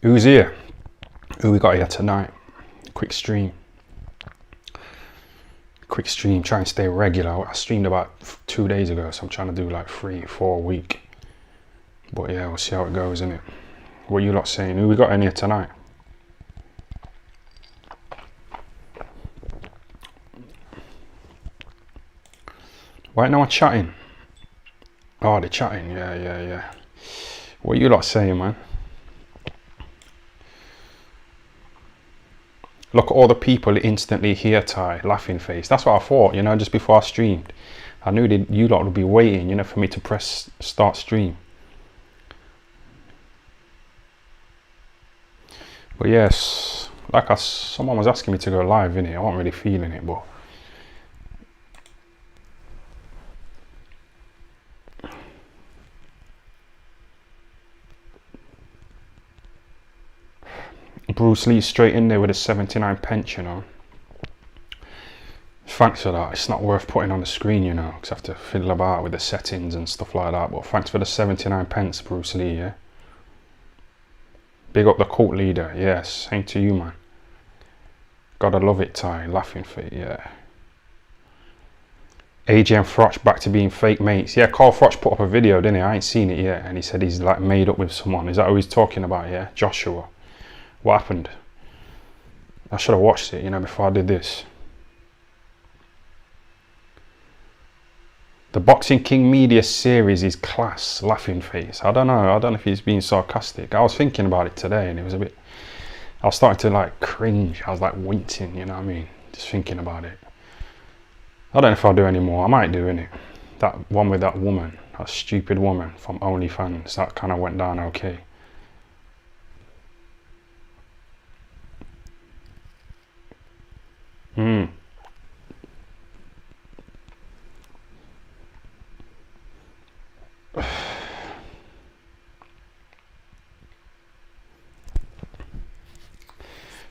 Who's here? Who we got here tonight? Quick stream. Try and stay regular. I streamed about 2 days ago, so I'm trying to do like 3-4 a week. But yeah, we'll see how it goes, innit? What you lot saying? Who we got in here tonight? Why ain't no one chatting? Oh, they're chatting. Yeah. What you lot saying, man? Look at all the people instantly here, Ty, laughing face. That's what I thought, you know, just before I streamed. I knew that you lot would be waiting, you know, for me to press start stream. But yes, like someone was asking me to go live, innit? I wasn't really feeling it, but Bruce Lee straight in there with a 79 pence, you know. Thanks for that. It's not worth putting on the screen, you know, because I have to fiddle about with the settings and stuff like that. But thanks for the 79 pence, Bruce Lee, yeah. Big up the cult leader, yes. Same to you, man. Gotta love it, Ty. Laughing fit, yeah. AJ and Froch back to being fake mates. Yeah, Carl Froch put up a video, didn't he? I ain't seen it yet. And he said he's like made up with someone. Is that who he's talking about, yeah? Joshua. What happened? I should have watched it, you know, before I did this. The Boxing King media series is class, laughing face. I don't know if he's being sarcastic. I was thinking about it today and it was a bit, I was starting to like cringe. I was like wincing, you know what I mean? Just thinking about it. I don't know if I'll do any more. I might do, innit? That one with that woman, that stupid woman from OnlyFans, that kind of went down okay.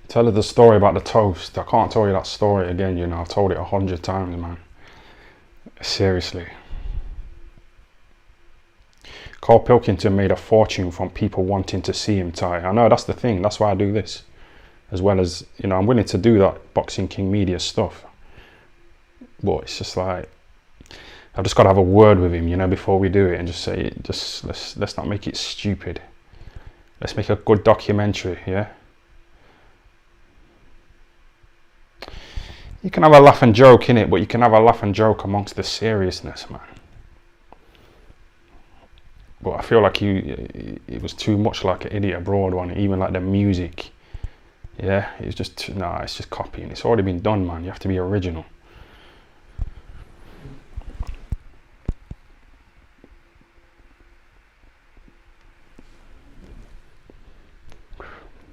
Tell her the story about the toast. I can't tell you that story again, you know. I've told it 100 times, man. Seriously. Carl Pilkington made a fortune from people wanting to see him, Ty. I know, that's the thing. That's why I do this. As well as, you know, I'm willing to do that Boxing King media stuff. But it's just like, I've just got to have a word with him, you know, before we do it and just say, let's not make it stupid. Let's make a good documentary, yeah? You can have a laugh and joke in it, but you can have a laugh and joke amongst the seriousness, man. But I feel like it was too much like an Idiot Abroad one, even like the music. Yeah, it's just, nah, it's just copying. It's already been done, man. You have to be original.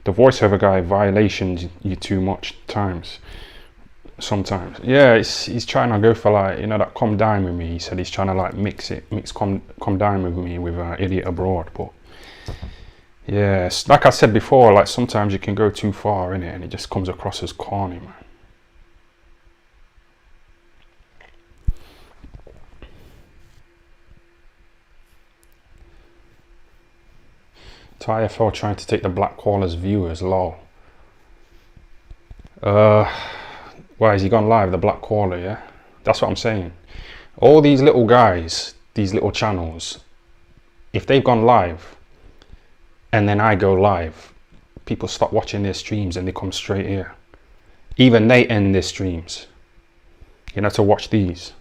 The voiceover guy violations you too much times. Sometimes, yeah, he's trying to go for like, you know, that Come Dine With Me. He said he's trying to like mix Come Dine With Me with Idiot Abroad. But yeah, like I said before, like sometimes you can go too far in it and it just comes across as corny, man. TFL trying to take the Black Callers viewers, lol. Why has he gone live, the Black Caller, yeah? That's what I'm saying. All these little guys, these little channels, if they've gone live and then I go live, people stop watching their streams and they come straight here. Even they end their streams, you know, to watch these.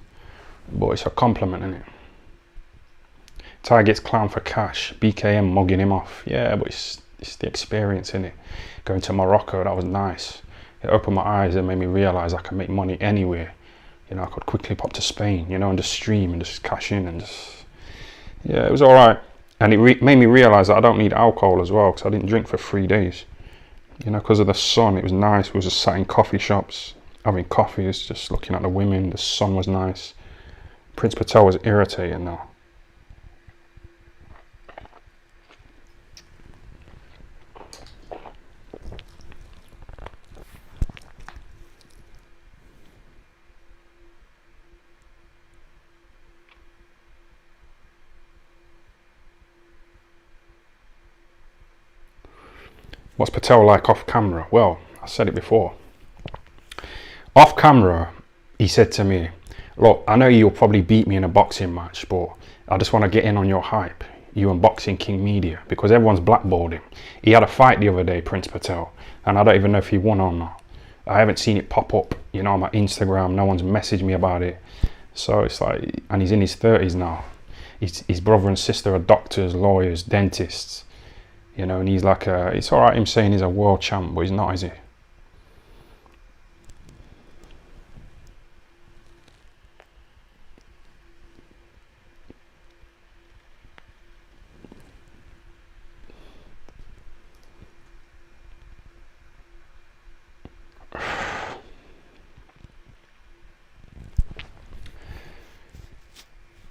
But it's a compliment, isn't it? Ty gets clown for cash, BKM mugging him off. Yeah, but it's the experience, innit? Going to Morocco, that was nice. It opened my eyes and made me realize I can make money anywhere. You know, I could quickly pop to Spain, you know, and just stream and just cash in and just, yeah, it was all right. And it made me realize that I don't need alcohol as well, because I didn't drink for 3 days. You know, because of the sun, it was nice. We was just sat in coffee shops, having coffees, just looking at the women. The sun was nice. Prince Patel was irritating though. What's Patel like off camera? Well, I said it before. Off camera, he said to me, look, I know you'll probably beat me in a boxing match, but I just want to get in on your hype, you and Boxing King Media, because everyone's blackballed him. He had a fight the other day, Prince Patel, and I don't even know if he won or not. I haven't seen it pop up, you know, on my Instagram. No one's messaged me about it. So it's like, and he's in his 30s now. His brother and sister are doctors, lawyers, dentists, you know, and he's like it's all right him saying he's a world champ, but he's not, is he?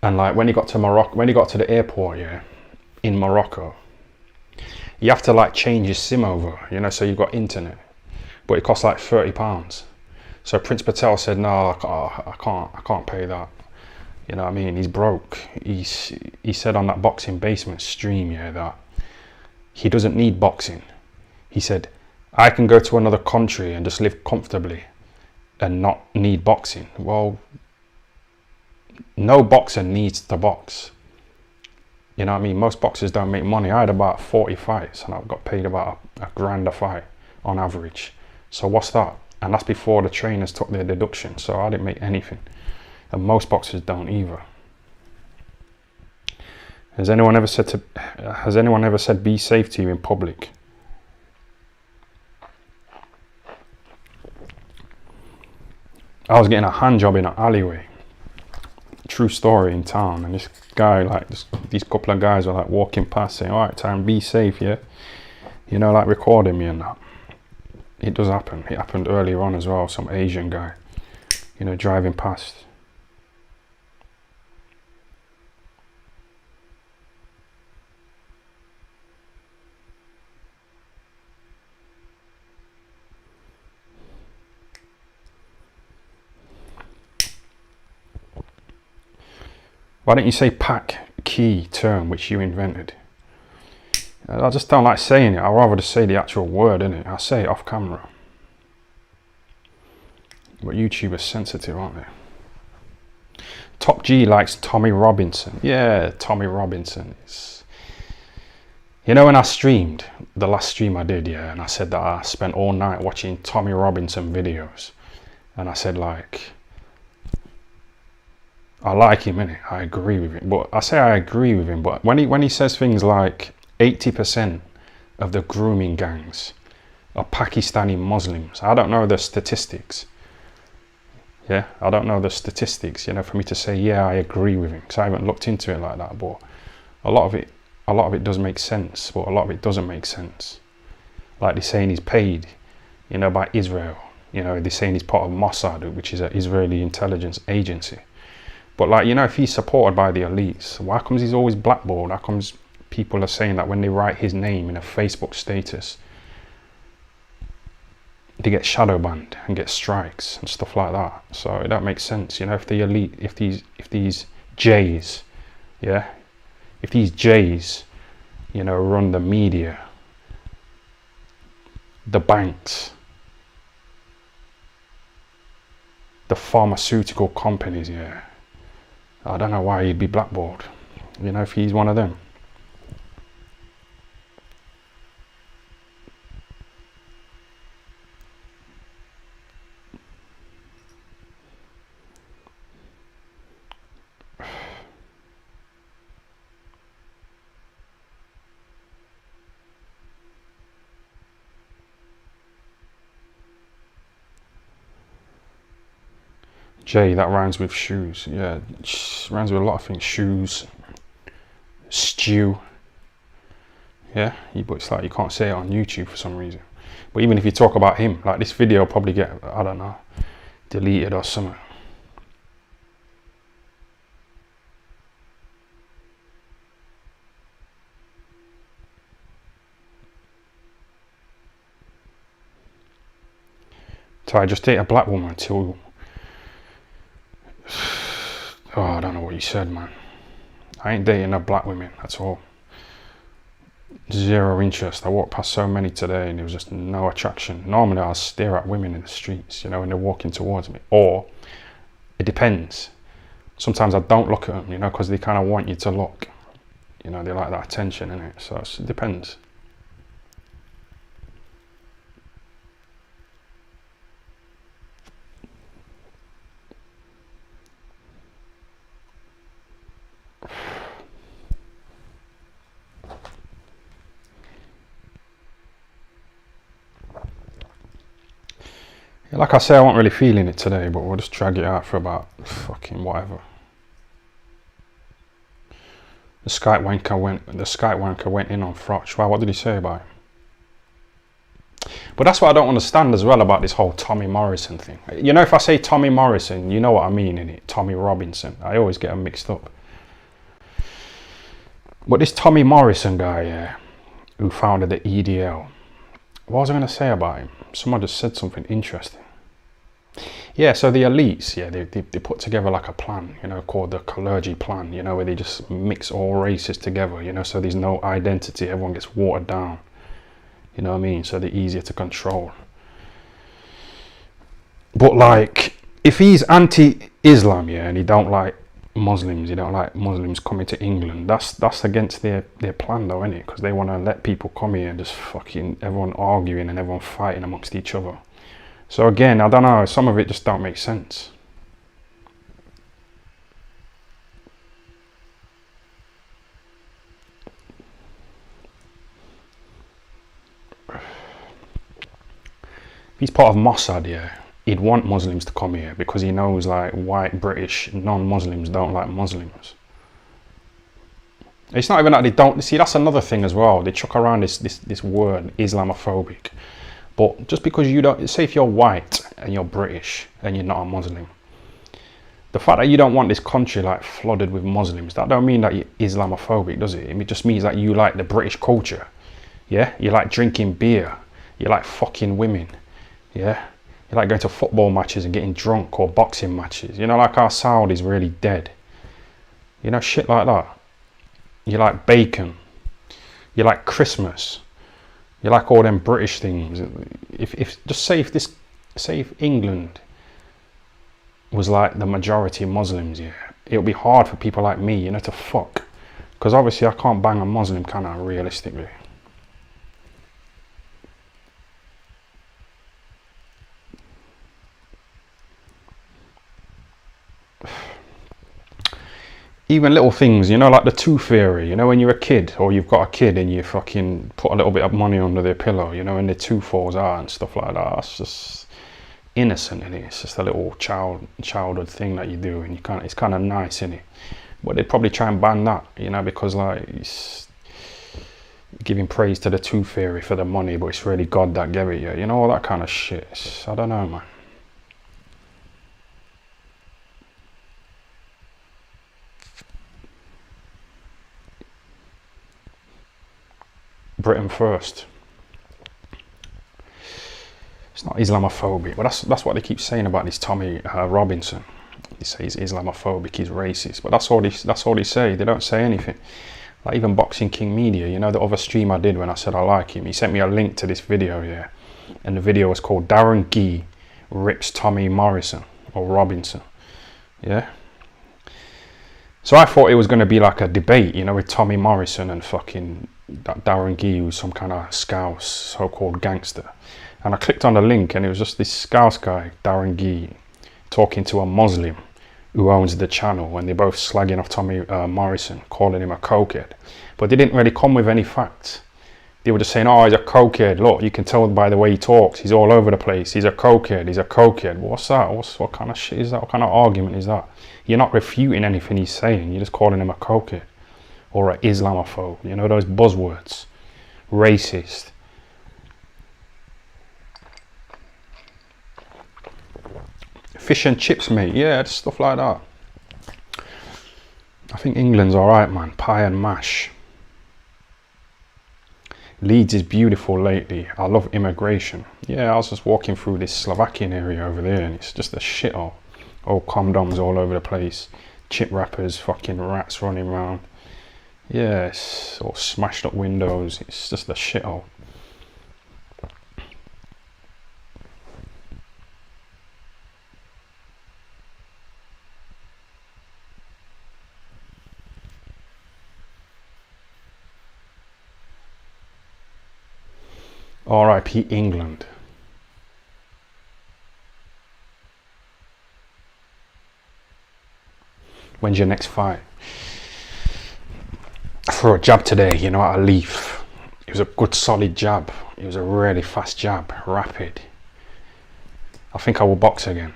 And like when he got to Morocco, when he got to the airport, yeah, in Morocco, you have to like change your SIM over, you know, so you've got internet, but it costs like £30. So Prince Patel said, no, I can't pay that. You know what I mean? He's broke. He said on that Boxing Basement stream, yeah, that he doesn't need boxing. He said, I can go to another country and just live comfortably and not need boxing. Well, no boxer needs to box. You know what I mean? Most boxers don't make money. I had about 40 fights and I've got paid about a grand a fight on average. So what's that? And that's before the trainers took their deduction. So I didn't make anything. And most boxers don't either. Has anyone ever said be safe to you in public? I was getting a hand job in an alleyway. True story, in town, and this guy, like these couple of guys were like walking past saying, all right, time, be safe, yeah, you know, like recording me and that. It does happen. It happened earlier on as well. Some Asian guy, you know, driving past. Why don't you say pack key term which you invented? I just don't like saying it. I'd rather just say the actual word, innit? I say it off camera. But YouTube is sensitive, aren't they? Top G likes Tommy Robinson. Yeah, Tommy Robinson is... You know when I streamed, the last stream I did, yeah, and I said that I spent all night watching Tommy Robinson videos. And I said like... I like him, innit? I agree with him. But I say I agree with him, but when he says things like 80% of the grooming gangs are Pakistani Muslims, I don't know the statistics. Yeah, I don't know the statistics, you know, for me to say, yeah, I agree with him, because I haven't looked into it like that. But a lot of it does make sense, but a lot of it doesn't make sense. Like they're saying he's paid, you know, by Israel. You know, they're saying he's part of Mossad, which is an Israeli intelligence agency. But like, you know, if he's supported by the elites, why comes he's always blackballed? How comes people are saying that when they write his name in a Facebook status, they get shadow banned and get strikes and stuff like that? So that makes sense, you know, if the elite, if these J's, yeah, if these J's, you know, run the media, the banks, the pharmaceutical companies, yeah, I don't know why he'd be blackballed, you know, if he's one of them. J, that rhymes with shoes. Yeah, rhymes with a lot of things. Shoes, stew. Yeah, but it's like you can't say it on YouTube for some reason. But even if you talk about him, like this video will probably get, I don't know, deleted or something. So I just date a black woman till... Oh, I don't know what you said, man. I ain't dating no black women at all. Zero interest. I walked past so many today and there was just no attraction. Normally I'll stare at women in the streets, you know, when they're walking towards me. Or, it depends. Sometimes I don't look at them, you know, because they kind of want you to look. You know, they like that attention, innit? So it depends. Like I say, I wasn't really feeling it today, but we'll just drag it out for about fucking whatever. The Skype wanker went in on Froch. Wow, what did he say about it? But that's what I don't understand as well about this whole Tommy Morrison thing. You know, if I say Tommy Morrison, you know what I mean, innit? Tommy Robinson. I always get them mixed up. But this Tommy Morrison guy, yeah, who founded the EDL, what was I going to say about him? Someone just said something interesting. Yeah, so the elites, yeah, they put together like a plan, you know, called the Clergy Plan, you know, where they just mix all races together, you know, so there's no identity, everyone gets watered down, you know what I mean, so they're easier to control. But like, if he's anti-Islam, yeah, and he don't like Muslims, you don't like Muslims coming to England, that's against their plan though, isn't it? Because they want to let people come here and just fucking everyone arguing and everyone fighting amongst each other. So again, I don't know, some of it just don't make sense. If he's part of Mossad, yeah, he'd want Muslims to come here because he knows like white British non-Muslims don't like Muslims. It's not even that they don't, see, that's another thing as well. They chuck around this word, Islamophobic. But just because you don't, say if you're white and you're British and you're not a Muslim, the fact that you don't want this country like flooded with Muslims, that don't mean that you're Islamophobic, does it? It just means that you like the British culture, yeah? You like drinking beer, you like fucking women, yeah? You like going to football matches and getting drunk, or boxing matches, you know, like our Saudi's really dead. You know, shit like that. You like bacon, you like Christmas. You like all them British things. If just say if England was like the majority Muslims, yeah, it'll be hard for people like me, you know, to fuck. Because obviously I can't bang a Muslim, can I, realistically? Even little things, you know, like the tooth fairy, you know, when you're a kid or you've got a kid and you fucking put a little bit of money under their pillow, you know, and their tooth falls out and stuff like that. It's just innocent, innit? It's just a little childhood thing that you do, and it's kind of nice, innit? But they'd probably try and ban that, you know, because like it's giving praise to the tooth fairy for the money, but it's really God that gave it you, you know, all that kind of shit. I don't know, man. Britain first. It's not Islamophobic, but that's what they keep saying about this Tommy R0binson. They say he's Islamophobic, he's racist, but that's all they say. They don't say anything. Like even Boxing King Media, you know, the other stream I did when I said I like him, he sent me a link to this video, yeah, and the video was called Darren Gee Rips Tommy Morrison or Robinson, yeah. So I thought it was going to be like a debate, you know, with Tommy Morrison and fucking that Darren Gee, who's some kind of Scouse so-called gangster. And I clicked on the link and it was just this Scouse guy, Darren Gee, talking to a Muslim who owns the channel, and they're both slagging off Tommy Morrison, calling him a cokehead. But they didn't really come with any facts. They were just saying, oh, he's a cokehead. Look, you can tell by the way he talks. He's all over the place. He's a cokehead. He's a cokehead. What's that? What kind of shit is that? What kind of argument is that? You're not refuting anything he's saying. You're just calling him a cokehead or an Islamophobe. You know, those buzzwords. Racist. Fish and chips, mate. Yeah, stuff like that. I think England's alright, man. Pie and mash. Leeds is beautiful lately. I love immigration. Yeah, I was just walking through this Slovakian area over there and it's just a shithole. All condoms all over the place. Chip wrappers, fucking rats running around. Yeah, it's all smashed up windows. It's just a shithole. R.I.P. England. When's your next fight? For a jab today, you know, at a leaf. It was a good solid jab. It was a really fast jab, rapid. I think I will box again.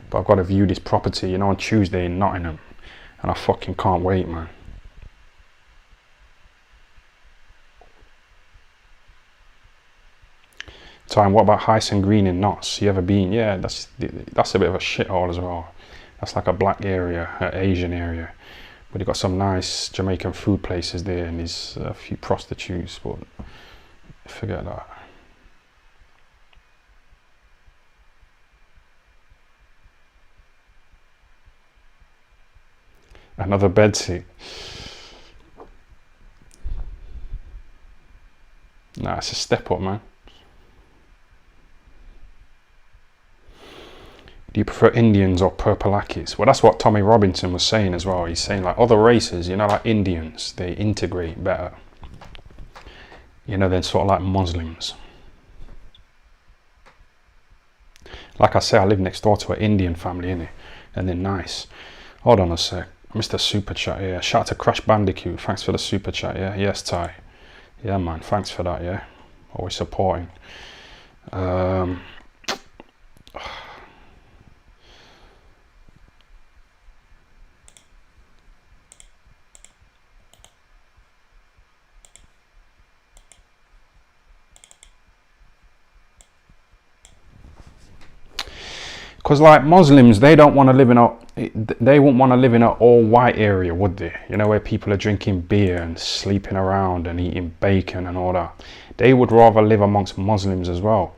But I've got to view this property, you know, on Tuesday in Nottingham. And I fucking can't wait, man. Time, what about Hyson Green in Notts? You ever been? Yeah, that's a bit of a shithole as well. That's like a black area, an Asian area. But you've got some nice Jamaican food places there, and there's a few prostitutes, but forget that. Another bedsit. Nah, it's a step up, man. Do you prefer Indians or Purpalakis? Well, that's what R0binson was saying as well. He's saying like other races, you know, like Indians, they integrate better, you know, than sort of like Muslims. Like I say, I live next door to an Indian family, innit? And they're nice. Hold on a sec. Mr. Super Chat, yeah. Shout out to Crash Bandicoot. Thanks for the Super Chat, yeah. Yes, Ty. Yeah, man. Thanks for that, yeah. Always supporting. Because like Muslims, they don't want to live in they wouldn't want to live in an all white area, would they? You know, where people are drinking beer and sleeping around and eating bacon and all that. They would rather live amongst Muslims as well.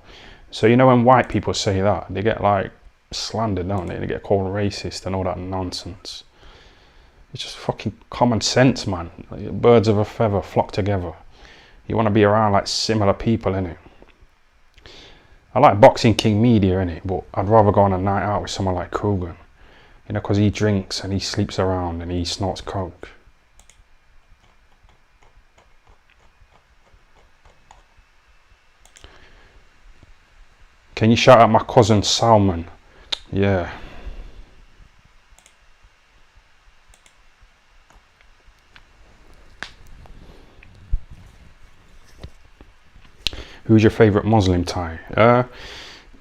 So, you know, when white people say that, they get like slandered, don't they? They get called racist and all that nonsense. It's just fucking common sense, man. Like, birds of a feather flock together. You want to be around like similar people, innit? I like Boxing King Media, innit? But I'd rather go on a night out with someone like Coogan. You know, because he drinks and he sleeps around and he snorts coke. Can you shout out my cousin Salman? Yeah. Who's your favourite Muslim, Thai? There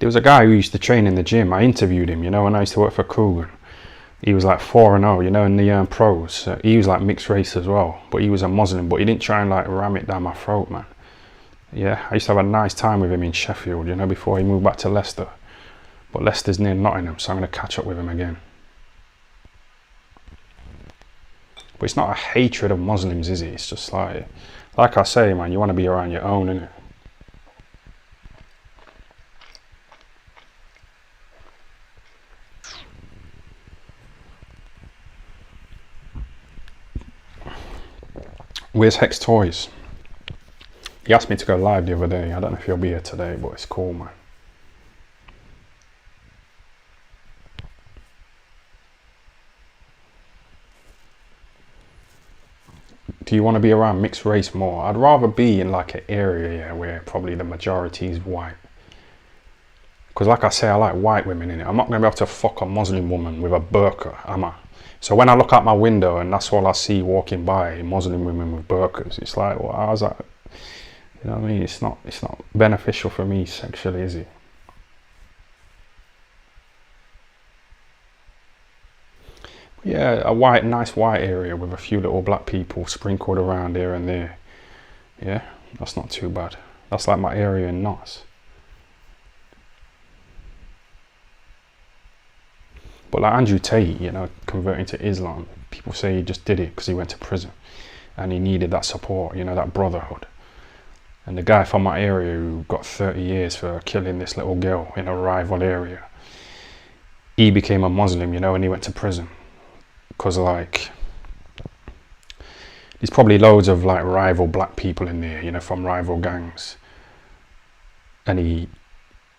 was a guy who used to train in the gym. I interviewed him, you know, when I used to work for Coogan. He was like 4-0, you know, in the pros. He was like mixed race as well, but he was a Muslim, but he didn't try and like ram it down my throat, man. Yeah, I used to have a nice time with him in Sheffield, you know, before he moved back to Leicester. But Leicester's near Nottingham, so I'm going to catch up with him again. But it's not a hatred of Muslims, is it? It's just like I say, man, you want to be around your own, innit? Where's Hex Toys? He asked me to go live the other day. I don't know if he'll be here today, but it's cool, man. Do you want to be around mixed race more? I'd rather be in like an area where probably the majority is white. Because like I say, I like white women in it. I'm not going to be able to fuck a Muslim woman with a burqa, am I? So when I look out my window and that's all I see walking by, Muslim women with burqas, it's like, well, how's that? You know what I mean? It's not beneficial for me sexually, is it? Yeah, a nice white area with a few little black people sprinkled around here and there. Yeah, that's not too bad. That's like my area in Notts. But like Andrew Tate, you know, converting to Islam, people say he just did it because he went to prison and he needed that support, you know, that brotherhood. And the guy from my area who got 30 years for killing this little girl in a rival area, he became a Muslim, you know, and he went to prison. because like there's probably loads of like rival black people in there, you know, from rival gangs, and he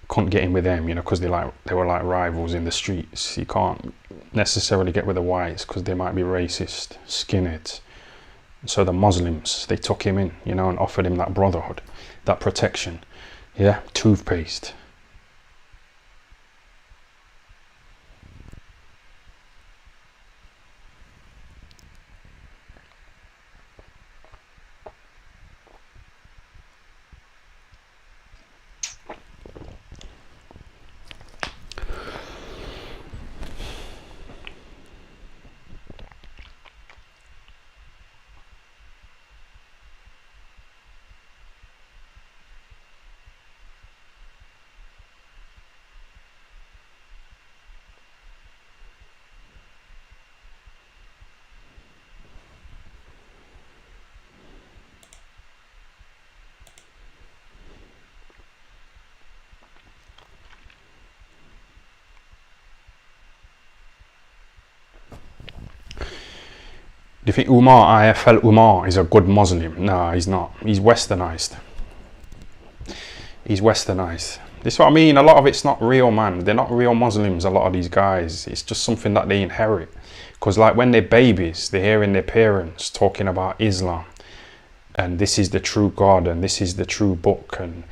couldn't get in with them, you know, because they were like rivals in the streets. You can't necessarily get with the whites because they might be racist, skinheads. So the Muslims, they took him in, you know, and offered him that brotherhood, that protection. Yeah, toothpaste. Do you think IFL Umar is a good Muslim? No, he's not. He's westernized. He's westernized. This is what I mean. A lot of it's not real, man. They're not real Muslims, a lot of these guys. It's just something that they inherit. Because like when they're babies, they're hearing their parents talking about Islam. And this is the true God, and this is the true book. And,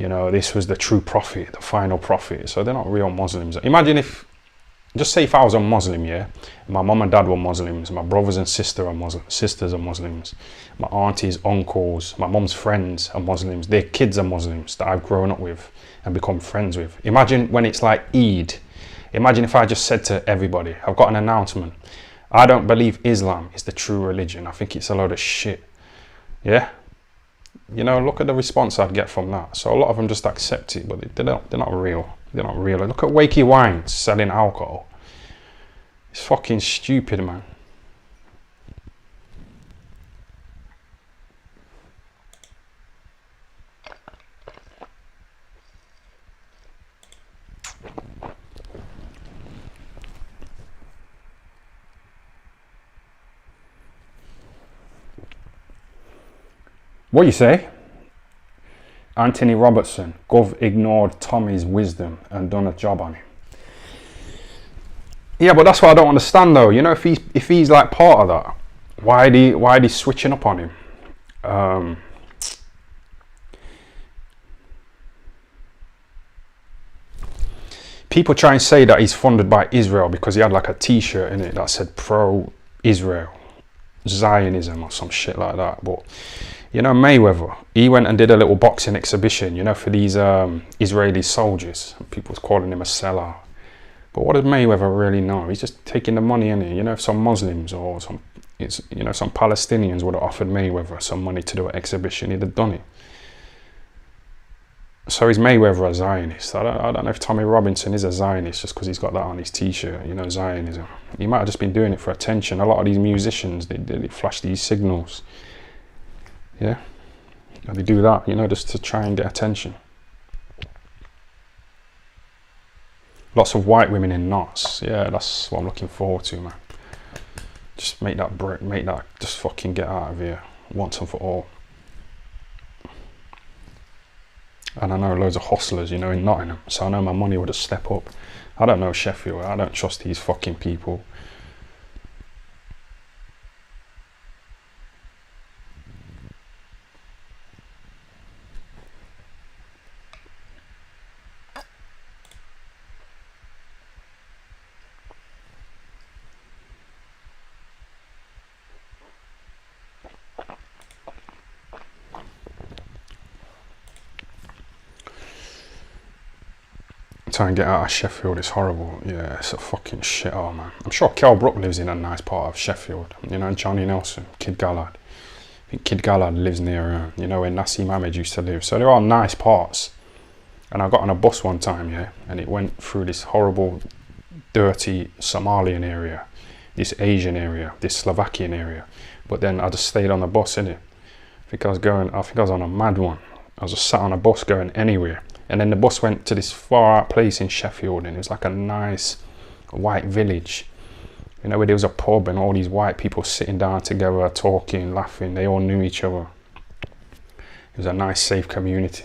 you know, this was the true prophet, the final prophet. So they're not real Muslims. Imagine if, just say if I was a Muslim, yeah, my mum and dad were Muslims, my brothers and sisters are Muslims, my aunties, uncles, my mum's friends are Muslims, their kids are Muslims that I've grown up with and become friends with. Imagine when it's like Eid. Imagine if I just said to everybody, I've got an announcement. I don't believe Islam is the true religion. I think it's a load of shit. Yeah? You know, look at the response I'd get from that. So a lot of them just accept it, but they're not real. They're not real. Look at Wakey Wines selling alcohol. It's fucking stupid, man. What you say? Anthony Robertson, Gov ignored Tommy's wisdom and done a job on him. Yeah, but that's what I don't understand though. You know, if he's like part of that, why are they switching up on him? People try and say that he's funded by Israel because he had like a t-shirt in it that said pro-Israel, Zionism or some shit like that. But you know, Mayweather, he went and did a little boxing exhibition, you know, for these Israeli soldiers. People was calling him a sellout. But what does Mayweather really know? He's just taking the money in it. You know, if some Muslims or some Palestinians would have offered Mayweather some money to do an exhibition, he'd have done it. So is Mayweather a Zionist? I don't know if Tommy Robinson is a Zionist just because he's got that on his t-shirt, you know, Zionism. He might have just been doing it for attention. A lot of these musicians, they flash these signals. Yeah, and they do that, you know, just to try and get attention. Lots of white women in knots. Yeah, that's what I'm looking forward to, man. Just make that break, just fucking get out of here once and for all. And I know loads of hustlers, you know, in Nottingham, so I know my money would have stepped up. I don't know Sheffield. I don't trust these fucking people. Try and get out of Sheffield, it's horrible. Yeah, it's a fucking shithole, man. I'm sure Kell Brook lives in a nice part of Sheffield. You know, Johnny Nelson, Kid Gallard. I think Kid Gallard lives near, you know, where Nassim Ahmed used to live. So there are nice parts. And I got on a bus one time, yeah, and it went through this horrible, dirty Somalian area, this Asian area, this Slovakian area. But then I just stayed on the bus, innit? I think I was on a mad one. I was just sat on a bus going anywhere. And then the bus went to this far out place in Sheffield, and it was like a nice white village. You know, where there was a pub and all these white people sitting down together, talking, laughing. They all knew each other. It was a nice, safe community.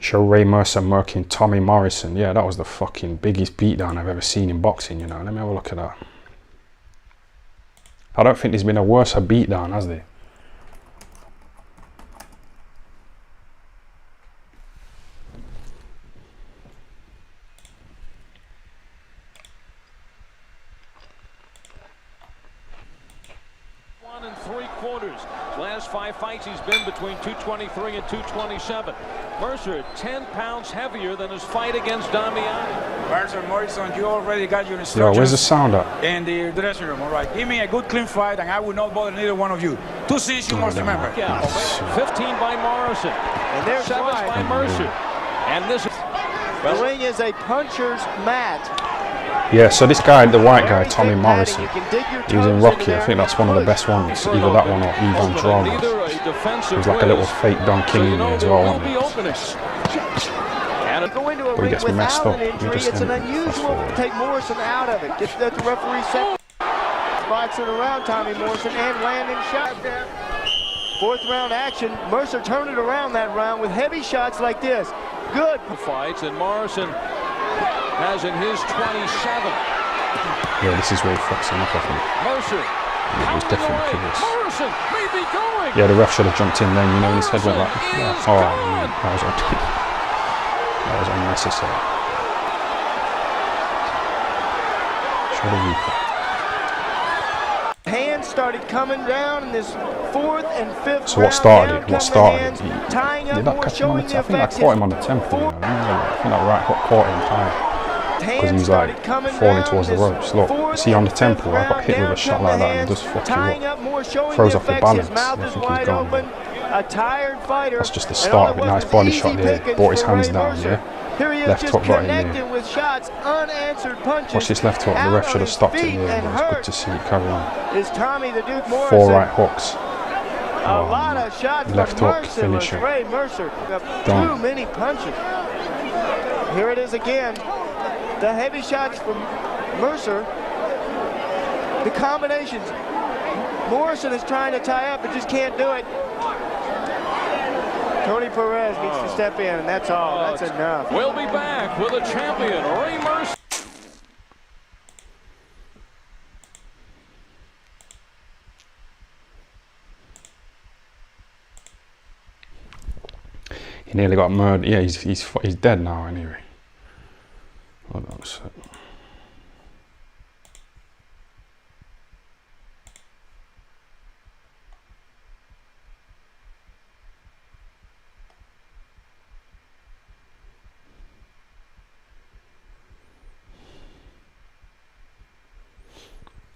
Show Ray Mercer murking Tommy Morrison. Yeah, that was the fucking biggest beatdown I've ever seen in boxing, you know. Let me have a look at that. I don't think there's been a worse beatdown, has there? Last 5 fights he's been between 223 and 227. Mercer 10 pounds heavier than his fight against Damiani. Morrison, you already got your instructions. Yo, where's the sound at? In the dressing room, all right. Give me a good clean fight and I will not bother neither one of you. 2 C's you must remember. Yeah, 15 by Morrison. And there's 7 by Mercer. And this is... The ring is a puncher's mat. Yeah, so this guy, the white guy, Tommy Morrison, he was in Rocky. I think that's one of the best ones. Either that one or Ivan Drago. He was like a little fake Don King in there as well, wasn't he? But he gets messed up. It's an unusual to take Morrison out of it. Just let the referee set boxing around Tommy Morrison and landing shots. 4th round action. Mercer turned it around that round with heavy shots like this. Good fights, and Morrison has in his 27. Yeah, this is where he fucks him up, I think. Mercer. It was definitely curious. Morrison may be going. Yeah, the ref should have jumped in then, you know, when his head went like, yeah. Oh, man, that was unnecessary. Should have replay. Hands started coming down in this 4th and 5th. So what started it? What started it? Did that catch him on the I think I caught him on the temple, you know. I think that right hook caught him high. Because he was like falling towards the ropes. Look, see on the temple, I got hit with a shot like that and it does fuck you up. Throws off your balance. I think he's gone. That's just the start of it. Nice body shot there. Brought his hands down, yeah. Left hook right in there. Watch this left hook. The ref should have stopped it there. It's good to see it carry on. 4 right hooks. Left hook, finisher. Too many punches. Here it is again. The heavy shots from Mercer. The combinations. Morrison is trying to tie up, but just can't do it. Tony Perez needs to step in, and that's all. That's enough. We'll be back with a champion, Ray Mercer. He nearly got murdered. Yeah, he's dead now anyway. Hold on a sec.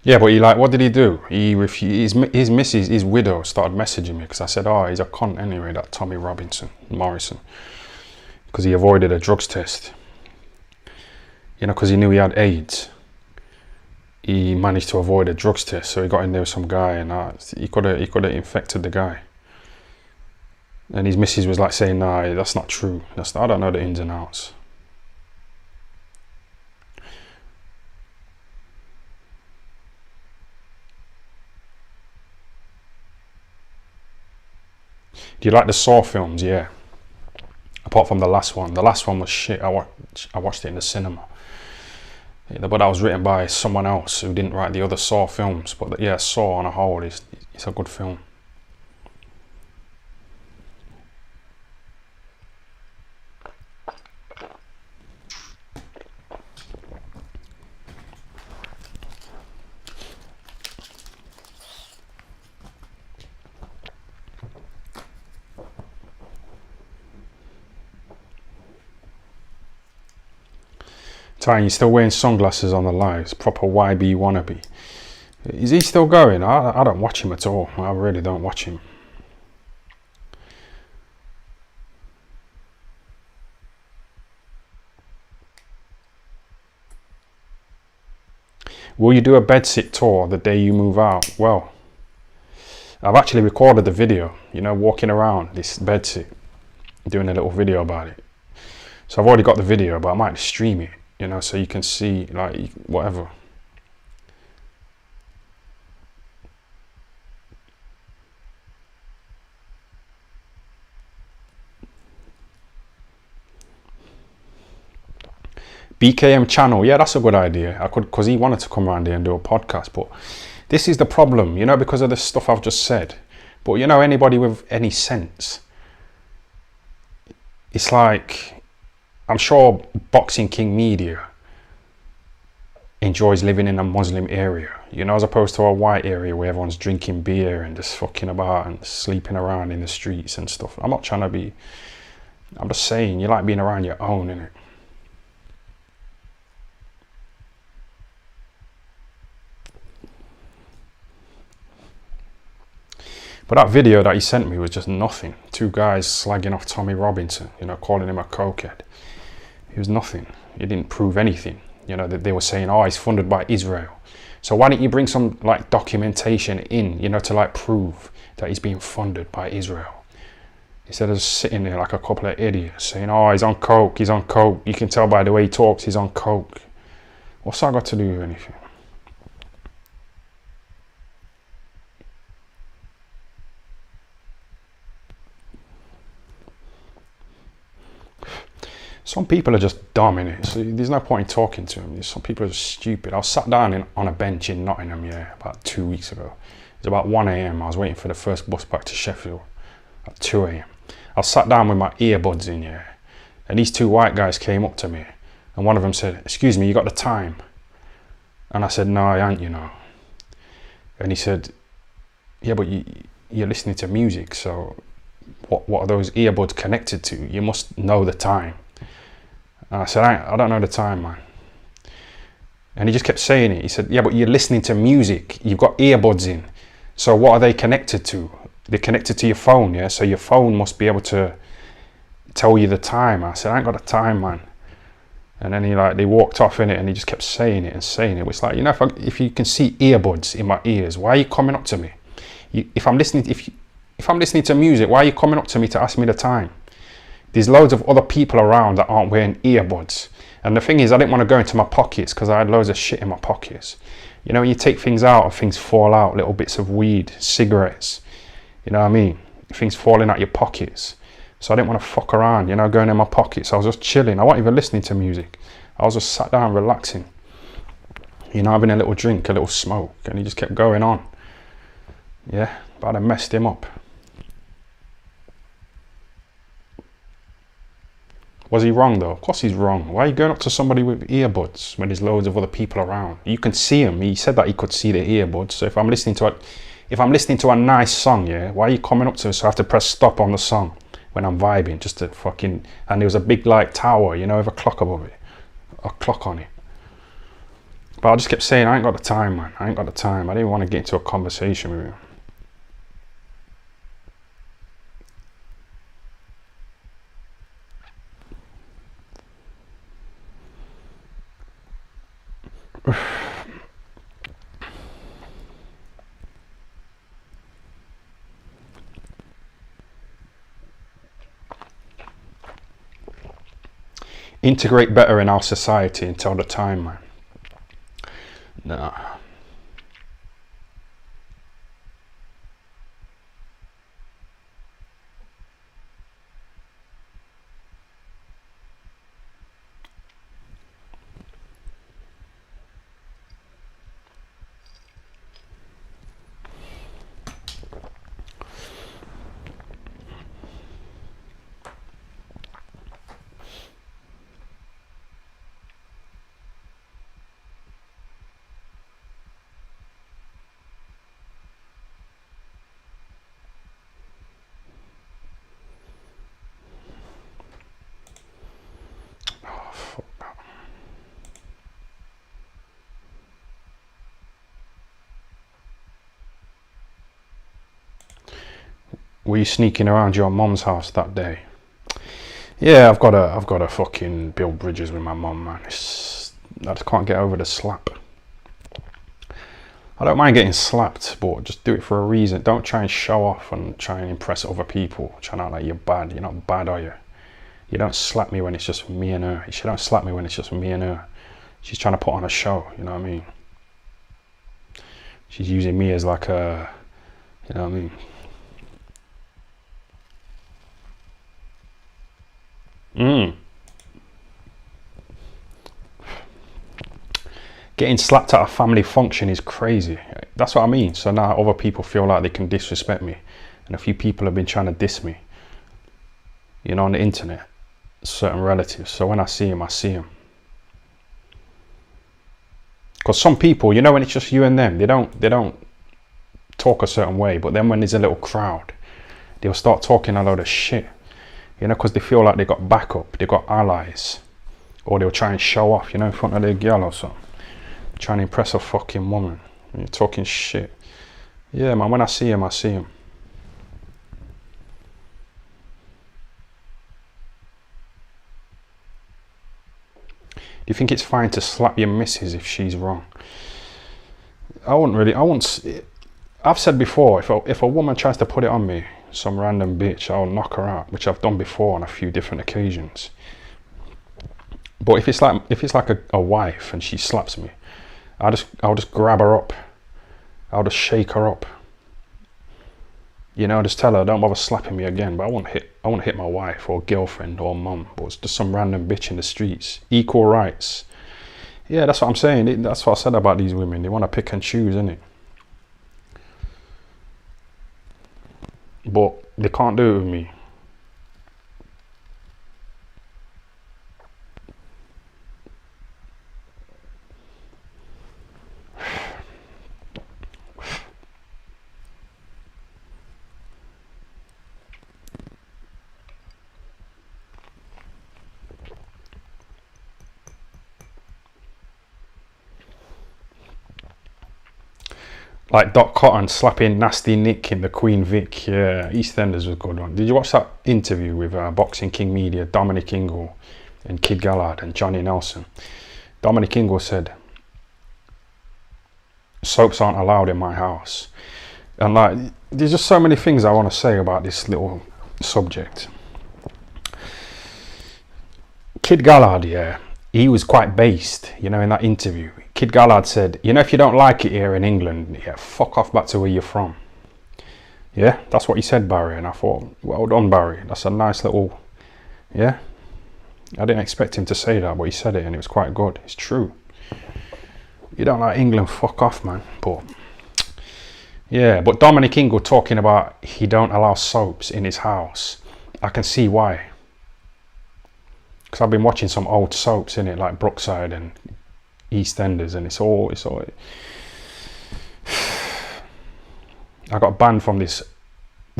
Yeah, but what did he do? He refused. His missus, his widow, started messaging me because I said, oh, he's a cunt anyway, that Tommy Morrison. Because he avoided a drugs test. You know, because he knew he had AIDS. He managed to avoid a drugs test, so he got in there with some guy and he could have infected the guy. And his missus was like saying, nah, that's not true. I don't know the ins and outs. Do you like the Saw films? Yeah. Apart from the last one. The last one was shit. I watched it in the cinema. Yeah, but that was written by someone else who didn't write the other Saw films. But yeah, Saw on a whole is a good film. Ty, you're still wearing sunglasses on the lives, proper YB wannabe. Is he still going? I don't watch him at all. I really don't watch him. Will you do a bedsit tour the day you move out? Well, I've actually recorded the video, you know, walking around this bedsit, doing a little video about it. So I've already got the video, but I might stream it, you know, so you can see, like, whatever. BKM channel, yeah, that's a good idea. I could, because he wanted to come around here and do a podcast, but this is the problem, you know, because of the stuff I've just said. But, you know, anybody with any sense, it's like, I'm sure Boxing King Media enjoys living in a Muslim area, you know, as opposed to a white area where everyone's drinking beer and just fucking about and sleeping around in the streets and stuff. I'm not trying to be, I'm just saying, you like being around your own, innit? But that video that he sent me was just nothing. Two guys slagging off R0binson, you know, calling him a cokehead. It was nothing. It didn't prove anything. You know, that they were saying, oh, he's funded by Israel. So why don't you bring some like documentation in, you know, to like prove that he's being funded by Israel? Instead of sitting there like a couple of idiots saying, oh, he's on coke, he's on coke. You can tell by the way he talks, he's on coke. What's that got to do with anything? Some people are just dumb, innit? So there's no point in talking to them. Some people are just stupid. I was sat down on a bench in Nottingham, yeah, about 2 weeks ago. It was about 1 a.m. I was waiting for the first bus back to Sheffield at 2 a.m. I was sat down with my earbuds in, yeah, and these two white guys came up to me, and one of them said, excuse me, you got the time? And I said, no, I ain't, you know. And he said, yeah, but you're listening to music, so what are those earbuds connected to? You must know the time. And I said, I don't know the time, man. And he just kept saying it. He said, yeah, but you're listening to music. You've got earbuds in. So what are they connected to? They're connected to your phone, yeah? So your phone must be able to tell you the time. I said, I ain't got the time, man. And then they walked off in it, and he just kept saying it and saying it. It's like, you know, if you can see earbuds in my ears, why are you coming up to me? If I'm listening to music, why are you coming up to me to ask me the time? There's loads of other people around that aren't wearing earbuds. And the thing is, I didn't want to go into my pockets because I had loads of shit in my pockets. You know, when you take things out and things fall out, little bits of weed, cigarettes, you know what I mean? Things falling out your pockets. So I didn't want to fuck around, you know, going in my pockets. I was just chilling. I wasn't even listening to music. I was just sat down relaxing, you know, having a little drink, a little smoke. And he just kept going on. Yeah, but I messed him up. Was he wrong though? Of course he's wrong. Why are you going up to somebody with earbuds when there's loads of other people around? You can see him. He said that he could see the earbuds. So if I'm listening to a nice song, yeah, why are you coming up to us? So I have to press stop on the song when I'm vibing just to fucking, and there was a big like tower, you know, with a clock above it, a clock on it. But I just kept saying, I ain't got the time, man. I ain't got the time. I didn't want to get into a conversation with him. Integrate better in our society and tell the time, man. Nah. Were you sneaking around your mum's house that day? Yeah, I've got to fucking build bridges with my mum, man. I just can't get over the slap. I don't mind getting slapped, but just do it for a reason. Don't try and show off and try and impress other people. Try not like you're bad. You're not bad, are you? You don't slap me when it's just me and her. She don't slap me when it's just me and her. She's trying to put on a show, you know what I mean? She's using me as like a, you know what I mean? Getting slapped at a family function is crazy. That's what I mean. So now other people feel like they can disrespect me. And a few people have been trying to diss me, you know, on the internet, certain relatives. So when I see them, I see them. Because some people, you know, when it's just you and them, they don't talk a certain way. But then when there's a little crowd, they'll start talking a load of shit, you know, because they feel like they got backup, they got allies, or they'll try and show off, you know, in front of their girl or something, trying to impress a fucking woman. And you're talking shit. Yeah, man, when I see him, I see him. Do you think it's fine to slap your missus if she's wrong? I've said before, if a woman tries to put it on me, some random bitch, I'll knock her out, which I've done before on a few different occasions. But if it's like a wife and she slaps me, I'll just grab her up. I'll just shake her up. You know, just tell her, don't bother slapping me again. But I won't hit my wife or girlfriend or mum. But it's just some random bitch in the streets. Equal rights. Yeah, that's what I'm saying. That's what I said about these women. They want to pick and choose, innit? But they can't do it with me. Like Doc Cotton slapping Nasty Nick in the Queen Vic. Yeah, EastEnders was good one. Did you watch that interview with Boxing King Media, Dominic Ingle and Kid Gallard and Johnny Nelson? Dominic Ingle said, soaps aren't allowed in my house. And like, there's just so many things I want to say about this little subject. Kid Gallard, yeah, he was quite based, you know, in that interview. Kid Gallard said, you know, if you don't like it here in England, yeah, fuck off back to where you're from. Yeah, that's what he said, Barry. And I thought, well done, Barry. That's a nice little, yeah. I didn't expect him to say that, but he said it and it was quite good. It's true. You don't like England, fuck off, man. But, yeah, but Dominic Ingle talking about he don't allow soaps in his house. I can see why. Because I've been watching some old soaps, innit, like Brookside and EastEnders, and it's all I got banned from this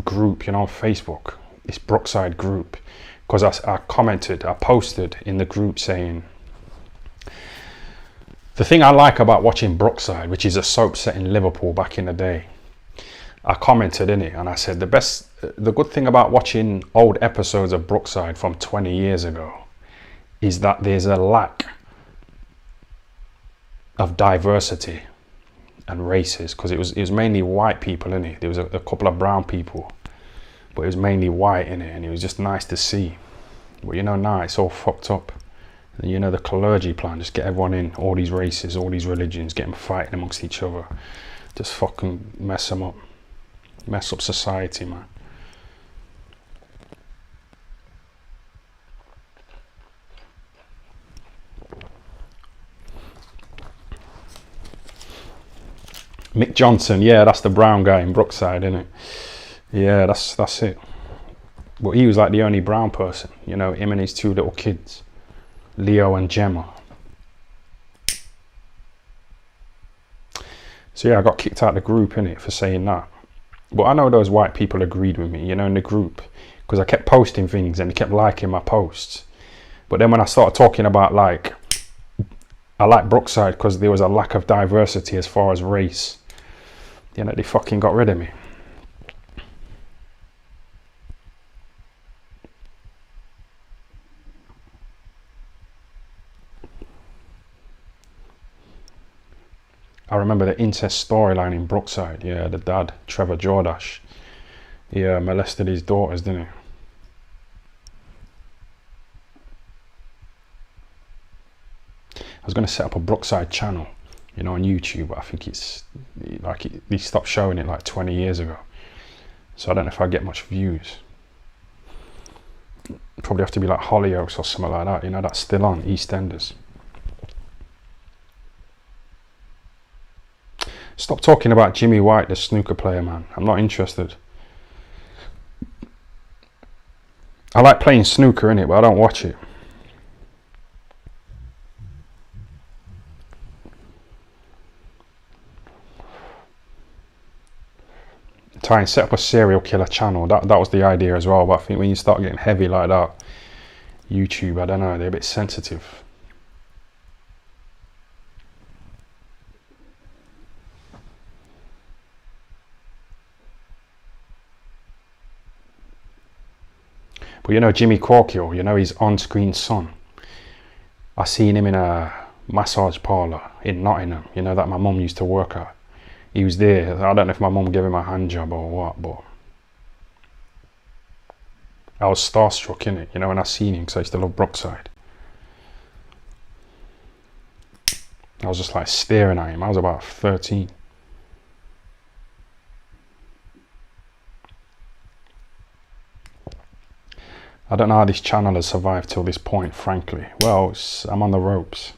group, you know, on Facebook, this Brookside group, because I posted in the group saying, the thing I like about watching Brookside, which is a soap set in Liverpool back in the day, I commented in it and I said the good thing about watching old episodes of Brookside from 20 years ago is that there's a lack of diversity and races, because it was mainly white people in it. There was a couple of brown people, but it was mainly white in it, and it was just nice to see. But you know, now it's all fucked up. And you know, the clergy plan, just get everyone in, all these races, all these religions, get them fighting amongst each other, just fucking mess them up, mess up society, man. Mick Johnson, yeah, that's the brown guy in Brookside, isn't it? Yeah, that's it. But he was like the only brown person, you know, him and his two little kids, Leo and Gemma. So yeah, I got kicked out of the group, innit, for saying that. But I know those white people agreed with me, you know, in the group, because I kept posting things and they kept liking my posts. But then when I started talking about, like, I like Brookside because there was a lack of diversity as far as race, you know, they fucking got rid of me. I remember the incest storyline in Brookside. Yeah, the dad, Trevor Jordash, he molested his daughters, didn't he? I was going to set up a Brookside channel, you know, on YouTube, but I think it's like they stopped showing it like 20 years ago. So I don't know if I get much views. Probably have to be like Hollyoaks or something like that, you know, that's still on, EastEnders. Stop talking about Jimmy White, the snooker player, man. I'm not interested. I like playing snooker, innit, but I don't watch it. Try and set up a serial killer channel. That was the idea as well, but I think when you start getting heavy like that, YouTube, I don't know, they're a bit sensitive. But you know Jimmy Corkill, you know his on-screen son. I seen him in a massage parlour in Nottingham, you know, that my mum used to work at. He was there. I don't know if my mum gave him a hand job or what, but I was starstruck, innit, you know, when I seen him, because I used to love Brookside. I was just like staring at him. I was about 13. I don't know how this channel has survived till this point, frankly. Well, I'm on the ropes.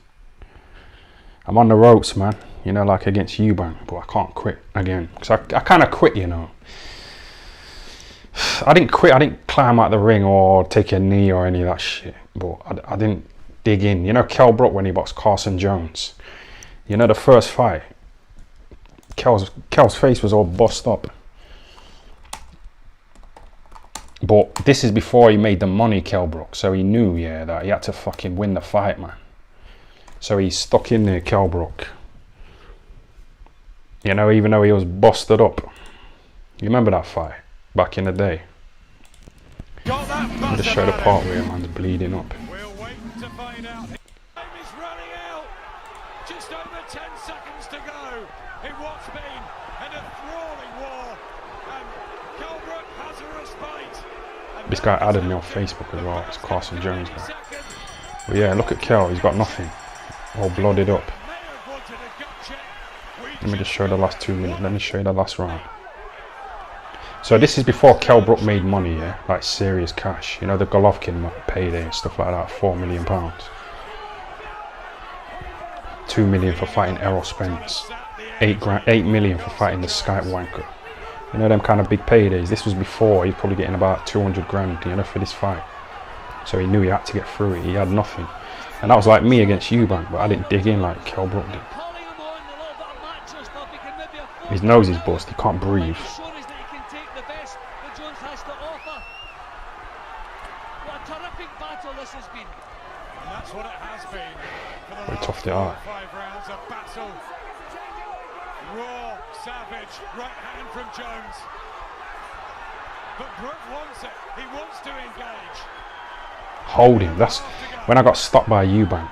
I'm on the ropes, man. You know, like against Eubank, but I can't quit again. Because I kind of quit, you know. I didn't quit. I didn't climb out the ring or take a knee or any of that shit. But I didn't dig in. You know, Kell Brook when he boxed Carson Jones. You know, the first fight, Kell's face was all bust up. But this is before he made the money, Kell Brook. So he knew, yeah, that he had to fucking win the fight, man. So he stuck in there, Kell Brook. You know, even though he was busted up. You remember that fight back in the day? I just showed a part where a man's bleeding up. We'll wait to find out. Time is running out. Just over 10 seconds to go in what's been an enthralling war. And Kell Brook has a respite. This guy added me on Facebook as well. It's Carson Jones guy. But yeah, look at Kell. He's got nothing. All blooded up. Let me just show the last 2 minutes. Let me show you the last round. So this is before Kell Brook made money, yeah, like serious cash. You know, the Golovkin payday and stuff like that. £4 million. 2 million for fighting Errol Spence. 8 million for fighting the Skype wanker. You know, them kind of big paydays. This was before. He's probably getting about 200 grand, you know, for this fight. So he knew he had to get through it. He had nothing. And that was like me against Eubank, but I didn't dig in like Kell Brook did. His nose is bust, he can't breathe. He toughed it out. 5 rounds of battle. Raw, savage, right hand from Jones. But Brook wants it. He wants to engage. Hold him. That's when I got stopped by Eubank.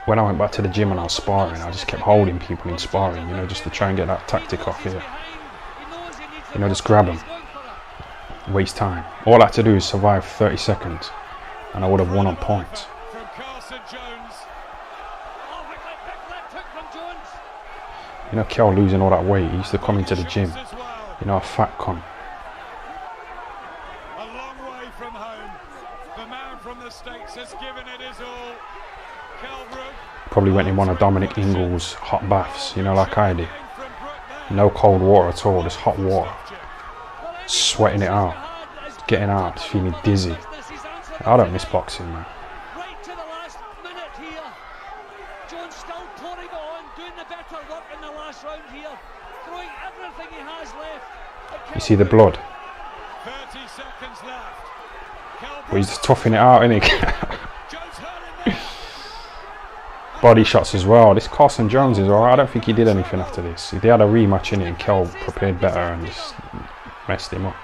When I went back to the gym and I was sparring, I just kept holding people in sparring, you know, just to try and get that tactic off here. You know, just grab them. Waste time. All I had to do is survive 30 seconds and I would have won on points. From Carson Jones. You know, Kell losing all that weight. He used to come into the gym. You know, a fat cunt. A long way from home. The man from the States has given it his all. Kell Brook. Probably went in one of Dominic Ingles' hot baths, you know, like I did. No cold water at all, just hot water. Sweating it out. Getting out, just feeling dizzy. I don't miss boxing, man. Right to the last minute here. Jones still pouring on, doing the better work in the last round here. Throwing everything he has left. You see the blood? 30 seconds left. Well, he's just toughing it out, isn't he? Body shots as well. This Carson Jones is alright. I don't think he did anything after this. They had a rematch in it and Kell prepared better and just messed him up.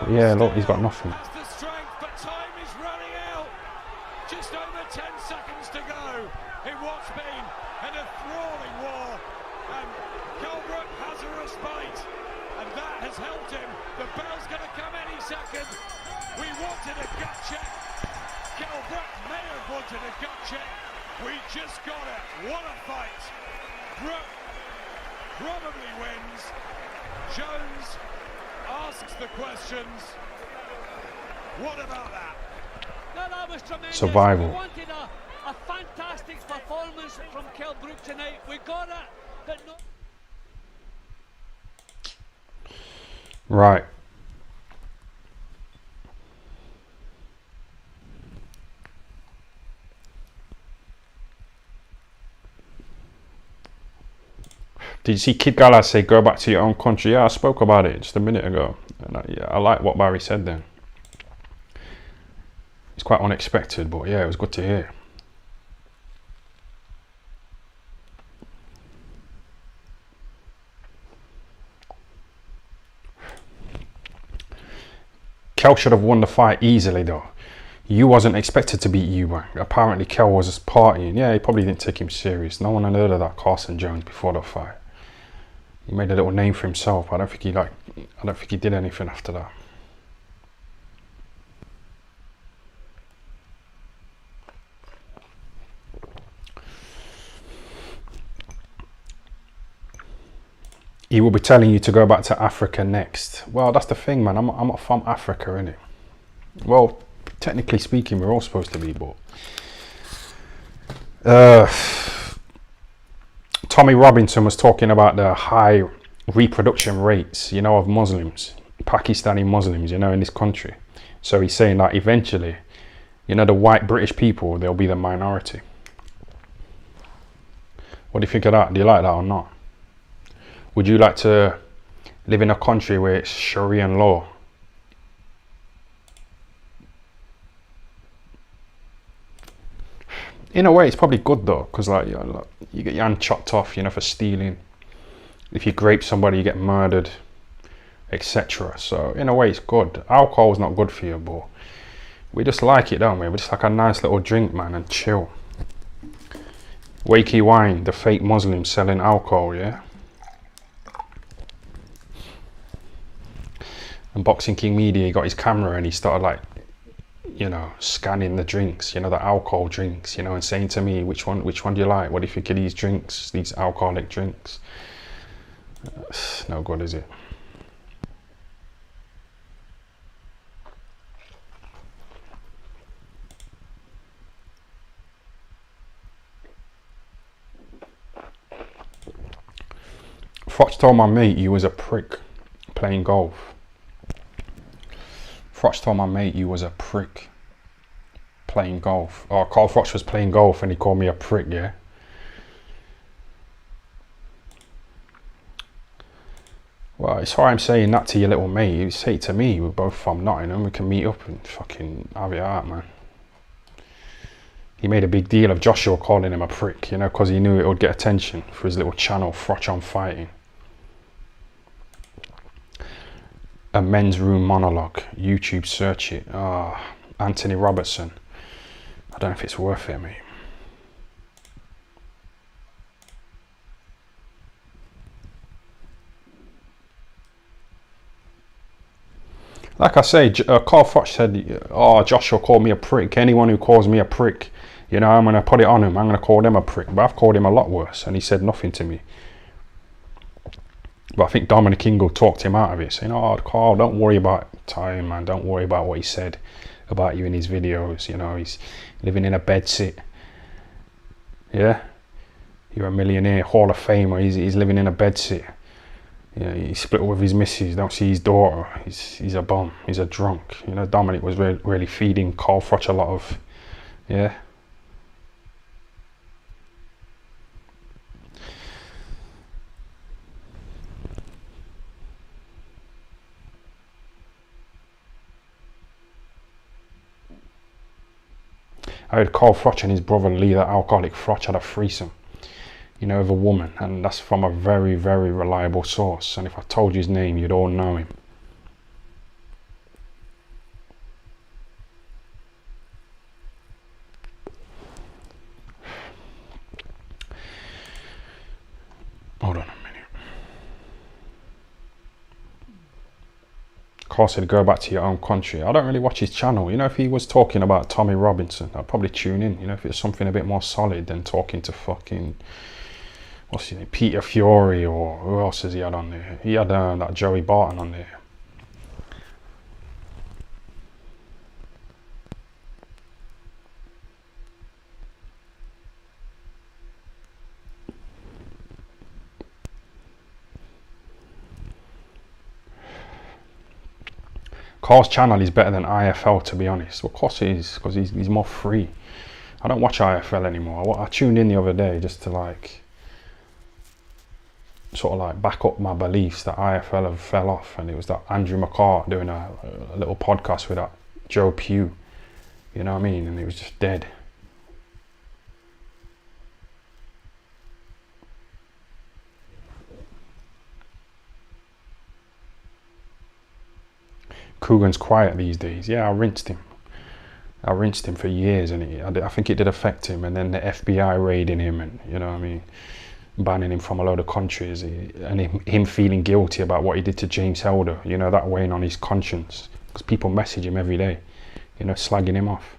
But yeah, look, he's got nothing. Just over 10 seconds to go in what's been an enthralling war. And Kell Brook has a respite, and that has helped him. The bell's going to come any second. We wanted a gut check. Kell Brook may have wanted a gut check, We just got it. What a fight. Brook probably wins. Jones asks the questions. What about that? No, that was tremendous. Survival. We wanted a fantastic performance from Kell Brook tonight. We got it, but no. Right. Did you see Kid Gallagher say go back to your own country? Yeah, I spoke about it just a minute ago. And I like what Barry said then. It's quite unexpected, but yeah, it was good to hear. Kell should have won the fight easily though. You wasn't expected to beat you. Apparently Kell was just partying. Yeah, he probably didn't take him serious. No one had heard of that Carson Jones before the fight. He made a little name for himself. I don't think he did anything after that. He will be telling you to go back to Africa next. Well, that's the thing, man. I'm not from Africa, innit? Well, technically speaking, we're all supposed to be, but Tommy Robinson was talking about the high reproduction rates, you know, of Muslims, Pakistani Muslims, you know, in this country. So he's saying that eventually, you know, the white British people, they'll be the minority. What do you think of that? Do you like that or not? Would you like to live in a country where it's Sharia law? In a way, it's probably good though, because like, you get your hand chopped off, you know, for stealing. If you grape somebody, you get murdered, etc. So in a way, it's good. Alcohol is not good for you, but we just like it, don't we? We just like a nice little drink, man, and chill. Wakey Wine, the fake Muslims selling alcohol, yeah. And Boxing King Media, he got his camera and he started like, you know, scanning the drinks, you know, the alcohol drinks, you know, and saying to me, which one do you like? What do you think of these drinks, these alcoholic drinks? No good, is it? Froch told my mate you was a prick playing golf. Froch told my mate you was a prick playing golf. Oh, Carl Froch was playing golf and he called me a prick, yeah? Well, it's why I'm saying that to your little mate. You say it to me. We're both from Nottingham. We can meet up and fucking have it out, man. He made a big deal of Joshua calling him a prick, you know, because he knew it would get attention for his little channel, Froch on Fighting. A men's room monologue. YouTube, search it. Anthony Robertson. I don't know if it's worth it, mate. Like I say, Carl Froch said, oh, Joshua called me a prick. Anyone who calls me a prick, you know, I'm going to put it on him. I'm going to call them a prick. But I've called him a lot worse. And he said nothing to me. But I think Dominic Ingle talked him out of it, saying, oh, Carl, don't worry about time, man. Don't worry about what he said about you in his videos. You know, he's living in a bedsit. Yeah? You're a millionaire, Hall of Famer. He's living in a bedsit. Yeah, he split up with his missus. Don't see his daughter. He's a bum. He's a drunk. You know, Dominic was really feeding Carl Froch a lot of, yeah. I heard Carl Froch and his brother Lee, that alcoholic Froch, had a threesome, you know, with a woman, and that's from a very, very reliable source. And if I told you his name, you'd all know him. Hold on a minute. Carson, go back to your own country. I don't really watch his channel. You know, if he was talking about R0binson, I'd probably tune in. You know, if it's something a bit more solid than talking to fucking, what's his name, Peter Fury, or who else has he had on there? He had that Joey Barton on there. Carl's channel is better than IFL, to be honest. Of course it is, because he's more free. I don't watch IFL anymore. I tuned in the other day just to like sort of like back up my beliefs that IFL have fell off, and it was that Andrew McCart doing a little podcast with that Joe Pugh, you know what I mean, and it was just dead. Coogan's quiet these days. Yeah, I rinsed him for years, and I think it did affect him, and then the FBI raiding him, and you know what I mean, banning him from a load of countries, and him feeling guilty about what he did to James Helder, you know, that weighing on his conscience, because people message him every day, you know, slagging him off.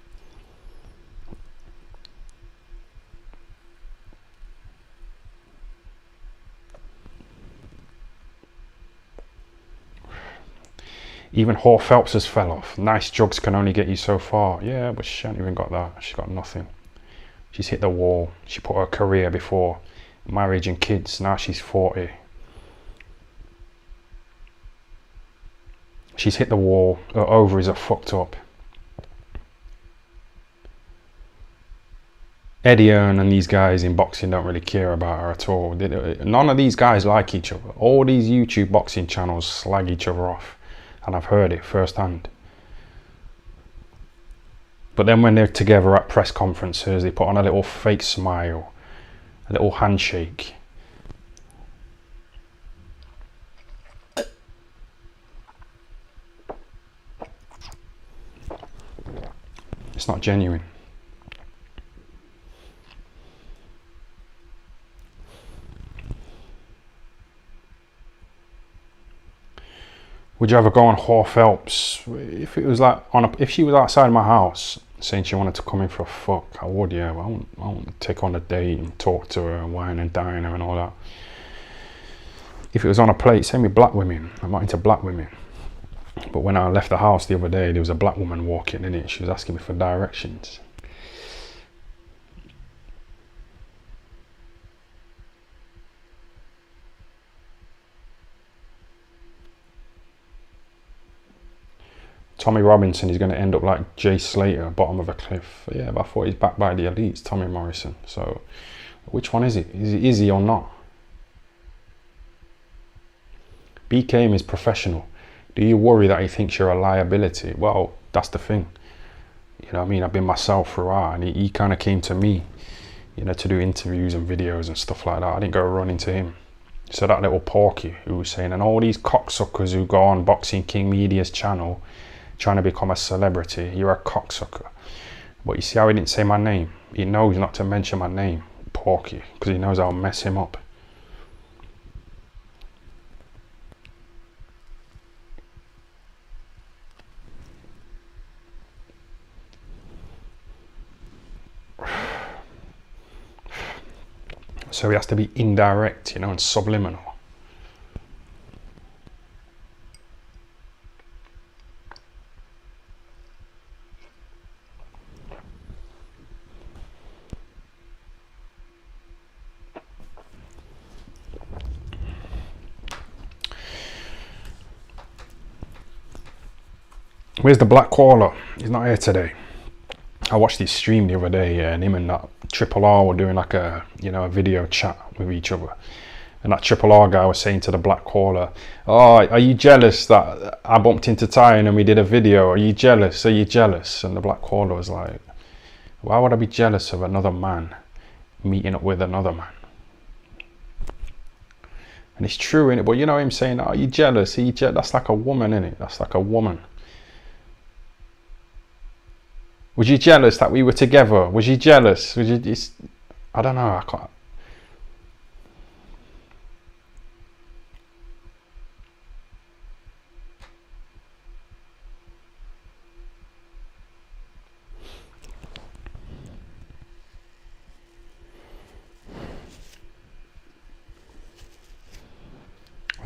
Even Hall Phelps has fell off. Nice drugs can only get you so far. Yeah, but she hasn't even got that. She's got nothing. She's hit the wall. She put her career before marriage and kids. Now she's 40. She's hit the wall. Her ovaries are fucked up. Eddie Earn and these guys in boxing don't really care about her at all. None of these guys like each other. All these YouTube boxing channels slag each other off. And I've heard it firsthand. But then when they're together at press conferences, they put on a little fake smile, a little handshake. It's not genuine. Would you ever go on Hall Phelps? If it was like if she was outside my house saying she wanted to come in for a fuck, I would, yeah. But I won't take on a date and talk to her and wine and dine her and all that. If it was on a plate, send me black women. I'm not into black women. But when I left the house the other day, there was a black woman walking in it. She was asking me for directions. R0binson is going to end up like Jay Slater, bottom of a cliff. Yeah, but I thought he's backed by the elites, Tommy Morrison. So, which one is it? Is he or not? BKM is professional. Do you worry that he thinks you're a liability? Well, that's the thing. You know what I mean? I've been myself throughout, and he kind of came to me, you know, to do interviews and videos and stuff like that. I didn't go running to him. So that little porky who was saying, and all these cocksuckers who go on Boxing King Media's channel trying to become a celebrity, you're a cocksucker. But you see how he didn't say my name? He knows not to mention my name, Porky, because he knows I'll mess him up. So he has to be indirect, you know, and subliminal. Where's the Black Caller? He's not here today. I watched his stream the other day, and him and that Triple R were doing like a, you know, a video chat with each other. And that Triple R guy was saying to the Black Caller, "Oh, are you jealous that I bumped into Ty and we did a video? Are you jealous? Are you jealous?" And the Black Caller was like, "Why would I be jealous of another man meeting up with another man?" And it's true, innit? But you know him saying, "Are you jealous? Are you jealous?" That's like a woman, innit? That's like a woman. Was you jealous that we were together? Was you jealous? Was you? I don't know. I can't.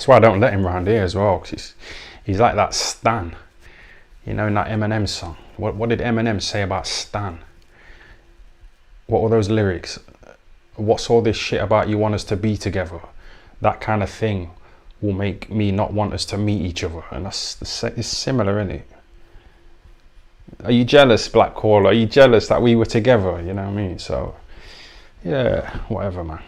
That's why I don't let him round here as well, because he's like that Stan. You know, in that Eminem song. What did Eminem say about Stan? What were those lyrics? What's all this shit about you want us to be together? That kind of thing will make me not want us to meet each other. And it's similar, isn't it? Are you jealous, Black Caller? Are you jealous that we were together? You know what I mean? So, yeah, whatever, man.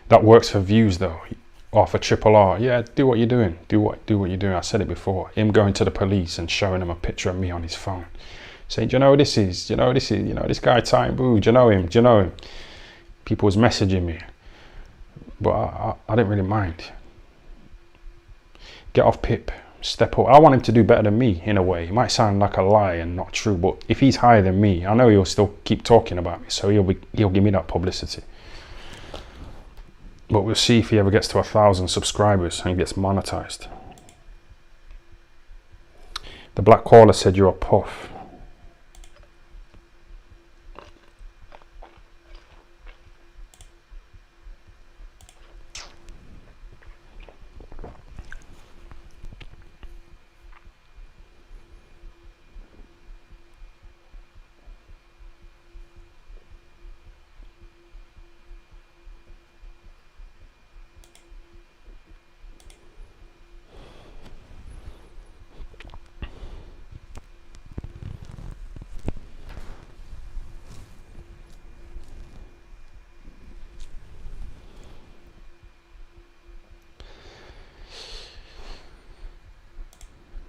That works for views though, or for Triple R. Yeah, do what you're doing. Do what you're doing. I said it before. Him going to the police and showing him a picture of me on his phone, saying, "Do you know who this is? Do you know who this is? You know this guy Titan Boo. Do you know him? Do you know him?" People was messaging me, but I didn't really mind. Get off Pip. Step up. I want him to do better than me in a way. It might sound like a lie and not true, but if he's higher than me, I know he'll still keep talking about me. So he'll give me that publicity. But we'll see if he ever gets to 1,000 subscribers and gets monetized. The Black Caller said you're a puff.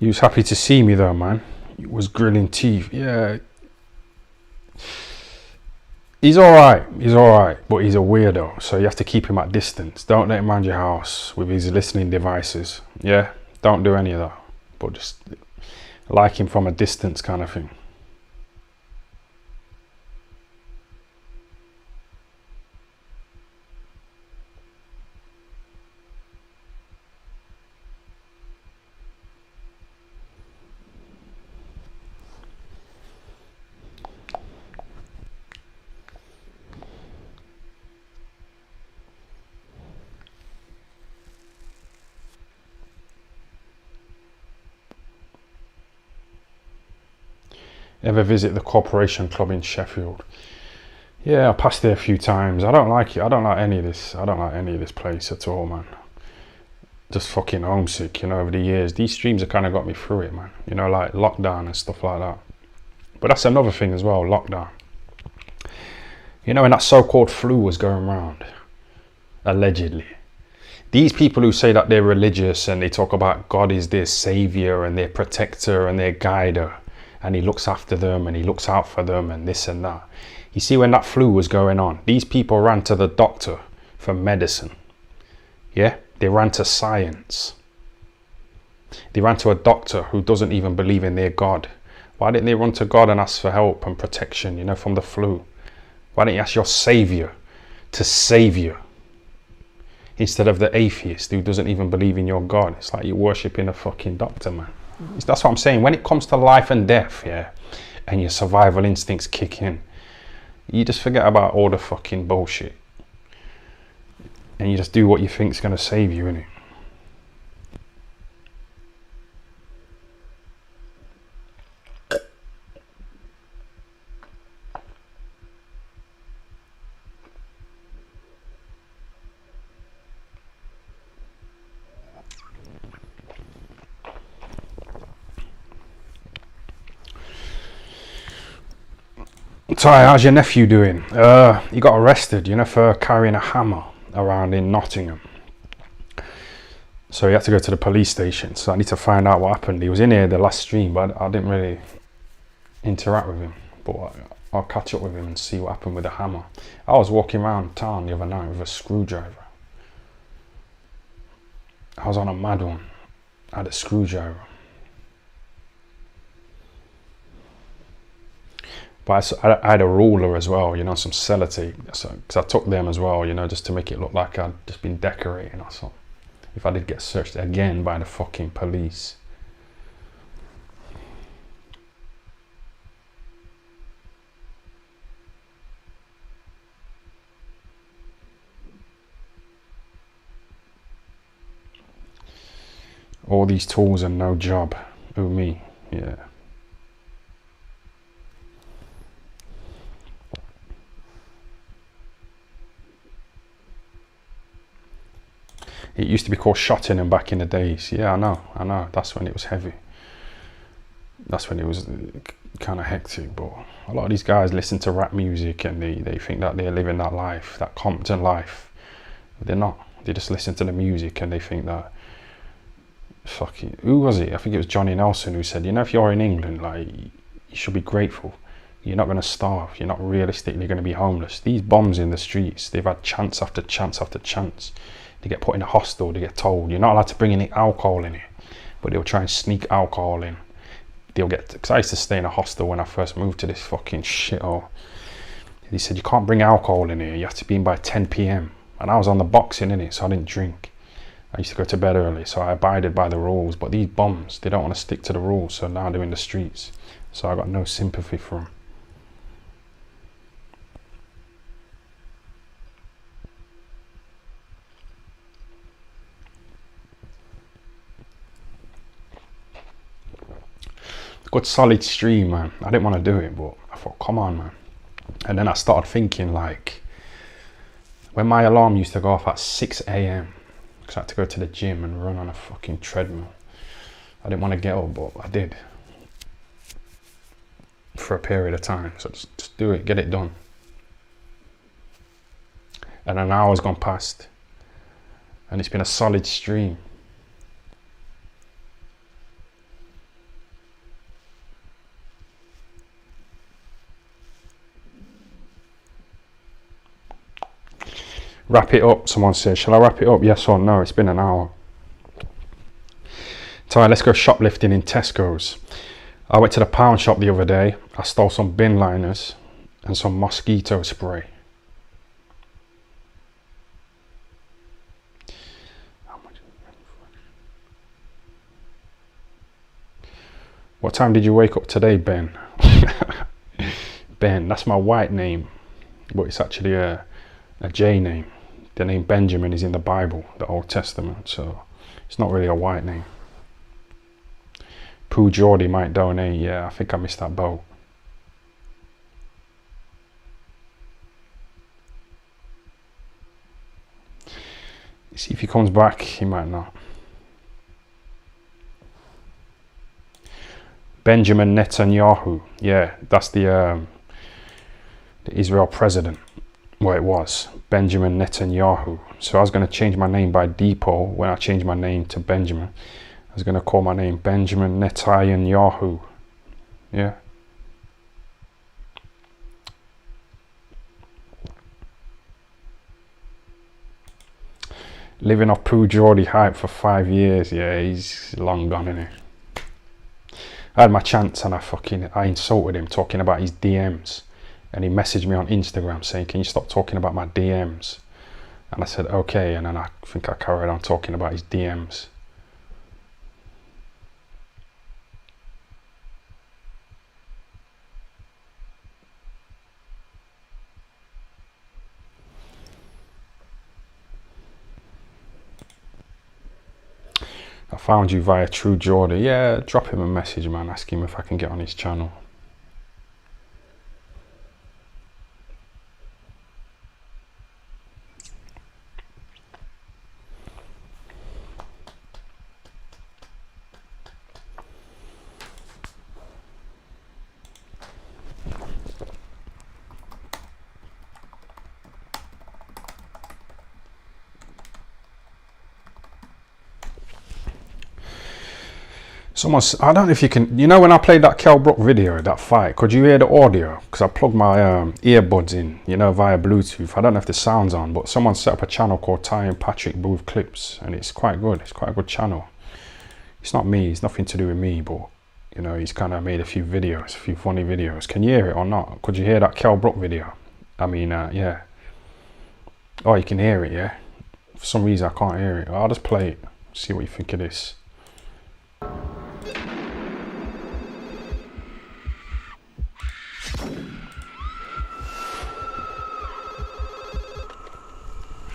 He was happy to see me though, man. He was grilling teeth. Yeah. He's alright, but he's a weirdo, so you have to keep him at distance. Don't let him around your house with his listening devices. Yeah, don't do any of that, but just like him from a distance kind of thing. Ever visit the Corporation Club in Sheffield? Yeah, I passed there a few times. I don't like it. I don't like any of this. I don't like any of this place at all, man. Just fucking homesick, you know, over the years. These streams have kind of got me through it, man. You know, like lockdown and stuff like that. But that's another thing as well, lockdown. You know, when that so-called flu was going around, allegedly, these people who say that they're religious and they talk about God is their savior and their protector and their guider, and he looks after them and he looks out for them and this and that. You see, when that flu was going on, these people ran to the doctor for medicine. Yeah, they ran to science. They ran to a doctor who doesn't even believe in their God. Why didn't they run to God and ask for help and protection, you know, from the flu? Why didn't you ask your savior to save you instead of the atheist who doesn't even believe in your God? It's like you're worshipping a fucking doctor, man. That's what I'm saying. When it comes to life and death, yeah, and your survival instincts kick in, you just forget about all the fucking bullshit. And you just do what you think's going to save you, innit? Ty, how's your nephew doing? He got arrested, you know, for carrying a hammer around in Nottingham. So he had to go to the police station. So I need to find out what happened. He was in here the last stream, but I didn't really interact with him. But I'll catch up with him and see what happened with the hammer. I was walking around town the other night with a screwdriver. I was on a mad one. I had a screwdriver. But I had a ruler as well, you know, some sellotape, because I took them as well, you know, just to make it look like I'd just been decorating or something. If I did get searched again by the fucking police. All these tools and no job. Who, me? Yeah. It used to be called Shottingham back in the days. Yeah, I know. That's when it was heavy. That's when it was kind of hectic. But a lot of these guys listen to rap music and they think that they're living that life, that Compton life. But they're not. They just listen to the music and they think that, fucking, who was it? I think it was Johnny Nelson who said, you know, if you're in England, like, you should be grateful. You're not going to starve. You're not realistically going to be homeless. These bombs in the streets, they've had chance after chance after chance. They get put in a hostel, they get told, you're not allowed to bring any alcohol in it. But they'll try and sneak alcohol in. They'll get, because I used to stay in a hostel when I first moved to this fucking shithole. He said, you can't bring alcohol in here. You have to be in by 10 p.m. And I was on the boxing in it, so I didn't drink. I used to go to bed early, so I abided by the rules. But these bums, they don't want to stick to the rules, so now they're in the streets. So I got no sympathy for them. Good solid stream, man. I didn't want to do it, but I thought, come on, man. And then I started thinking, like, when my alarm used to go off at 6 a.m, because I had to go to the gym and run on a fucking treadmill. I didn't want to get up, but I did. For a period of time. So just do it, get it done. And an hour's gone past. And it's been a solid stream. Wrap it up, someone says. Shall I wrap it up? Yes or no? It's been an hour. So let's go shoplifting in Tesco's. I went to the pound shop the other day. I stole some bin liners and some mosquito spray. What time did you wake up today, Ben? Ben, that's my white name, but it's actually a J name. The name Benjamin is in the Bible, the Old Testament, so it's not really a white name. Pooh Geordie might donate. Yeah, I think I missed that boat. See if he comes back. He might not. Benjamin Netanyahu. Yeah, that's the Israel president. Well, it was Benjamin Netanyahu. So I was going to change my name by default when I changed my name to Benjamin. I was going to call my name Benjamin Netanyahu. Yeah. Living off Pooh Geordie hype for 5 years. Yeah, he's long gone, isn't he? I had my chance and I insulted him talking about his DMs. And he messaged me on Instagram saying, can you stop talking about my DMs? And I said, okay. And then I think I carried on talking about his DMs. I found you via True Geordie. Yeah, drop him a message, man. Ask him if I can get on his channel. I don't know if you can, you know, when I played that Kell Brook video, that fight, could you hear the audio? Because I plugged my earbuds in, you know, via Bluetooth. I don't know if the sound's on, but someone set up a channel called Ty and Patrick Booth Clips, and it's quite good. It's quite a good channel. It's not me, it's nothing to do with me, but You know, he's kind of made a few videos, a few funny videos. Can you hear it or not? Could you hear that Kell Brook video? I mean, yeah. Oh, you can hear it, yeah? For some reason, I can't hear it. I'll just play it, see what you think of this.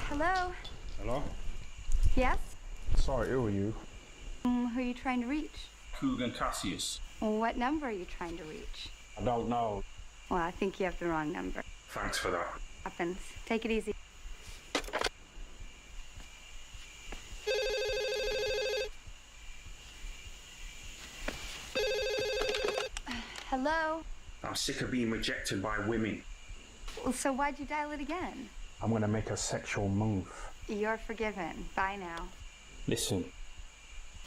Hello? Hello? Yes? Sorry, who are you? Who are you trying to reach? Cougar Cassius. What number are you trying to reach? I don't know. Well, I think you have the wrong number. Thanks for that. Happens. Take it easy. Hello? I'm sick of being rejected by women. Well, so why'd you dial it again? I'm gonna make a sexual move. You're forgiven. Bye now. Listen,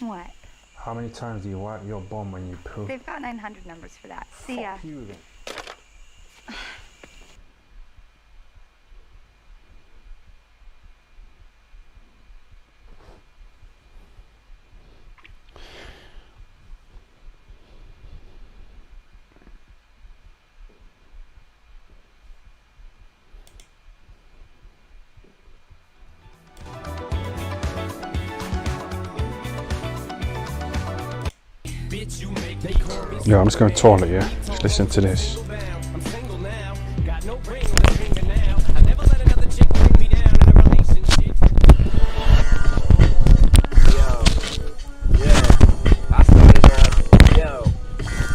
What? how many times do you wipe your bum when you poo? They've got 900 numbers for that. See ya. Fuck you then. Yo, I'm just going to toilet, yeah? Just listen to this.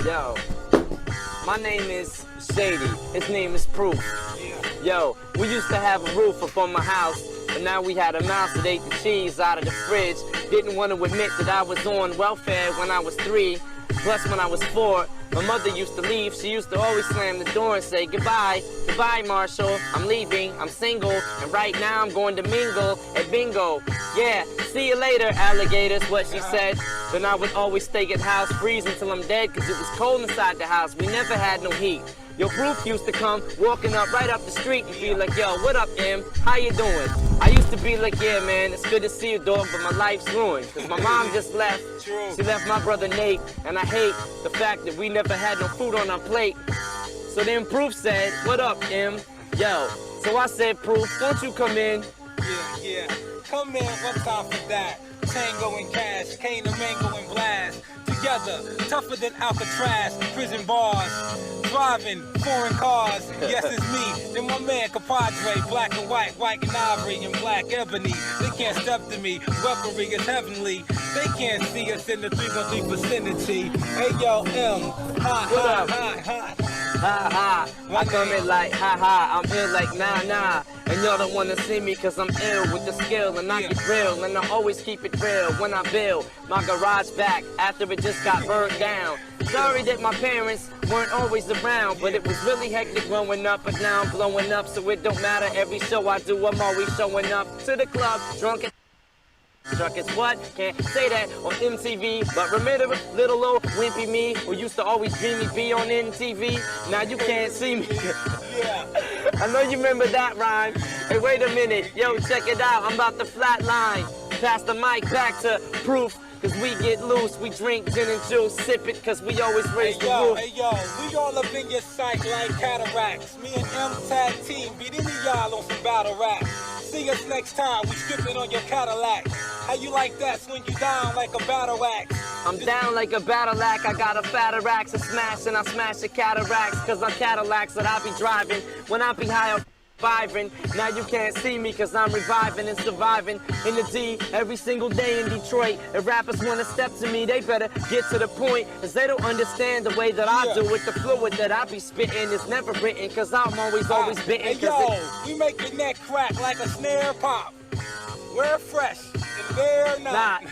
Yo, my name is Shady, his name is Proof. Yo, we used to have a roof up on my house, but now we had a mouse that ate the cheese out of the fridge. Didn't want to admit that I was on welfare when I was 3. Plus when I was 4, my mother used to leave. She used to always slam the door and say, goodbye, goodbye Marshall, I'm leaving, I'm single, and right now I'm going to mingle at bingo. Yeah, see you later alligators, what she said. Then I would always stay at house freezing till I'm dead, cause it was cold inside the house, we never had no heat. Your Brook used to come walking up right up the street and be like, yo, what up, Em? How you doing? I used to be like, yeah, man, it's good to see you, dog, but my life's ruined. Cause my mom just left. She left my brother Nate, and I hate the fact that we never had no food on our plate. So then Proof said, what up, Em? Yo, so I said, Proof, won't you come in? Yeah, come in, one time for that. Tango and Cash, Cane and Mango and Blast. Together, tougher than Alcatraz, prison bars. Driving foreign cars, yes it's me. Then my man Compadre, black and white, white and ivory, and black ebony. They can't step to me, weaponry is heavenly. They can't see us in the 313 vicinity. Hey yo, M, ha ha ha ha. Ha ha, I come in like ha ha, I'm ill like nah nah. And y'all don't wanna see me cause I'm ill with the skill and I get real. And I always keep it real when I build my garage back after it just got burned down. Sorry that my parents weren't always around, but it was really hectic growing up. But now I'm blowing up, so it don't matter. Every show I do, I'm always showing up to the club, drunk and struck as what? Can't say that on MTV. But remember little old wimpy me who used to always dream me be on MTV? Now you can't see me. I know you remember that rhyme. Hey, wait a minute. Yo, check it out. I'm about to flatline. Pass the mic back to Proof. Cause we get loose, we drink gin and juice, sip it cause we always raise the roof. Hey yo, we all up in your sight like cataracts. Me and M tag team, beat any y'all on some battle rap. See us next time, we stripping on your Cadillac. How you like that, swing you down like a battle axe? I'm down like a battle axe, I got a fatter axe to smash and I smash the cataracts. Cause I'm Cadillacs that I be driving when I be high up. Now you can't see me cause I'm reviving and surviving in the D every single day in Detroit. If rappers wanna step to me, they better get to the point, cause they don't understand the way that I do it. The fluid that I be spitting is never written cause I'm always bitten. Hey yo, we make your neck crack like a snare pop. We're fresh and they're not.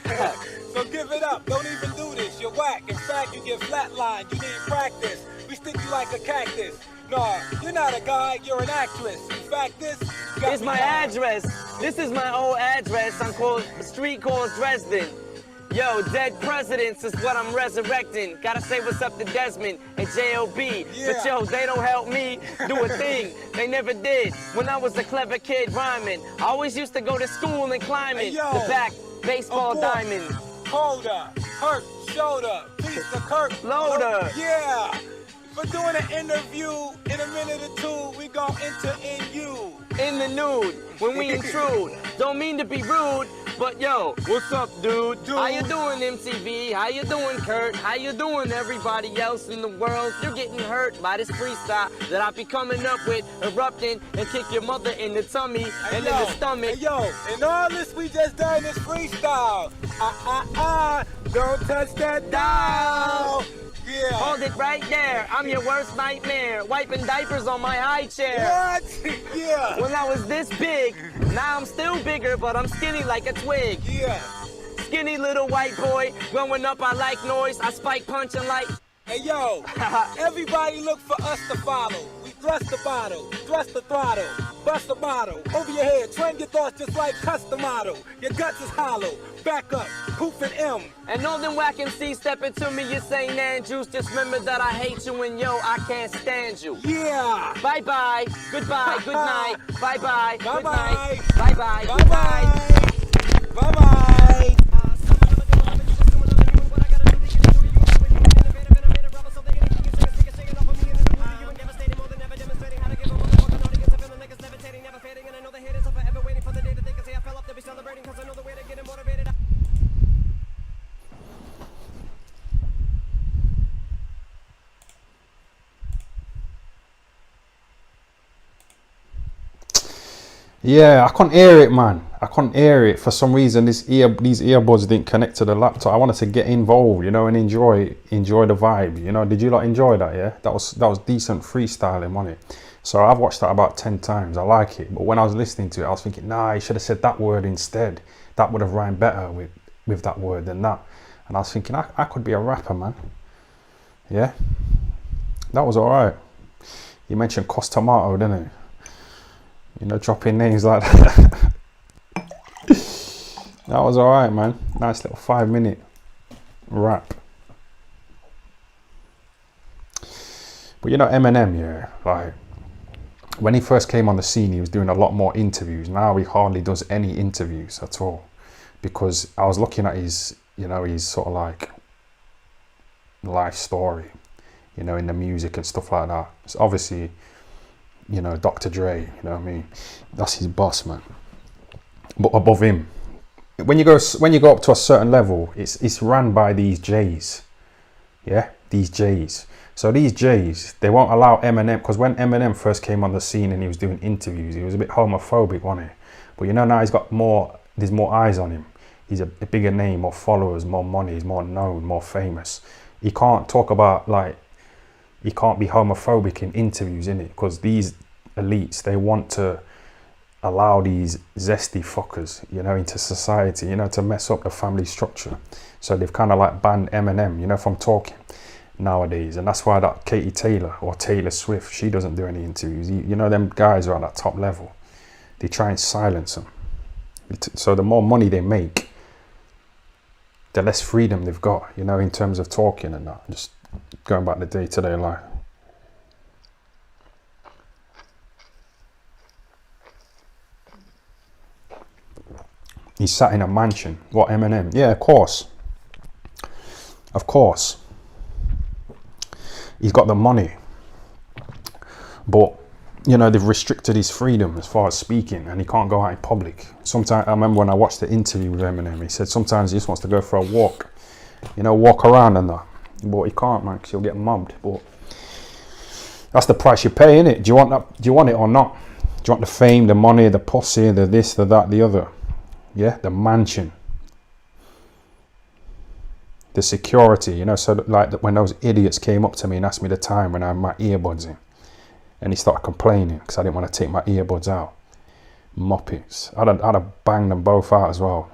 So give it up, don't even do this, you're whack. In fact, you get flatlined, you need practice. We stick you like a cactus. No, you're not a guy, you're an actress. In fact, this is my address. This is my old address. I'm called, the street calls Dresden. Yo, dead presidents is what I'm resurrecting. Gotta say what's up to Desmond and J.O.B. Yeah. But yo, they don't help me do a thing. They never did. When I was a clever kid rhyming, I always used to go to school and climbing Hey, yo, the back baseball diamond. Hold up, hurt, shoulder, release the Kirk Loader. Yeah. For doing an interview in a minute or two, we gon' enter in you. In the nude, when we intrude. Don't mean to be rude, but yo, what's up, dude? How you doing, MTV? How you doing, Kurt? How you doing, everybody else in the world? You're getting hurt by this freestyle that I be coming up with, erupting and kick your mother in the tummy and in the stomach. Hey, yo, and all this we just done is freestyle. Don't touch that dial. Yeah. Hold it right there. I'm your worst nightmare. Wiping diapers on my high chair. What? Yeah. When I was this big, now I'm still bigger, but I'm skinny like a twig. Yeah. Skinny little white boy. Growing up, I like noise. I spike punching like. Hey, yo, everybody look for us to follow. We thrust the bottle, thrust the throttle, bust the bottle, over your head, train your thoughts just like custom model. Your guts is hollow, back up, poof and M. And all them whack MCs stepping to me, you say nan juice. Just remember that I hate you and yo, I can't stand you. Yeah. Bye-bye, goodbye, good night. Bye-bye, good Bye-bye. night. Bye-bye, good night. Bye-bye. Bye-bye. Yeah, I couldn't hear it, man. I couldn't hear it for some reason. These earbuds didn't connect to the laptop. I wanted to get involved, you know, and enjoy the vibe. You know, did you like enjoy that? Yeah, that was decent freestyling, wasn't it? So I've watched that about 10 times. I like it, but when I was listening to it, I was thinking, nah, he should have said that word instead. That would have rhymed better with that word than that. And I was thinking, I could be a rapper, man. Yeah, that was all right. You mentioned Cost Tomato, didn't you? You know, dropping names like that. That was all right, man. Nice little 5-minute rap. But you know, Eminem, yeah, like when he first came on the scene, he was doing a lot more interviews. Now he hardly does any interviews at all, because I was looking at his, you know, his sort of like life story, you know, in the music and stuff like that. It's obviously, you know, Dr. Dre, you know what I mean? That's his boss, man. But above him, when you go up to a certain level, it's ran by these J's. Yeah, these J's. So these J's, they won't allow Eminem, because when Eminem first came on the scene and he was doing interviews, he was a bit homophobic, wasn't he? But you know, now he's got there's more eyes on him. He's a bigger name, more followers, more money, he's more known, more famous. He can't talk about, like, he can't be homophobic in interviews, innit? Because these elites, they want to allow these zesty fuckers, you know, into society, you know, to mess up the family structure. So they've kind of like banned Eminem, you know, from talking nowadays. And that's why that Katie Taylor or Taylor Swift, she doesn't do any interviews. You know, them guys are at that top level. They try and silence them. So the more money they make, the less freedom they've got, you know, in terms of talking and that. Just going back to day-to-day life. He's sat in a mansion. What, Eminem? Yeah, of course. Of course. He's got the money. But, you know, they've restricted his freedom as far as speaking, and he can't go out in public. Sometimes, I remember when I watched the interview with Eminem, he said sometimes he just wants to go for a walk. You know, walk around and that. But he can't, man, because he'll get mobbed. But that's the price you pay, innit? Do you want that? Do you want it or not? Do you want the fame, the money, the pussy, the this, the that, the other? Yeah, the mansion, the security, you know. So like when those idiots came up to me and asked me the time when I had my earbuds in, and he started complaining because I didn't want to take my earbuds out. Muppets. I'd have banged them both out as well.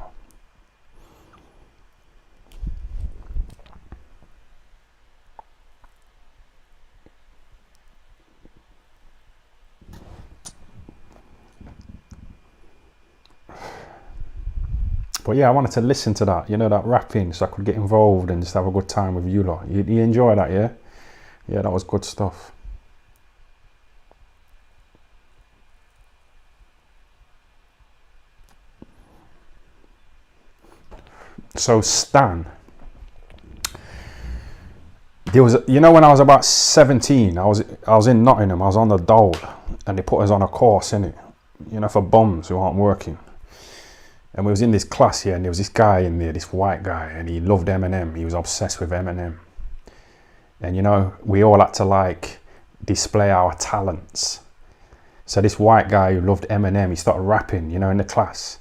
But yeah, I wanted to listen to that, you know, that rapping, so I could get involved and just have a good time with you lot. You enjoy that, yeah? Yeah, that was good stuff. So Stan, There was, you know, when I was about 17, I was in Nottingham. I was on the dole, and they put us on a course in it, you know, for bums who aren't working. And we was in this class here, and there was this guy in there, this white guy, and he loved Eminem. He was obsessed with Eminem. And you know, we all had to like display our talents. So this white guy who loved Eminem, he started rapping, you know, in the class,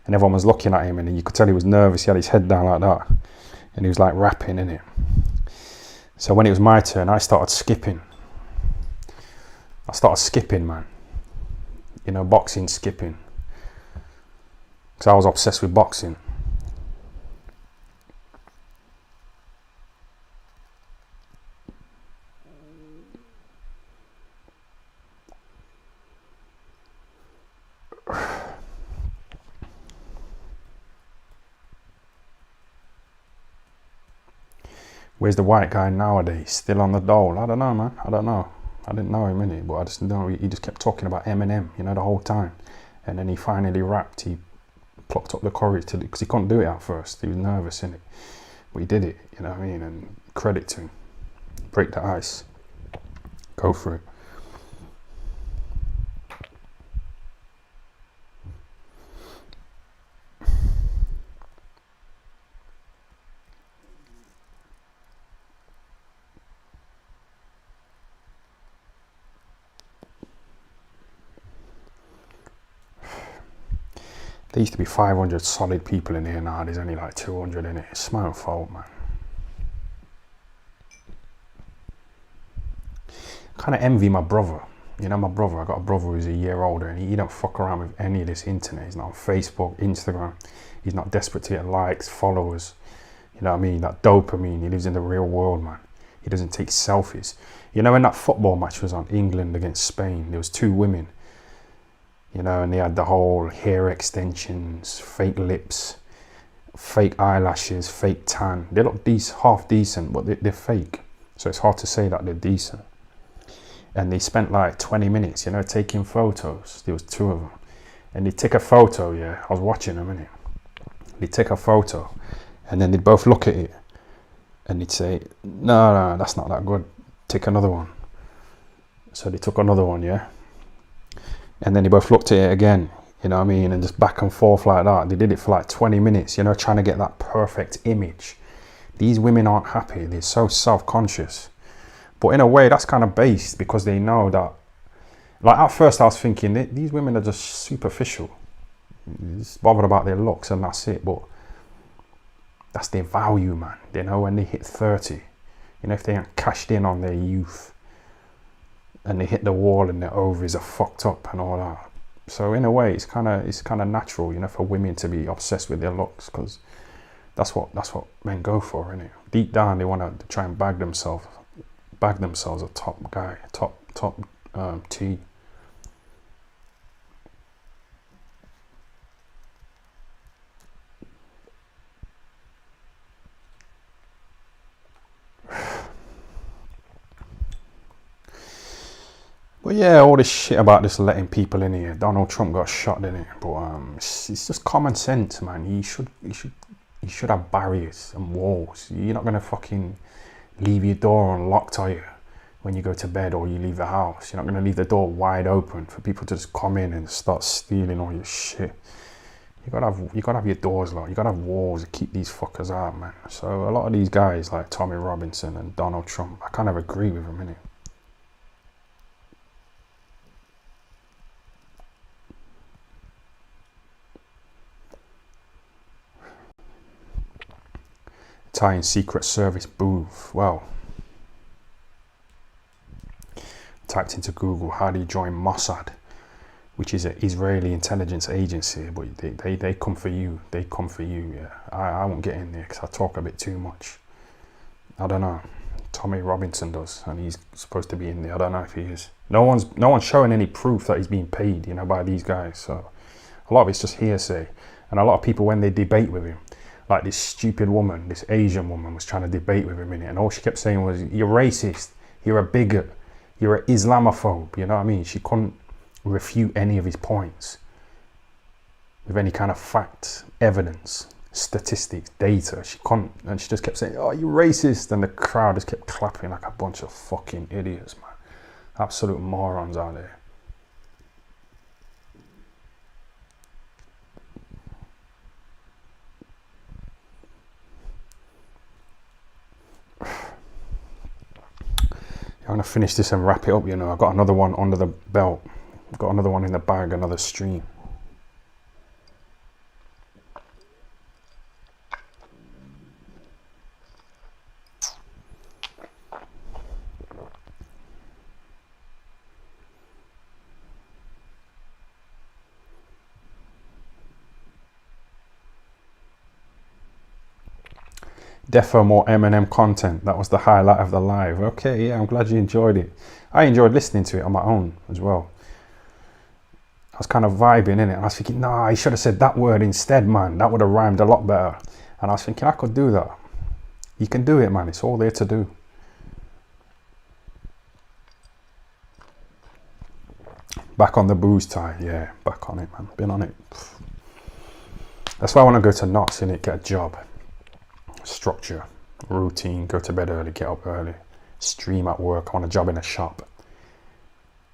and everyone was looking at him, and you could tell he was nervous. He had his head down like that, and he was like rapping in it. So when it was my turn, I started skipping. Man. You know, boxing, skipping. Because I was obsessed with boxing. Where's the white guy nowadays? Still on the dole? I don't know, man. I don't know. I didn't know him, innit? But I just know he just kept talking about Eminem, you know, the whole time. And then he finally rapped. He plucked up the courage to do, because he couldn't do it at first. He was nervous, innit? But he did it, you know what I mean? And credit to him. Break the ice. Go for it. There used to be 500 solid people in here now. There's only like 200 in it. It's my own fault, man. Kind of envy my brother. You know, my brother, I got a brother who's a year older, and he don't fuck around with any of this internet. He's not on Facebook, Instagram. He's not desperate to get likes, followers. You know what I mean? That dopamine. He lives in the real world, man. He doesn't take selfies. You know, when that football match was on, England against Spain, there was 2 women. You know, and they had the whole hair extensions, fake lips, fake eyelashes, fake tan. They look half decent, but they're fake. So it's hard to say that they're decent. And they spent like 20 minutes, you know, taking photos. There was 2 of them. And they take a photo, yeah. I was watching them, innit? They take a photo, and then they'd both look at it, and they'd say, no, that's not that good. Take another one. So they took another one, yeah. And then they both looked at it again, you know what I mean? And just back and forth like that. They did it for like 20 minutes, you know, trying to get that perfect image. These women aren't happy. They're so self-conscious. But in a way, that's kind of based, because they know that, like at first I was thinking, these women are just superficial. They're just bothered about their looks and that's it. But that's their value, man. They know when they hit 30, you know, if they ain't cashed in on their youth, and they hit the wall and their ovaries are fucked up and all that. So in a way, it's kind of natural, you know, for women to be obsessed with their looks, because that's what men go for, innit? Deep down, they want to try and bag themselves a top guy, top T. But yeah, all this shit about just letting people in here. Donald Trump got shot, didn't it? But it's just common sense, man. You should have barriers and walls. You're not gonna fucking leave your door unlocked, are you? When you go to bed or you leave the house, you're not gonna leave the door wide open for people to just come in and start stealing all your shit. You gotta have your doors locked. You gotta have walls to keep these fuckers out, man. So a lot of these guys like R0binson and Donald Trump, I kind of agree with them, innit? Italian Secret Service booth. Well, typed into Google, how do you join Mossad, which is an Israeli intelligence agency, but they come for you. They come for you, yeah. I won't get in there because I talk a bit too much. I don't know. R0binson does, and he's supposed to be in there. I don't know if he is. No one's showing any proof that he's being paid, you know, by these guys. So a lot of it's just hearsay. And a lot of people, when they debate with him, like this stupid woman, this Asian woman was trying to debate with him in it, and all she kept saying was, you're racist, you're a bigot, you're an Islamophobe, you know what I mean? She couldn't refute any of his points with any kind of fact, evidence. statistics, data. She couldn't, and she just kept saying, "Oh, you racist," and the crowd just kept clapping like a bunch of fucking idiots, man. Absolute morons out there. I'm gonna finish this and wrap it up, you know. I've got another one under the belt. I've got another one in the bag, another stream. Defo more Eminem content. That was the highlight of the live. Okay, yeah, I'm glad you enjoyed it. I enjoyed listening to it on my own as well. I was kind of vibing in it, and I was thinking, nah, I should have said that word instead, man. That would have rhymed a lot better. And I was thinking, I could do that. You can do it, man. It's all there to do. Back on the booze tie, yeah, back on it, man. Been on it. That's why I want to go to Knots, innit? Get a job. Structure, routine, go to bed early, get up early, stream at work. I want a job in a shop.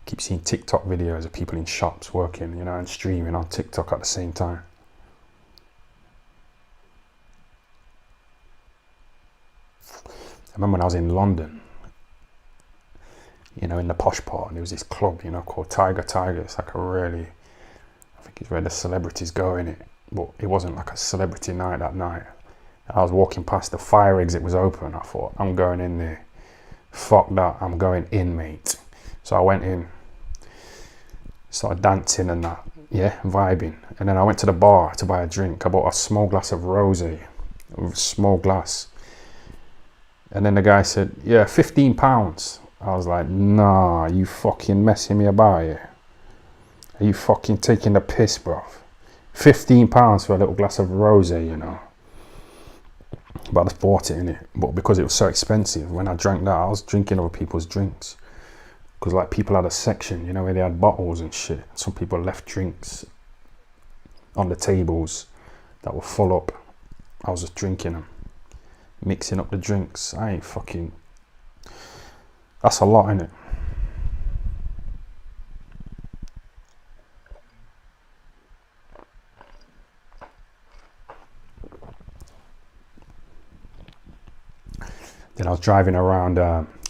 Keep seeing TikTok videos of people in shops working, you know, and streaming on TikTok at the same time. I remember when I was in London, you know, in the posh part, and there was this club, you know, called Tiger. It's like a really, I think it's where the celebrities go in it, but it wasn't like a celebrity night that night. I was walking past, the fire exit was open. I thought, I'm going in there. Fuck that, I'm going in, mate. So I went in, started dancing and that, yeah, vibing. And then I went to the bar to buy a drink. I bought a small glass of rosé, a small glass. And then the guy said, yeah, £15. I was like, nah, you fucking messing me about here. Are you fucking taking the piss, bruv? £15 for a little glass of rosé, you know. But I just bought it, innit? But because it was so expensive, when I drank that, I was drinking other people's drinks. Because like people had a section, you know, where they had bottles and shit. Some people left drinks on the tables that were full up. I was just drinking them, mixing up the drinks. I ain't fucking... That's a lot, innit? Then I was driving around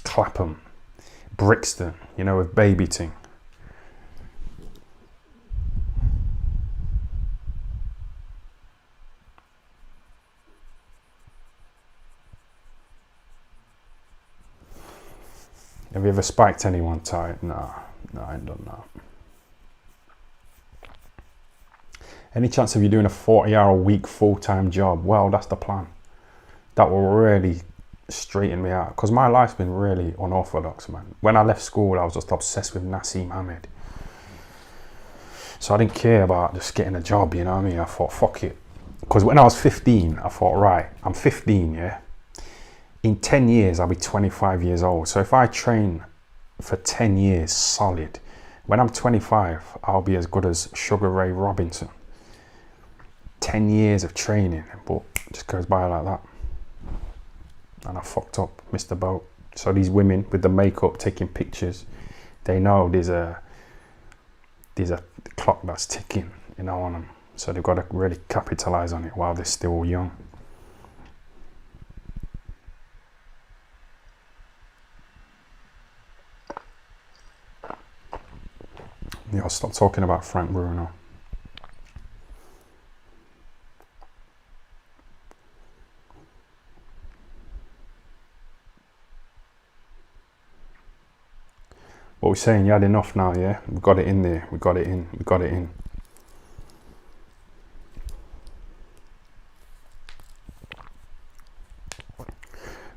Clapham, Brixton, you know, with baby ting. Have you ever spiked anyone tight? No, I ain't done that. Any chance of you doing a 40-hour-a-week full-time job? Well, that's the plan. That will really straighten me out, because my life's been really unorthodox, man. When I left school, I was just obsessed with Nassim Ahmed. So I didn't care about just getting a job, you know what I mean? I thought, fuck it. Because when I was 15, I thought, right, I'm 15, yeah? In 10 years, I'll be 25 years old. So if I train for 10 years solid, when I'm 25, I'll be as good as Sugar Ray Robinson. 10 years of training, but it just goes by like that. And I fucked up, missed the boat. So these women with the makeup taking pictures, they know there's a clock that's ticking, you know, on them. So they've got to really capitalize on it while they're still young. Yeah, I'll stop talking about Frank Bruno. What we're saying, you had enough now, yeah? We got it in there, we got it in, we got it in.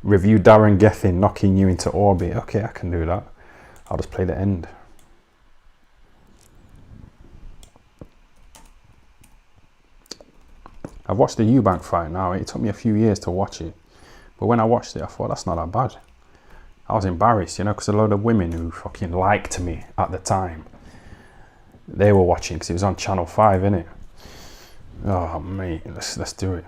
Review Darren Gethin knocking you into orbit. Okay, I can do that. I'll just play the end. I've watched the Eubank fight now. It took me a few years to watch it. But when I watched it, I thought, that's not that bad. I was embarrassed, you know, because a lot of women who fucking liked me at the time, they were watching because it was on Channel 5, innit? Oh, mate, let's do it.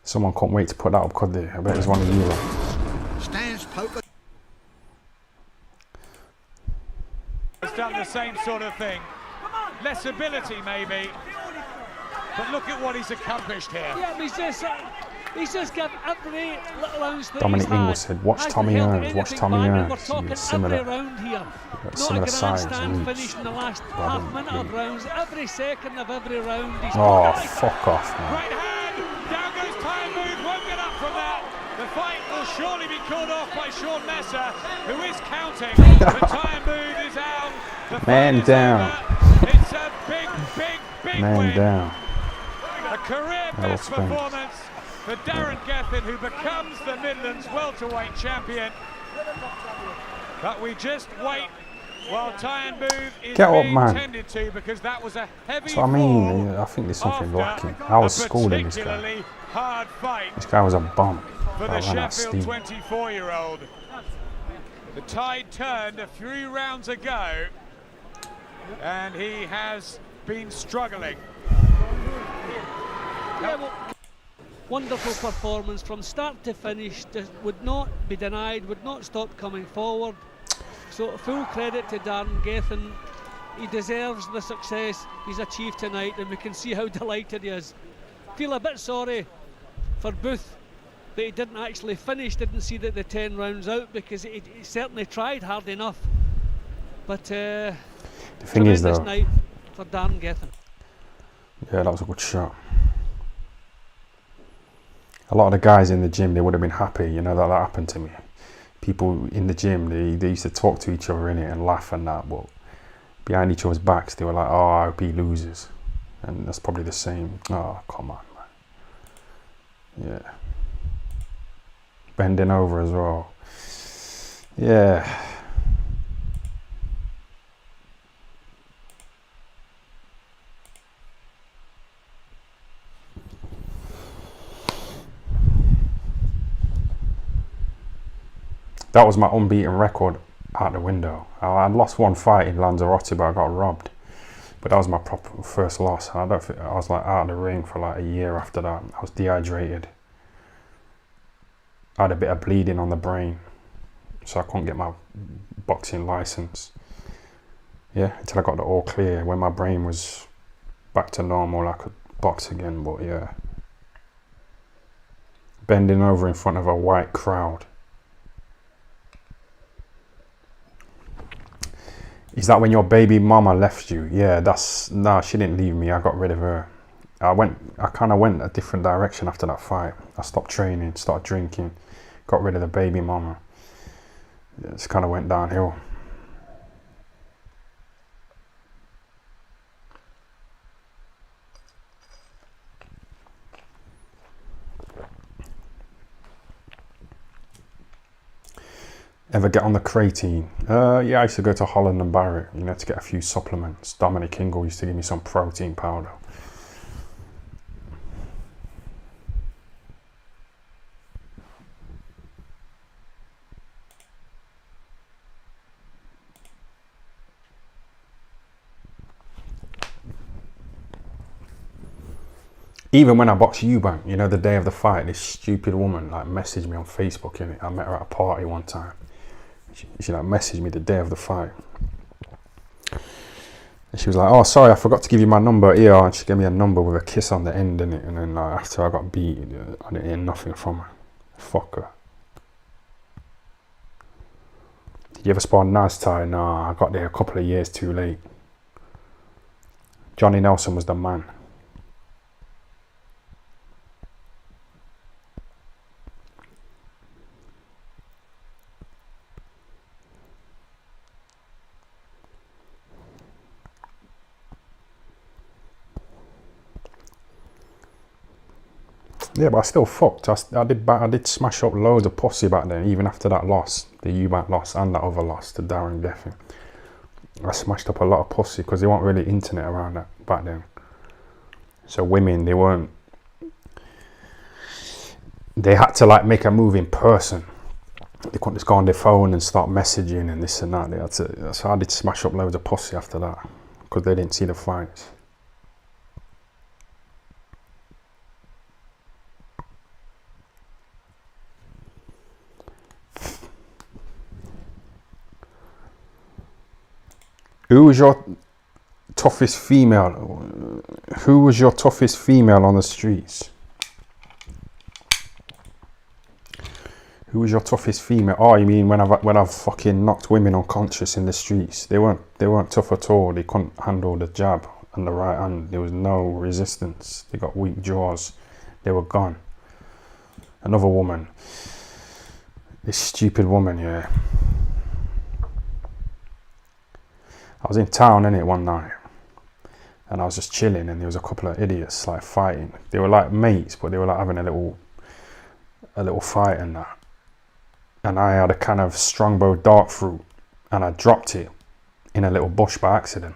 Someone can't wait to put that up, could they? I bet it's one of you. Stands poker. He's done the same sort of thing. Less ability, maybe. But look at what he's accomplished here. Yeah, he's just got every little ounce that Dominic he's had. Ingle said, watch Hasn't Tommy held Earns, watch anything Tommy back, and Earns. We're talking Similar, every round here. Not similar a size grandstand and finish in the last Well, half minute of rounds. Every second of every round he's Oh, got it. fuck off, man. Right hand, down goes Tyre Booth, won't get up from that. The fight will surely be called off by Sean Messer, who is counting. But Tyre Booth is out. The fight Man is down. over. It's a big, big, big Man win. down. A career best performance for Darren Gethin, who becomes the Midlands welterweight champion. But we just wait while Tyre Booth is Get up, being man. tended to, because that was a heavy So I mean, fall I think there's something after lacking. I was a schooled in this guy. particularly hard fight This guy was a bum. for I the ran out of Sheffield steam. 24-year-old. The tide turned a few rounds ago, and he has been struggling. Yeah, well, wonderful performance from start to finish. Just would not be denied, would not stop coming forward. So full credit to Darren Gethin. He deserves the success he's achieved tonight, and we can see how delighted he is. Feel a bit sorry for Booth that he didn't actually finish, didn't see the 10 rounds out, because he certainly tried hard enough. But The thing is, though, night for Darren Gethin. yeah, that was a good shot. A lot of the guys in the gym, they would have been happy, you know, that happened to me. People in the gym, they used to talk to each other in it and laugh and that, but behind each other's backs, they were like, oh, I hope he loses. And that's probably the same. Oh, come on, man. Yeah. Bending over as well. Yeah. That was my unbeaten record out the window. I lost one fight in Lanzarote, but I got robbed. But that was my proper first loss. I don't think, I was like out of the ring for like a year after that. I was dehydrated. I had a bit of bleeding on the brain, so I couldn't get my boxing license. Yeah, until I got the all clear. When my brain was back to normal, I could box again. But yeah, bending over in front of a white crowd. Is that when your baby mama left you? Yeah, no, she didn't leave me. I got rid of her. I kind of went a different direction after that fight. I stopped training, started drinking, got rid of the baby mama. It just kind of went downhill. Ever get on the creatine? Yeah, I used to go to Holland and Barrett, you know, to get a few supplements. Dominic Ingle used to give me some protein powder. Even when I boxed Eubank, you know, the day of the fight, this stupid woman like messaged me on Facebook, innit? I met her at a party one time. She like messaged me the day of the fight. And she was like, oh, sorry, I forgot to give you my number here. And she gave me a number with a kiss on the end, innit? And then like, after I got beat, I didn't hear nothing from her. Fuck her. Did you ever spar Naztai? Nah, I got there a couple of years too late. Johnny Nelson was the man. Yeah, but I still fucked. I did smash up loads of pussy back then, even after that loss, the Eubank loss and that other loss to Darren Gethin. I smashed up a lot of pussy because there wasn't really internet around that back then. So women, they had to like make a move in person. They couldn't just go on their phone and start messaging and this and that. They had to, so I did smash up loads of pussy after that because they didn't see the fights. Who was your toughest female? Who was your toughest female on the streets? Who was your toughest female? Oh, you mean when I've fucking knocked women unconscious in the streets? They weren't tough at all. They couldn't handle the jab and the right hand. There was no resistance. They got weak jaws. They were gone. Another woman. This stupid woman, yeah. I was in town, innit, one night. And I was just chilling, and there was a couple of idiots like fighting. They were like mates, but they were like having a little fight and that. And I had a kind of strongbow dart fruit, and I dropped it in a little bush by accident.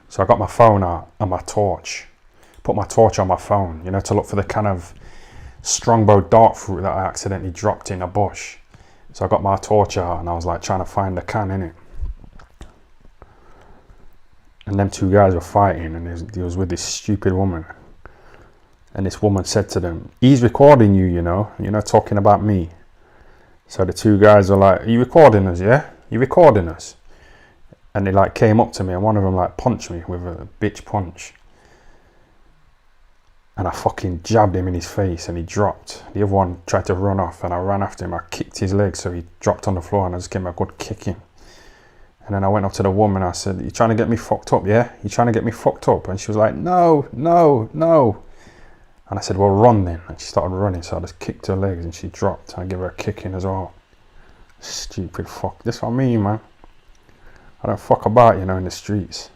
So I got my phone out and my torch, put my torch on my phone, you know, to look for the kind of strongbow dart fruit that I accidentally dropped in a bush. So I got my torch out and I was like trying to find the can in it. And them two guys were fighting, and he was with this stupid woman. And this woman said to them, "He's recording you, you know, talking about me." So the two guys were like, "Are you recording us, yeah? You recording us?" And they like came up to me, and one of them like punched me with a bitch punch. And I fucking jabbed him in his face, and he dropped. The other one tried to run off, and I ran after him. I kicked his leg, so he dropped on the floor, and I just gave him a good kicking. And then I went up to the woman, I said, "You trying to get me fucked up, yeah? You trying to get me fucked up?" And she was like, "No, no, no." And I said, "Well, run then." And she started running, so I just kicked her legs, and she dropped. And I gave her a kicking as well. Stupid fuck. This what I mean, man. I don't fuck about, you know, in the streets.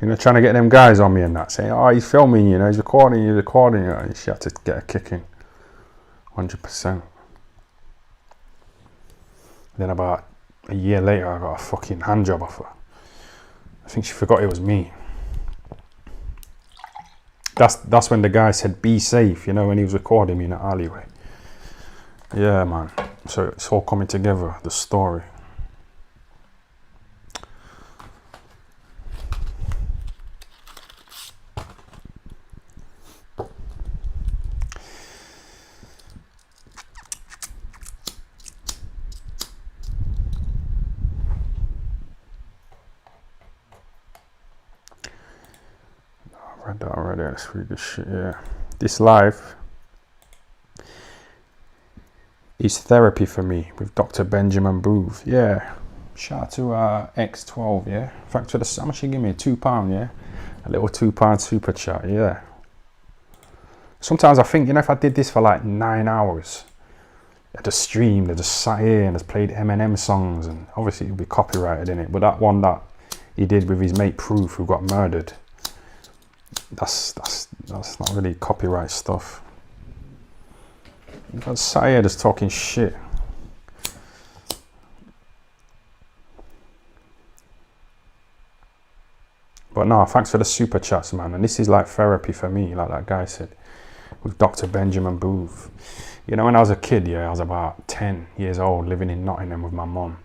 You know, trying to get them guys on me and that, saying, "Oh, he's filming, you know, he's recording you, And she had to get a kicking. 100%. Then about a year later, I got a fucking hand job off her. I think she forgot it was me. That's when the guy said, "Be safe," you know, when he was recording me in the alleyway. Yeah, man. So it's all coming together, the story. That already. Let's read this shit. Yeah, this live is therapy for me with Dr. Benjamin Booth. Yeah, shout out to X12. Yeah, thanks for the. How much you give me? £2. Yeah, a little £2 super chat. Yeah. Sometimes I think, you know, if I did this for like 9 hours, I just streamed, I just sat here and just played Eminem songs, and obviously it would be copyrighted in it. But that one that he did with his mate Proof, who got murdered. That's not really copyright stuff. I sat here just talking shit. But no, thanks for the super chats, man. And this is like therapy for me, like that guy said, with Dr. Benjamin Booth. You know, when I was a kid, yeah, I was about 10 years old, living in Nottingham with my mum.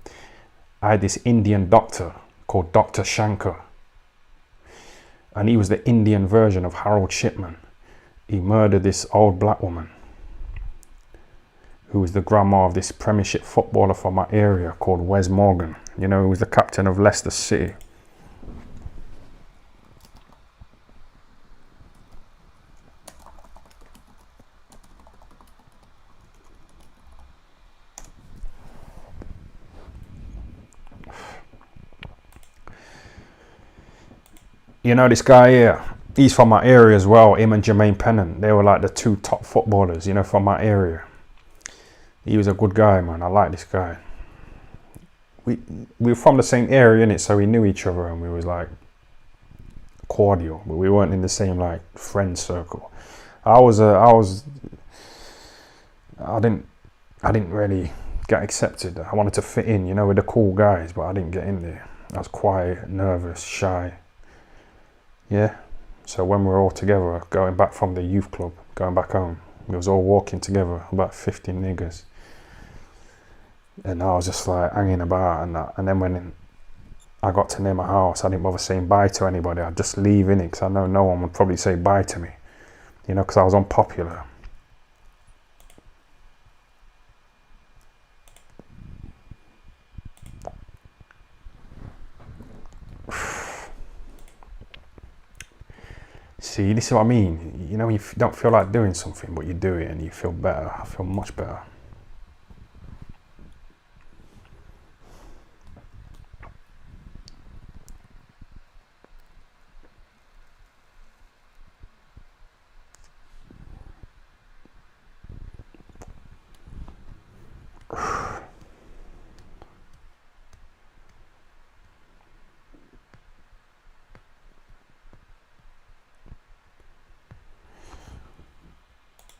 I had this Indian doctor called Dr. Shankar. And he was the Indian version of Harold Shipman. He murdered this old black woman who was the grandma of this Premiership footballer from my area called Wes Morgan. You know, he was the captain of Leicester City. You know, this guy here, he's from my area as well, him and Jermaine Pennant. They were like the two top footballers, you know, from my area. He was a good guy, man. I like this guy. We were from the same area, innit? So we knew each other, and we was like cordial, but we weren't in the same like friend circle. I didn't really get accepted. I wanted to fit in, you know, with the cool guys, but I didn't get in there. I was quiet, nervous, shy. Yeah, so when we were all together, going back from the youth club, going back home, we was all walking together, about 50 niggas. And I was just like hanging about and that. And then when I got to near my house, I didn't bother saying bye to anybody. I'd just leave in it because I know no one would probably say bye to me. you know, because I was unpopular. See, this is what I mean. You know, when you don't feel like doing something, but you do it and you feel better. I feel much better.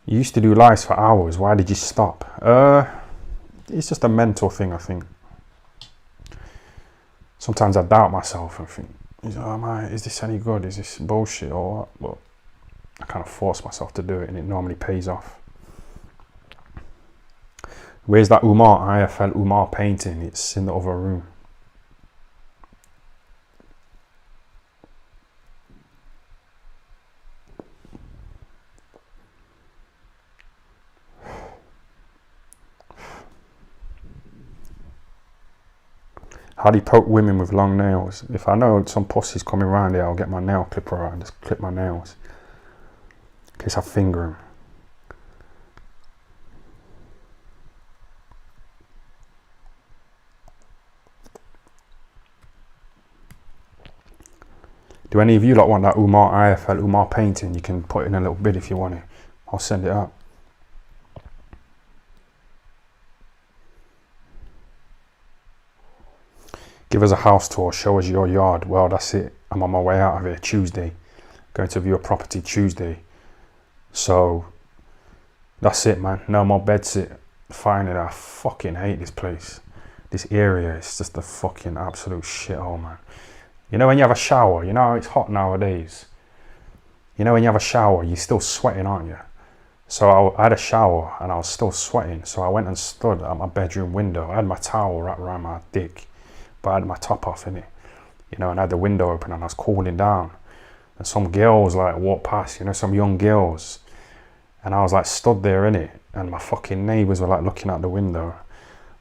You used to do lives for hours. Why did you stop? It's just a mental thing, I think. Sometimes I doubt myself and think, is this any good? Is this bullshit or what? But I kind of force myself to do it, and it normally pays off. Where's that IFL Umar painting? It's in the other room. How do you poke women with long nails? If I know some pussy's coming around here, I'll get my nail clipper out and just clip my nails. In case I finger them. Do any of you lot want that IFL Umar painting? You can put in a little bid if you want it. I'll send it up. Give us a house tour, show us your yard. Well, that's it. I'm on my way out of here Tuesday. Going to view a property Tuesday. So, that's it, man. No more bedsit. Finding I fucking hate this place. This area is just a fucking absolute shithole, man. You know when you have a shower, you know how it's hot nowadays. You know when you have a shower, you're still sweating, aren't you? So I had a shower and I was still sweating. So I went and stood at my bedroom window. I had my towel wrapped around my dick. But I had my top off in it, you know, and I had the window open and I was cooling down. And some girls like walked past, you know, some young girls. And I was like stood there in it, and my fucking neighbours were like looking out the window.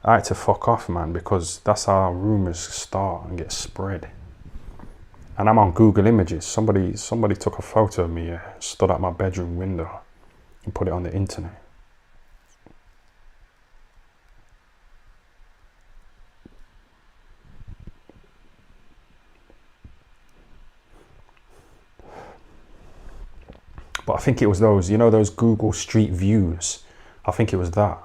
I had to fuck off, man, because that's how rumours start and get spread. And I'm on Google Images. Somebody took a photo of me, stood at my bedroom window and put it on the internet. But I think it was those, you know, those Google Street Views. I think it was that.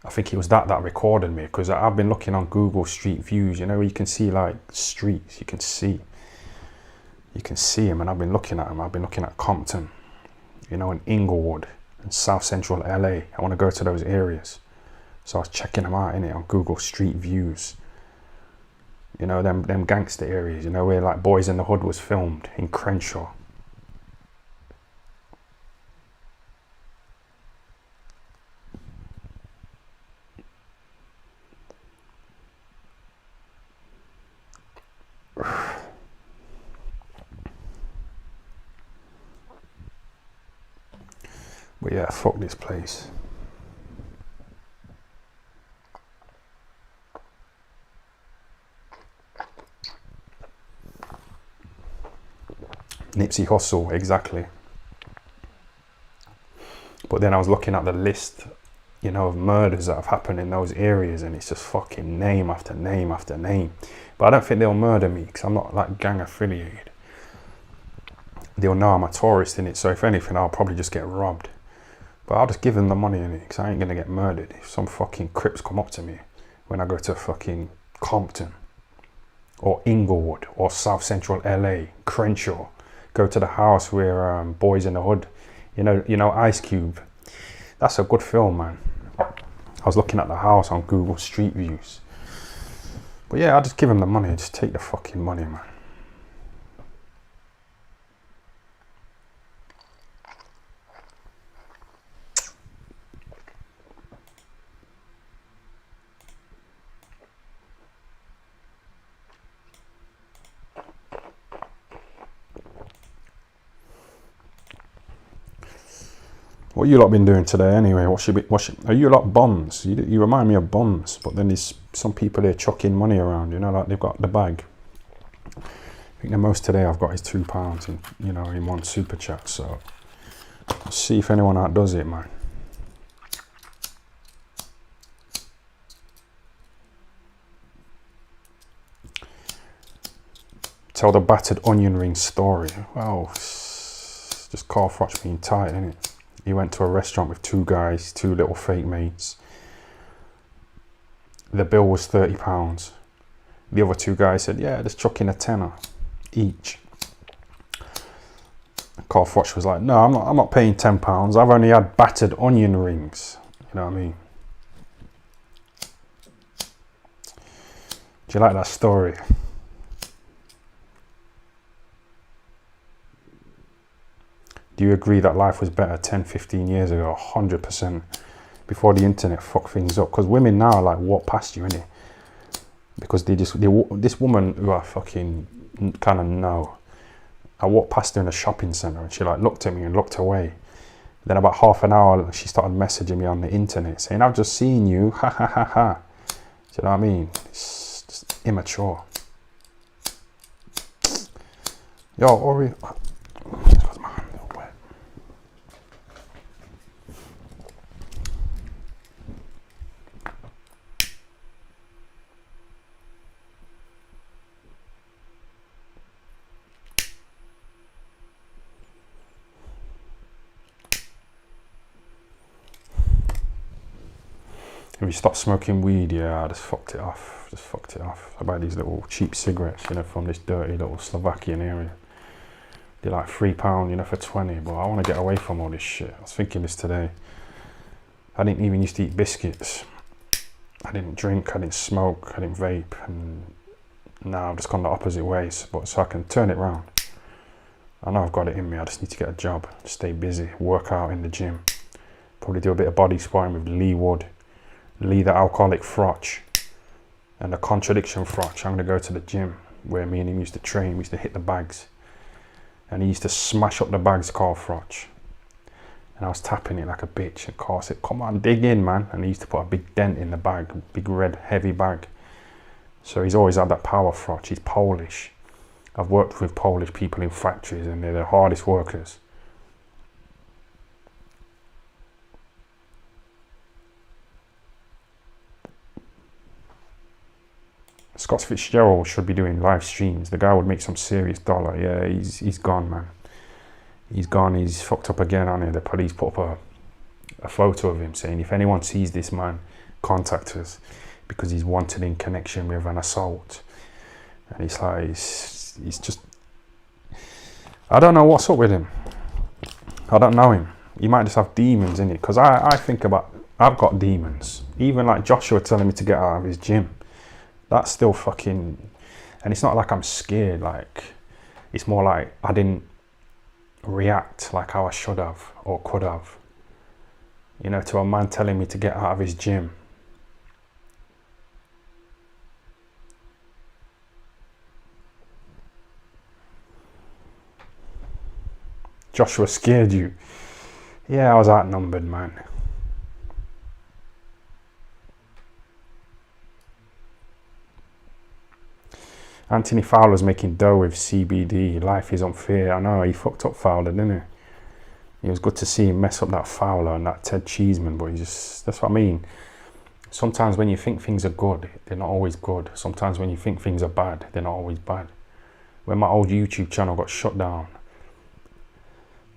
I think it was that recorded me, because I've been looking on Google Street Views, you know, where you can see like streets, you can see them, and I've been looking at them. I've been looking at Compton, you know, and Inglewood and South Central LA. I want to go to those areas. So I was checking them out, innit, on Google Street Views. You know, them gangster areas, you know, where like Boys in the Hood was filmed in Crenshaw. But yeah, fuck this place. Nipsey Hussle, exactly. But then I was looking at the list, you know, of murders that have happened in those areas, and it's just fucking name after name after name. But I don't think they'll murder me, because I'm not like gang affiliated. They'll know I'm a tourist in it, so if anything, I'll probably just get robbed. But I'll just give them the money in it, because I ain't gonna get murdered. If some fucking Crips come up to me when I go to fucking Compton or Inglewood or South Central LA, Crenshaw, go to the house where Boys in the Hood, you know Ice Cube. That's a good film, man. I was looking at the house on Google Street Views. But yeah, I'll just give them the money. Just take the fucking money, man. What you lot been doing today anyway? Are you lot bums? You remind me of bums, but then there's some people here chucking money around, you know, like they've got the bag. I think the most today I've got is £2 in, you know, in one super chat, so let's see if anyone outdoes it, man. Tell the battered onion ring story. Well, it's just Carl Froch being tight, innit? He went to a restaurant with two guys, two little fake mates. The bill was £30. The other two guys said, yeah, just chuck in a tenner each. Carl Froch was like, no, I'm not paying £10. I've only had battered onion rings. You know what I mean? Do you like that story? Do you agree that life was better 10, 15 years ago? 100%. Before the internet fucked things up. Because women now like walk past you, innit? Because this woman who I fucking kind of know, I walked past her in a shopping centre and she like looked at me and looked away. Then about half an hour she started messaging me on the internet saying, I've just seen you, ha ha ha ha. Do you know what I mean? It's just immature. Yo, Ori. If you stop smoking weed, yeah, I just fucked it off. I buy these little cheap cigarettes, you know, from this dirty little Slovakian area. They're like £3, you know, for 20, but I want to get away from all this shit. I was thinking this today. I didn't even used to eat biscuits. I didn't drink, I didn't smoke, I didn't vape, and now I've just gone the opposite ways, but so I can turn it round. I know I've got it in me, I just need to get a job, stay busy, work out in the gym. Probably do a bit of body sparring with Lee Wood. Lee the alcoholic Froch and the contradiction Froch. I'm going to go to the gym where me and him used to train. We used to hit the bags and he used to smash up the bags, Carl Froch, and I was tapping it like a bitch and Carl said, come on, dig in, man. And he used to put a big dent in the bag, big red heavy bag. So he's always had that power, Froch. He's Polish. I've worked with Polish people in factories and they're the hardest workers. Scott Fitzgerald should be doing live streams. The guy would make some serious dollar. Yeah, he's gone, man. He's gone. He's fucked up again, on it. The police put up a photo of him saying, if anyone sees this man, contact us, because he's wanted in connection with an assault. And he's like, he's just, I don't know what's up with him. I don't know him. He might just have demons in it. Because I think about, I've got demons. Even like Joshua telling me to get out of his gym. That's still fucking, and it's not like I'm scared, like, it's more like I didn't react like how I should have or could have, you know, to a man telling me to get out of his gym. Joshua scared you. Yeah, I was outnumbered, man. Anthony Fowler's making dough with CBD. Life is unfair. I know, he fucked up Fowler, didn't he? It was good to see him mess up that Fowler and that Ted Cheeseman, but he just, that's what I mean. Sometimes when you think things are good, they're not always good. Sometimes when you think things are bad, they're not always bad. When my old YouTube channel got shut down,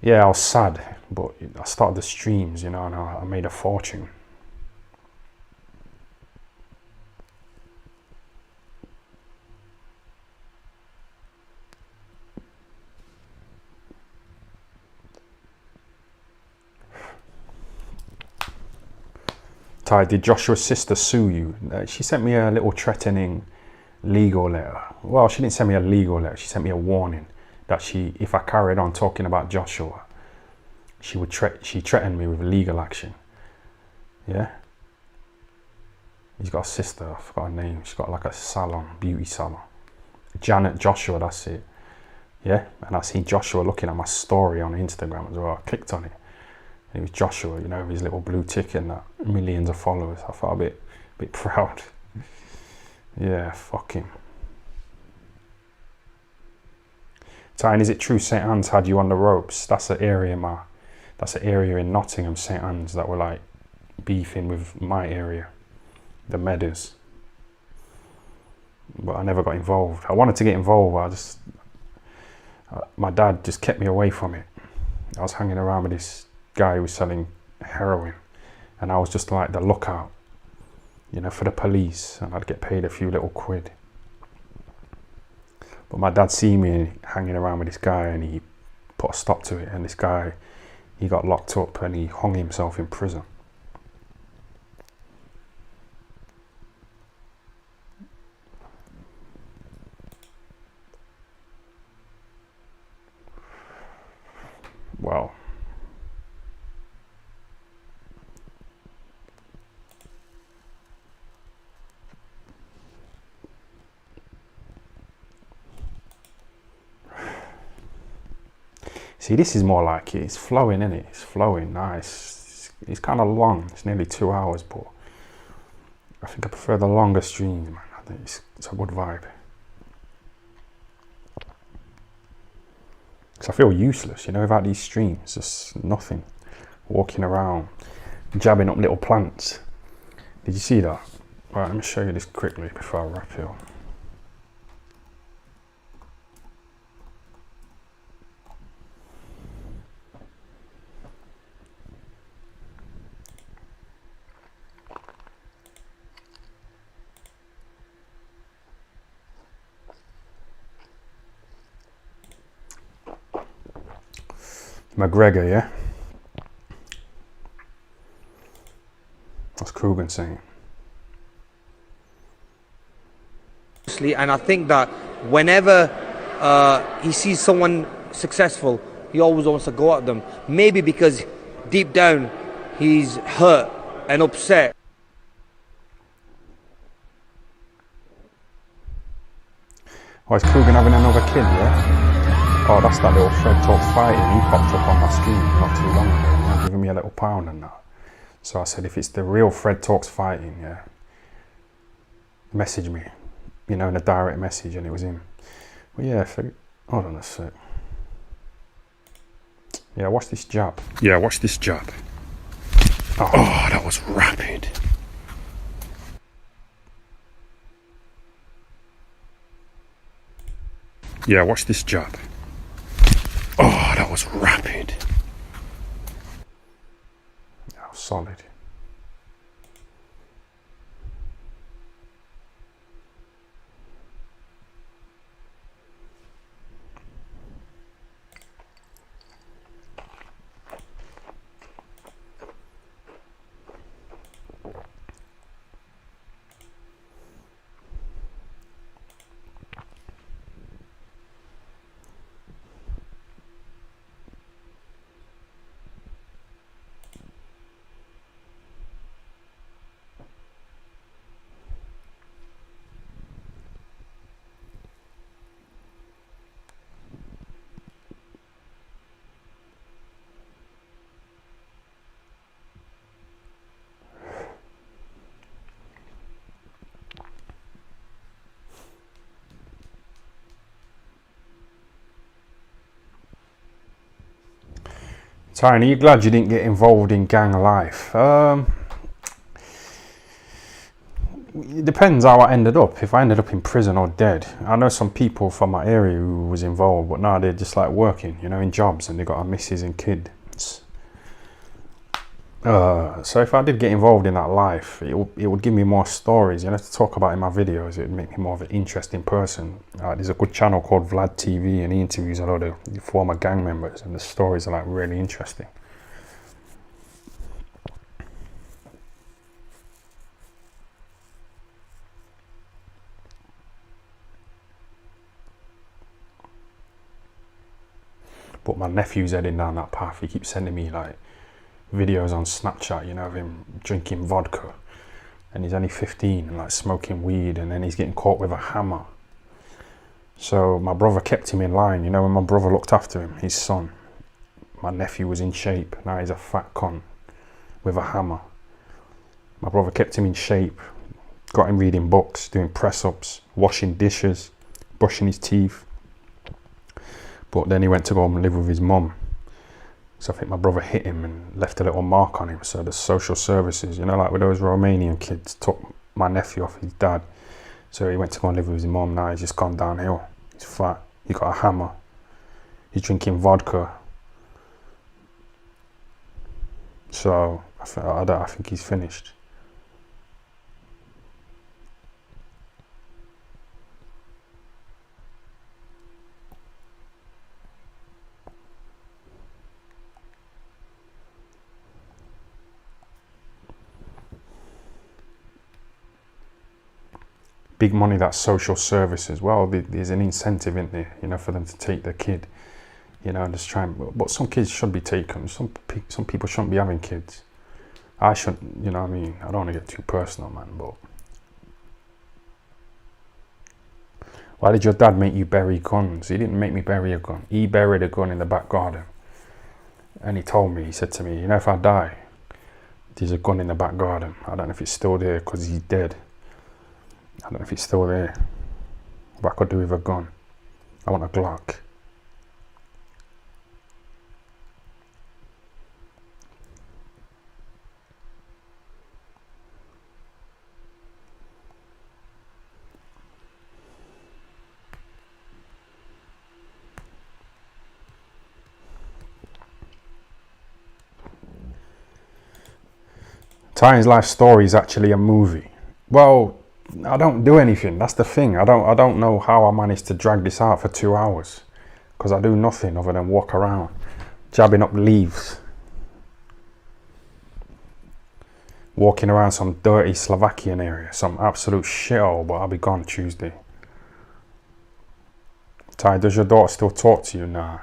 yeah, I was sad, but I started the streams, you know, and I made a fortune. Ty, did Joshua's sister sue you? She sent me a little threatening legal letter. Well, she didn't send me a legal letter. She sent me a warning that if I carried on talking about Joshua, she threatened me with legal action. Yeah. He's got a sister. I forgot her name. She's got like a salon, beauty salon. Janet Joshua, that's it. Yeah. And I seen Joshua looking at my story on Instagram as well. I clicked on it. And it was Joshua, you know, with his little blue tick and that, millions of followers. I felt a bit proud. Yeah, fuck him. Tyne, is it true St Anne's had you on the ropes? That's an area in Nottingham, St Anne's, that were like beefing with my area, the Meadows. But I never got involved. I wanted to get involved, but my dad just kept me away from it. I was hanging around with this guy who was selling heroin, and I was just like the lookout, you know, for the police, and I'd get paid a few little quid. But my dad seen me hanging around with this guy, and he put a stop to it, and this guy, he got locked up and he hung himself in prison. Well, see, this is more like it's flowing, isn't it? It's flowing nice. It's kind of long. It's nearly 2 hours, but I think I prefer the longer streams, man. I think it's a good vibe. Because I feel useless, you know, without these streams, just nothing. Walking around, jabbing up little plants. Did you see that? Right, let me show you this quickly before I wrap it up. McGregor, yeah? What's Krugen saying? And I think that whenever he sees someone successful, he always wants to go at them. Maybe because deep down he's hurt and upset. Oh, is Krugen having another kid, yeah? Oh, that's that little Fred Talks Fighting. He popped up on my screen not too long ago, you know, giving me a little pound and that. So I said, if it's the real Fred Talks Fighting, yeah, message me, you know, in a direct message, and it was him. But yeah, hold on a sec. Yeah, watch this jab. Yeah, watch this jab. Oh, that was rapid. Yeah, watch this jab. Oh, that was rapid. That was solid. Tyne, are you glad you didn't get involved in gang life? It depends how I ended up. If I ended up in prison or dead. I know some people from my area who was involved, but now they're just like working, you know, in jobs, and they got a missus and kids. So if I did get involved in that life, it would give me more stories, you know, to talk about in my videos. It would make me more of an interesting person. There's a good channel called Vlad TV, and he interviews a lot of former gang members, and the stories are like really interesting. But my nephew's heading down that path. He keeps sending me like videos on Snapchat, you know, of him drinking vodka, and he's only 15 and like smoking weed, and then he's getting caught with a hammer. So my brother kept him in line, you know, when my brother looked after him, his son, my nephew was in shape. Now he's a fat cunt with a hammer. My brother kept him in shape, got him reading books, doing press-ups, washing dishes, brushing his teeth. But then he went to go home and live with his mum. So I think my brother hit him and left a little mark on him. So the social services, you know, like with those Romanian kids, took my nephew off his dad. So he went to go and live with his mum. Now he's just gone downhill. He's fat. He got a hammer. He's drinking vodka. So I think he's finished. Big money, that social services. Well, there's an incentive in there, you know, for them to take their kid, you know, and just try and, but some kids should be taken. Some people shouldn't be having kids. I shouldn't, you know what I mean? I don't want to get too personal, man, but why did your dad make you bury guns? He didn't make me bury a gun. He buried a gun in the back garden. And he told me, he said to me, you know, if I die, there's a gun in the back garden. I don't know if it's still there because he's dead. I don't know if it's still there, but I could do with a gun. I want a Glock. Ty's life story is actually a movie. Well, I don't do anything. That's the thing. I don't know how I managed to drag this out for 2 hours, because I do nothing other than walk around jabbing up leaves, walking around some dirty Slovakian area, some absolute shithole. But I'll be gone Tuesday. Ty, does your daughter still talk to you? Nah,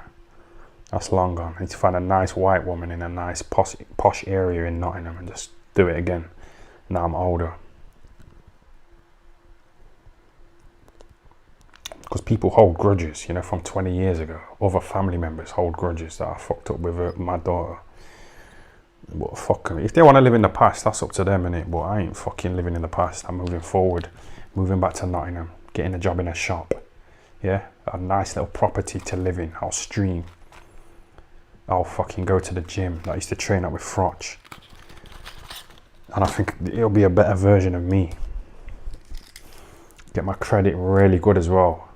that's long gone. I need to find a nice white woman in a nice posh area in Nottingham and just do it again. Now I'm older. Because people hold grudges, you know, from 20 years ago. Other family members hold grudges that I fucked up with my daughter. But fuck them. If they want to live in the past, that's up to them, innit? But I ain't fucking living in the past. I'm moving forward, moving back to Nottingham, getting a job in a shop. Yeah, a nice little property to live in. I'll stream. I'll fucking go to the gym. I used to train up with Froch. And I think it'll be a better version of me. Get my credit really good as well.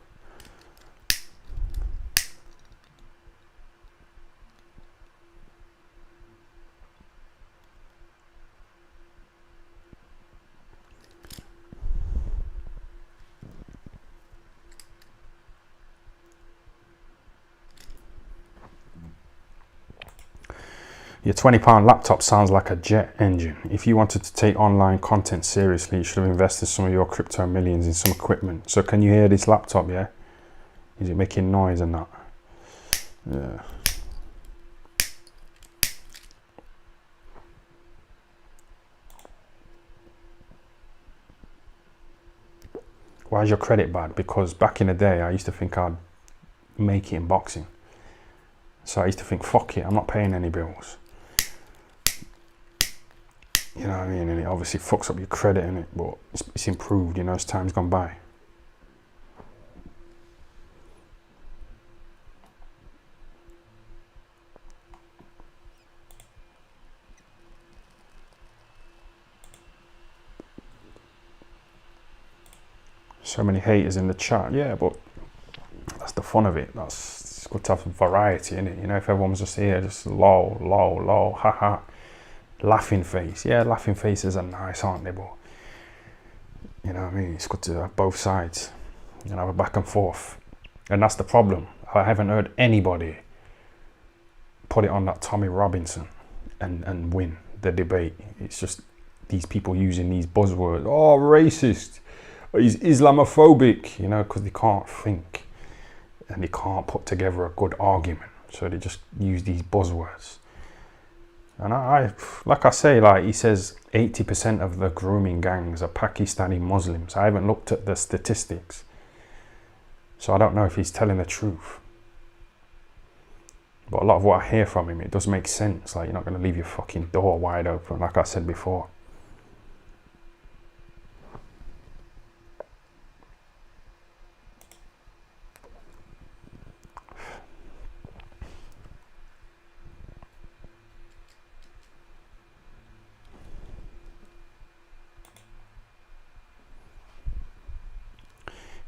Your £20 laptop sounds like a jet engine. If you wanted to take online content seriously, you should have invested some of your crypto millions in some equipment. So can you hear this laptop, yeah? Is it making noise or not? Yeah. Why is your credit bad? Because back in the day, I used to think I'd make it in boxing. So I used to think, fuck it, I'm not paying any bills. You know what I mean? And it obviously fucks up your credit, innit? But it's improved, you know, as time's gone by. So many haters in the chat. Yeah, but that's the fun of it. It's good to have some variety in it. You know, if everyone's just here, just lol, haha. Laughing face. Yeah, laughing faces are nice, aren't they? But you know what I mean? It's good to have both sides and have a back and forth. And that's the problem. I haven't heard anybody put it on that R0binson and win the debate. It's just these people using these buzzwords. Oh, racist. He's Islamophobic. You know, because they can't think and they can't put together a good argument. So they just use these buzzwords. And I like I say, like he says, 80% of the grooming gangs are Pakistani Muslims. I haven't looked at the statistics, so I don't know if he's telling the truth. But a lot of what I hear from him, it does make sense. Like, you're not going to leave your fucking door wide open, like I said before.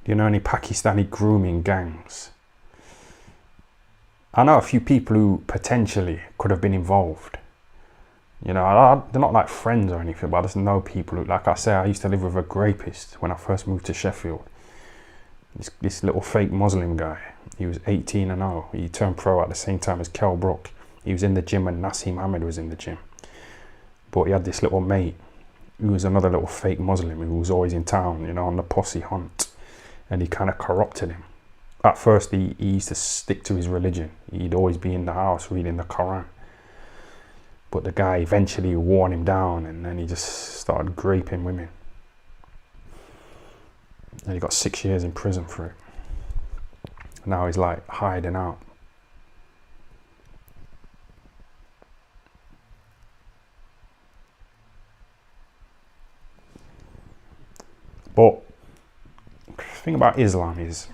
Do you know any Pakistani grooming gangs? I know a few people who potentially could have been involved. You know, they're not like friends or anything, but I just know people who, like I say, I used to live with a rapist when I first moved to Sheffield. This little fake Muslim guy, he was 18 and 0. He turned pro at the same time as Kell Brook. He was in the gym when Nassim Ahmed was in the gym. But he had this little mate who was another little fake Muslim who was always in town, you know, on the posse hunt. And he kind of corrupted him. At first, he used to stick to his religion. He'd always be in the house reading the Quran. But the guy eventually wore him down, and then he just started raping women. And he got 6 years in prison for it. Now he's like hiding out. But the thing about Islam is,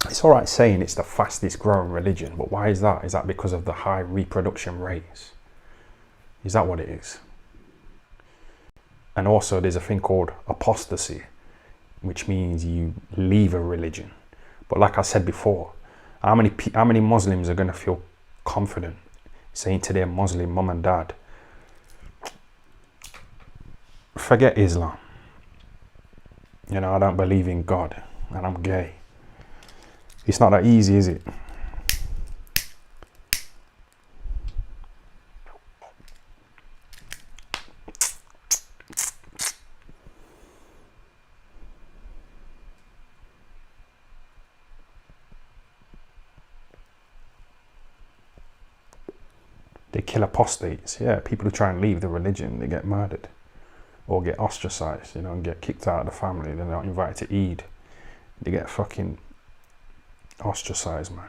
it's all right saying it's the fastest growing religion, but why is that? Is that because of the high reproduction rates? Is that what it is? And also there's a thing called apostasy, which means you leave a religion. But like I said before, how many Muslims are going to feel confident saying to their Muslim mum and dad, forget Islam. You know, I don't believe in God and I'm gay. It's not that easy, is it? They kill apostates. Yeah, people who try and leave the religion, they get murdered. Or get ostracized, you know, and get kicked out of the family. They're not invited to Eid. They get fucking ostracized, man.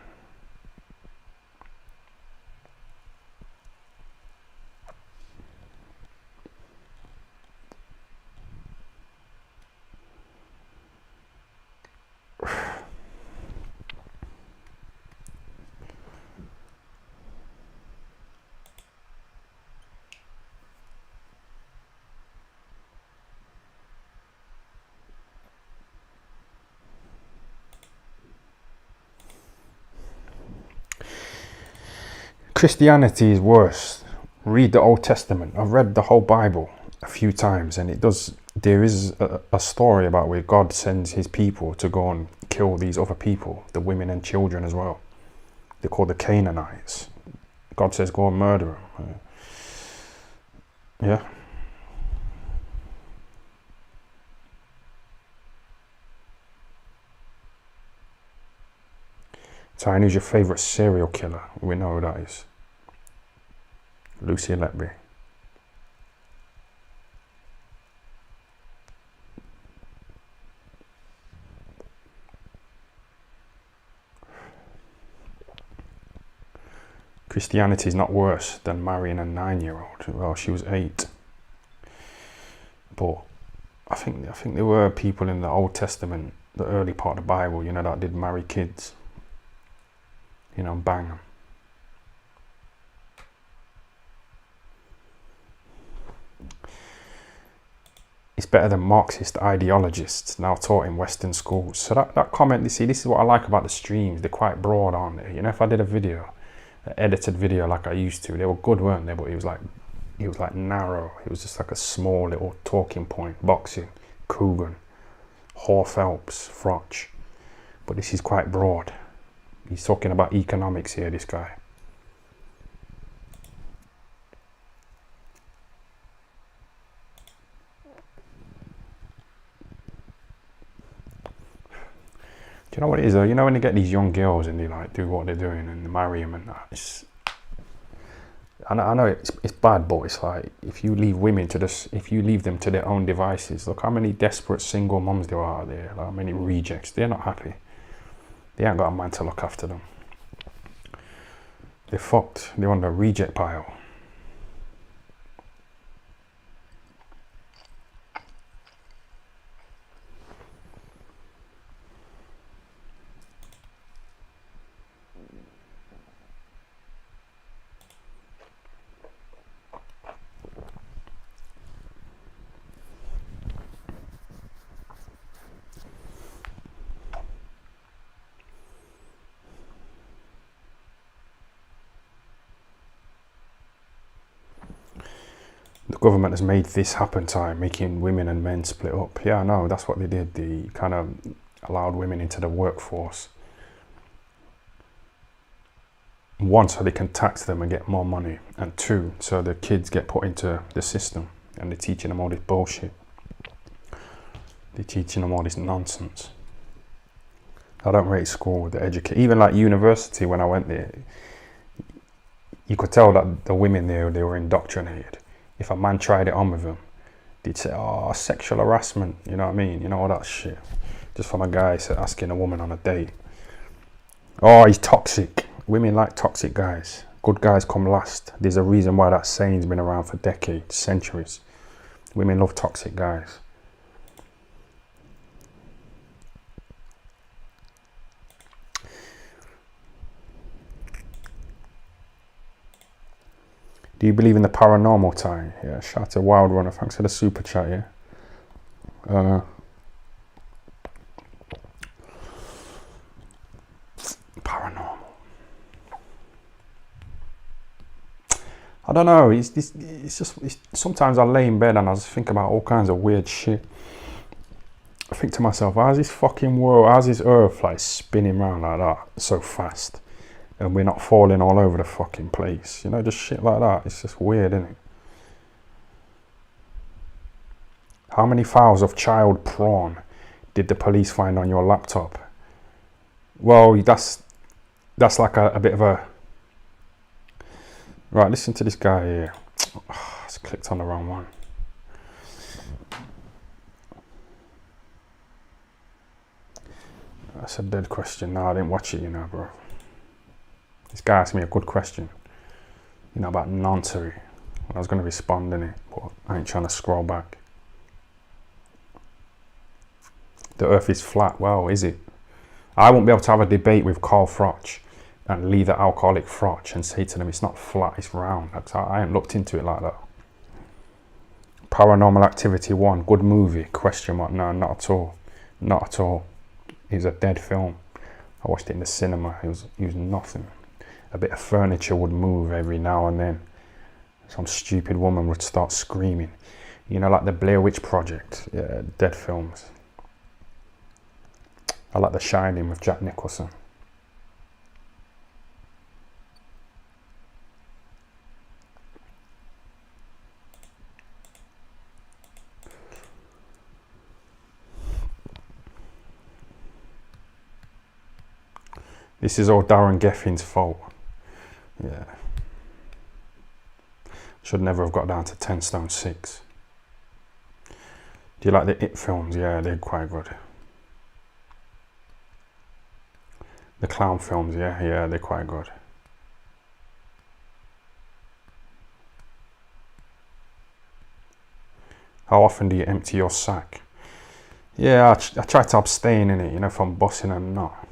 Christianity is worse. Read the Old Testament. I've read the whole Bible a few times, and there is a story about where God sends his people to go and kill these other people, the women and children as well. They're called the Canaanites. God says go and murder them. Yeah. So, who's your favourite serial killer? We know who that is. Lucy Letby. Christianity is not worse than marrying a 9-year-old. Well, she was 8. But I think there were people in the Old Testament, the early part of the Bible, you know, that did marry kids. You know, bang them. It's better than Marxist ideologists now taught in Western schools. So that comment, you see, this is what I like about the streams. They're quite broad, aren't they? You know, if I did a video, an edited video like I used to, they were good, weren't they? But it was like narrow. It was just like a small little talking point. Boxing, Coogan, Hall Phelps, Froch. But this is quite broad. He's talking about economics here, this guy. Do you know what it is though? You know when you get these young girls and they like do what they're doing and they marry them and that, I know it's bad, but it's like if you leave women if you leave them to their own devices, look how many desperate single mums there are out there, like how many rejects. They're not happy. They ain't got a man to look after them. They're fucked. They're on the reject pile. The government has made this happen time, making women and men split up. Yeah, I know, that's what they did. They kind of allowed women into the workforce. One, so they can tax them and get more money. And two, so the kids get put into the system and they're teaching them all this bullshit. They're teaching them all this nonsense. I don't rate school with the education. Even like university, when I went there, you could tell that the women there, they were indoctrinated. If a man tried it on with them, they'd say, oh, sexual harassment, you know what I mean? You know, all that shit. Just from a guy asking a woman on a date. Oh, he's toxic. Women like toxic guys. Good guys come last. There's a reason why that saying's been around for decades, centuries. Women love toxic guys. Do you believe in the paranormal, Ty? Yeah, shout out to Wild Runner. Thanks for the super chat, yeah. Paranormal. I don't know. It's just sometimes I lay in bed and I just think about all kinds of weird shit. I think to myself, how's this fucking world, how's this earth like spinning around like that so fast? And we're not falling all over the fucking place. You know, just shit like that. It's just weird, isn't it? How many files of child porn did the police find on your laptop? Well, that's like a bit of a... Right, listen to this guy here. Oh, I just clicked on the wrong one. That's a dead question. No, I didn't watch it, you know, bro. This guy asked me a good question, you know, about nonsense. I was going to respond in it, but I ain't trying to scroll back. The earth is flat. Well, is it? I won't be able to have a debate with Froch and leave the alcoholic Froch and say to them it's not flat, it's round. I ain't looked into it like that. Paranormal Activity 1, good movie, question mark. No, not at all. Not at all. It was a dead film. I watched it in the cinema. It was nothing. A bit of furniture would move every now and then. Some stupid woman would start screaming. You know, like the Blair Witch Project. Yeah, dead films. I like The Shining with Jack Nicholson. This is all Darren Geffen's fault. Yeah. Should never have got down to 10 stone 6. Do you like the It films? Yeah, they're quite good. The clown films, yeah, they're quite good. How often do you empty your sack? Yeah, I try to abstain in it, you know, from bossing and not.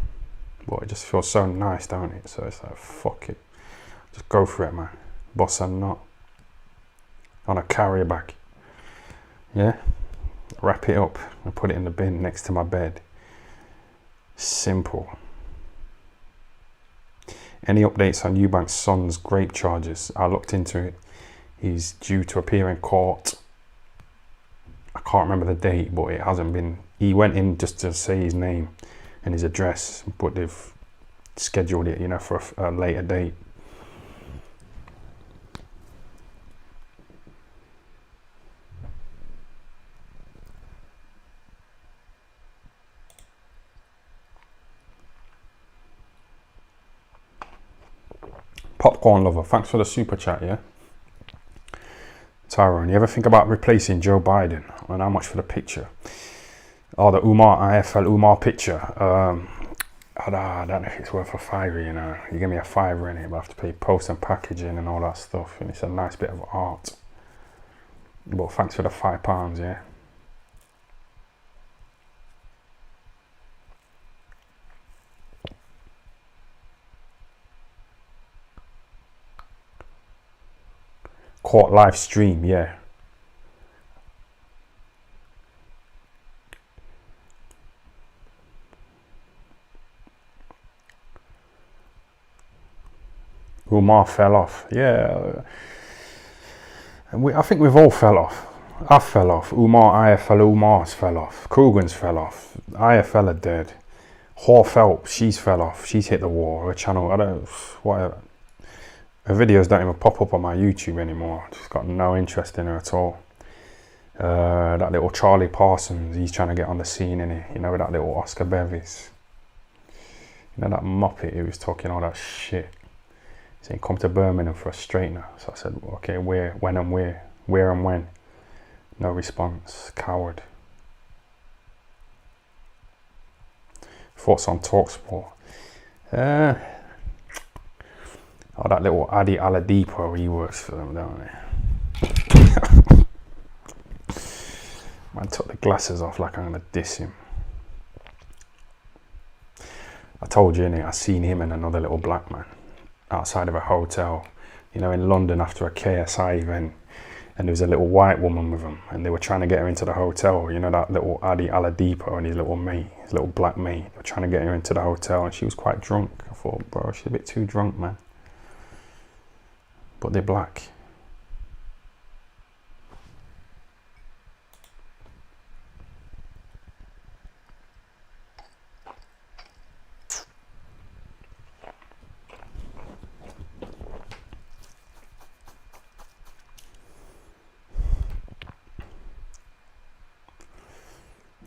But it just feels so nice, don't it? So it's like, fuck it. Just go for it, man. Boss and not. On a carrier bag. Yeah? Wrap it up and put it in the bin next to my bed. Simple. Any updates on Eubank's son's rape charges? I looked into it. He's due to appear in court. I can't remember the date, but it hasn't been. He went in just to say his name and his address, but they've scheduled it, you know, for a later date. Popcorn Lover, thanks for the super chat, yeah? Tyrone, you ever think about replacing Joe Biden? And how much for the picture? Oh, the Umar, IFL Umar picture. I don't know if it's worth a fiver, you know. You give me a fiver in it, but I have to pay post and packaging and all that stuff, and it's a nice bit of art. But thanks for the £5, yeah. Caught live stream, yeah. Umar fell off, yeah. I think we've all fell off. I fell off. Umar's fell off. Coogan's fell off. IFL are dead. Hor Phelps, she's fell off. She's hit the wall. Her channel, I don't, whatever. Her videos don't even pop up on my YouTube anymore. Just got no interest in her at all. That little Charlie Parsons, he's trying to get on the scene, innit? You know, with that little Oscar Bevis. You know, that muppet who was talking all that shit. Saying, come to Birmingham for a straightener. So I said, okay, where, when and where? Where and when? No response. Coward. Thoughts on TalkSport. Oh, that little Adi Aladipo, he works for them, don't he? Man took the glasses off like I'm going to diss him. I told you, innit, I seen him and another little black man outside of a hotel, you know, in London after a KSI event. And there was a little white woman with him, and they were trying to get her into the hotel. You know, that little Adi Aladipo and his little mate, his little black mate. They were trying to get her into the hotel, and she was quite drunk. I thought, bro, she's a bit too drunk, man. But they're black.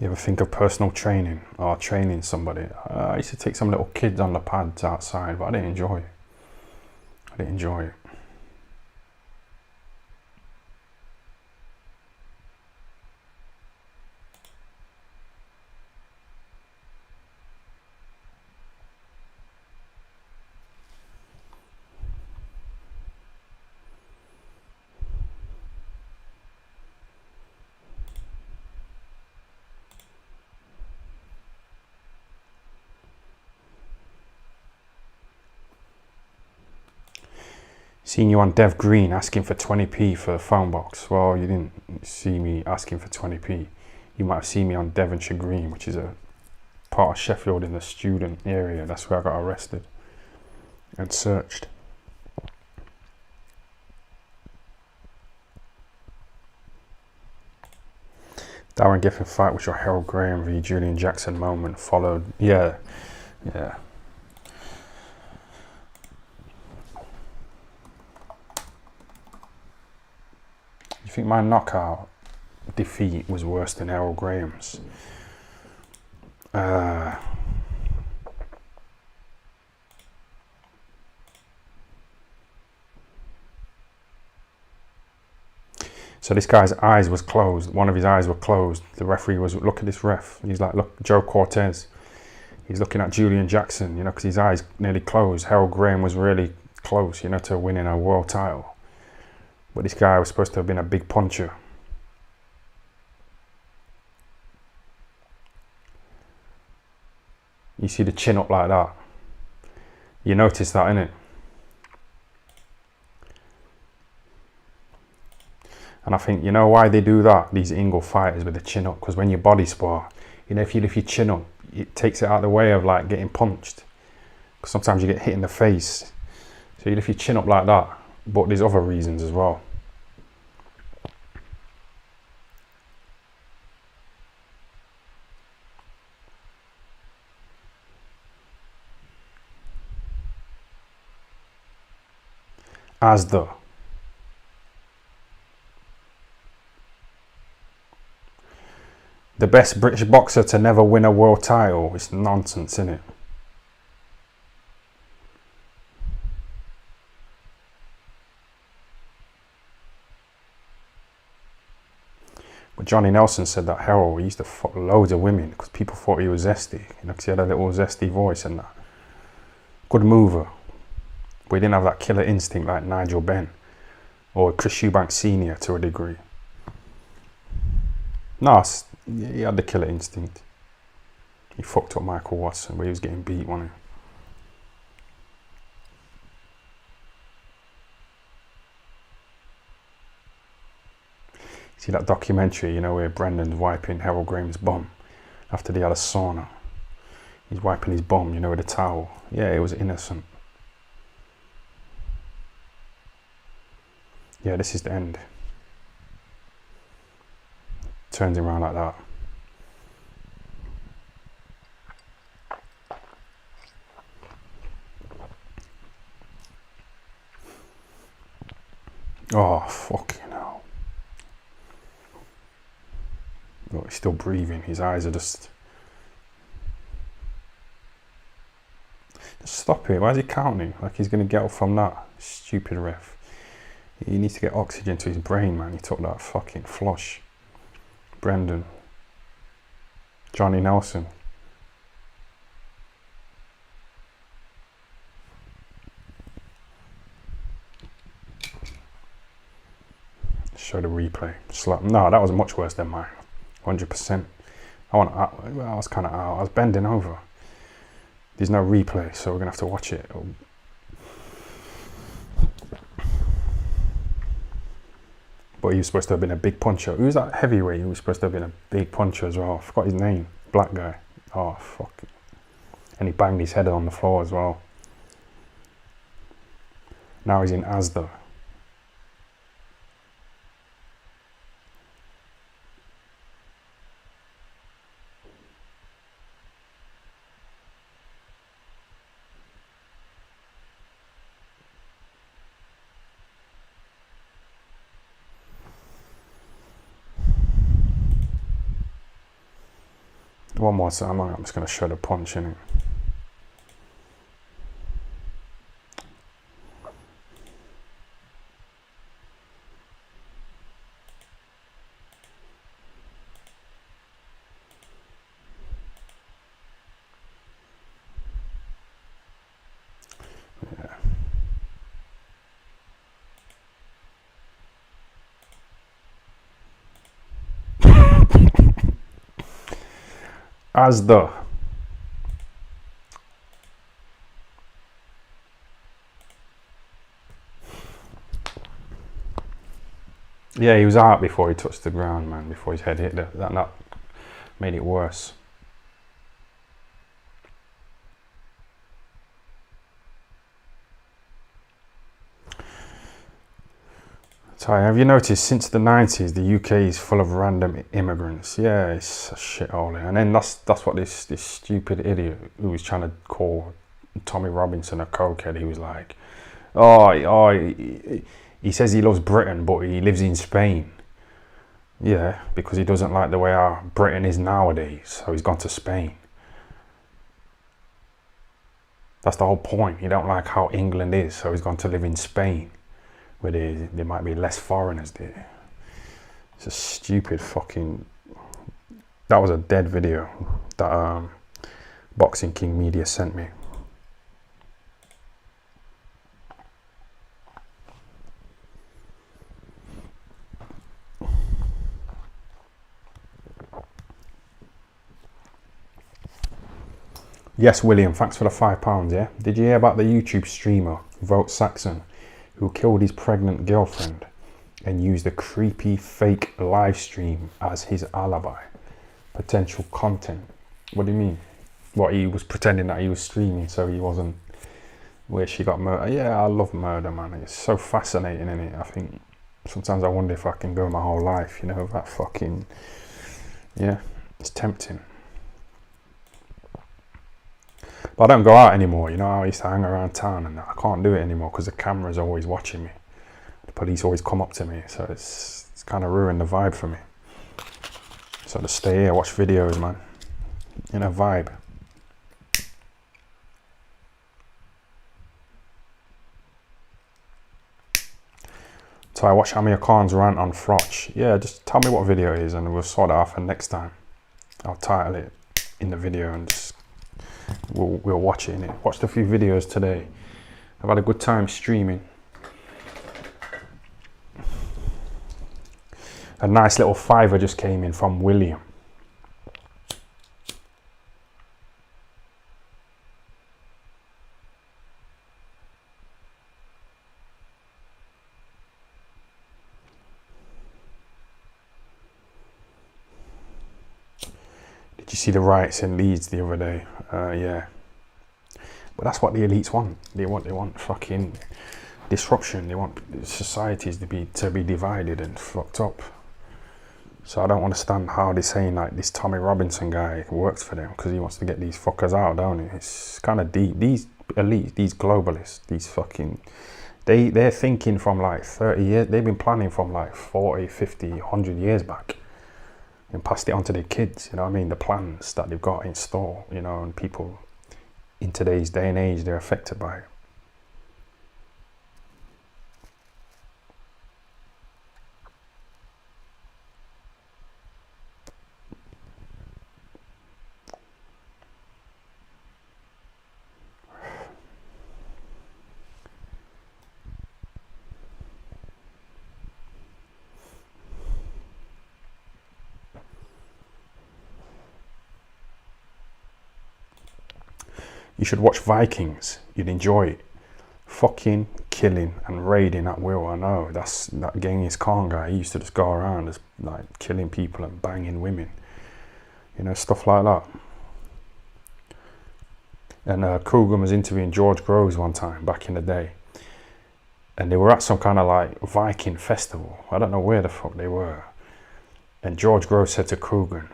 You ever think of personal training or training somebody? I used to take some little kids on the pads outside, but I didn't enjoy it. I didn't enjoy it. Seen you on Dev Green asking for 20p for the phone box. Well, you didn't see me asking for 20p. You might have seen me on Devonshire Green, which is a part of Sheffield in the student area. That's where I got arrested and searched. Darren Giffen fight with your Harold Graham v Julian Jackson moment followed. Yeah. You think my knockout defeat was worse than Harold Graham's? So this guy's eyes was closed. One of his eyes were closed. The referee was, look at this ref. He's like, look, Joe Cortez. He's looking at Julian Jackson, you know, because his eyes nearly closed. Harold Graham was really close, you know, to winning a world title. But this guy was supposed to have been a big puncher. You see the chin up like that. You notice that, innit? And I think, you know why they do that, these Ingle fighters with the chin up? Because when you body spar, you know, if you lift your chin up, it takes it out of the way of like getting punched. Because sometimes you get hit in the face. So you lift your chin up like that. But there's other reasons as well. Asda. The best British boxer to never win a world title. It's nonsense, isn't it? But Johnny Nelson said that Harold, he used to fuck loads of women because people thought he was zesty, you know, because he had a little zesty voice and that. Good mover. But he didn't have that killer instinct like Nigel Benn or Chris Eubank Sr. to a degree. No, he had the killer instinct. He fucked up Michael Watson where he was getting beat, wasn't he? See that documentary, you know, where Brendan's wiping Harold Graham's bum after they had a sauna. He's wiping his bum, you know, with a towel. Yeah, it was innocent. Yeah, this is the end. Turns him around like that. Oh, fucking hell. Look, he's still breathing. His eyes are just stop it. Why is he counting? Like he's going to get up from that. Stupid ref. He needs to get oxygen to his brain, man. He took that fucking flush. Brendan. Johnny Nelson. Show the replay. Slap. No, that was much worse than mine. 100%. I was kind of out. I was bending over. There's no replay, so we're gonna have to watch it. But he was supposed to have been a big puncher. Who's that heavyweight? He was supposed to have been a big puncher as well. I forgot his name. Black guy. Oh, fuck it. And he banged his head on the floor as well. Now he's in Asda. One more time, I'm just going to show the punch in it. Asda. Yeah, he was out before he touched the ground, man. Before his head hit that made it worse. Ty, have you noticed since the 90s the UK is full of random immigrants? Yeah, it's a shithole. And then that's what this stupid idiot who was trying to call Tommy Robinson a cokehead, he was like, he says he loves Britain but he lives in Spain. Yeah, because he doesn't like the way our Britain is nowadays, so he's gone to Spain. That's the whole point. He don't like how England is, so he's gone to live in Spain, where there might be less foreigners there. It's a stupid fucking... That was a dead video that Boxing King Media sent me. Yes, William, thanks for the £5, yeah? Did you hear about the YouTube streamer, Vote Saxon, who killed his pregnant girlfriend and used a creepy fake live stream as his alibi? Potential content. What do you mean? What, he was pretending that he was streaming so he wasn't where she got murdered? Yeah, I love murder, man. It's so fascinating, innit? I think sometimes I wonder if I can go my whole life, you know, that fucking... Yeah, it's tempting. But I don't go out anymore, you know. I used to hang around town and I can't do it anymore because the camera's always watching me. The police always come up to me, so it's kind of ruined the vibe for me. So to stay here, watch videos, man, in a vibe. So I watched Amir Khan's rant on Froch. Yeah, just tell me what video it is and we'll sort it out for next time. I'll title it in the video and just we'll watch it. Watched a few videos today. I've had a good time streaming. A nice little fiver just came in from William. Did you see the riots in Leeds the other day? Yeah. But that's what the elites want. They want fucking disruption. They want societies to be divided and fucked up. So I don't understand how they're saying like this R0binson guy works for them, because he wants to get these fuckers out, don't he? It's kind of deep. These elites, these globalists, these fucking, they're thinking from like 30 years. They've been planning from like 40, 50, 100 years back and passed it on to their kids, you know what I mean? The plans that they've got in store, you know, and people in today's day and age, they're affected by it. You should watch Vikings. You'd enjoy it. Fucking killing and raiding at will. I know that Genghis Khan guy. He used to just go around just like killing people and banging women. You know, stuff like that. And Kruger was interviewing George Groves one time back in the day, and they were at some kind of like Viking festival. I don't know where the fuck they were. And George Groves said to Kruger,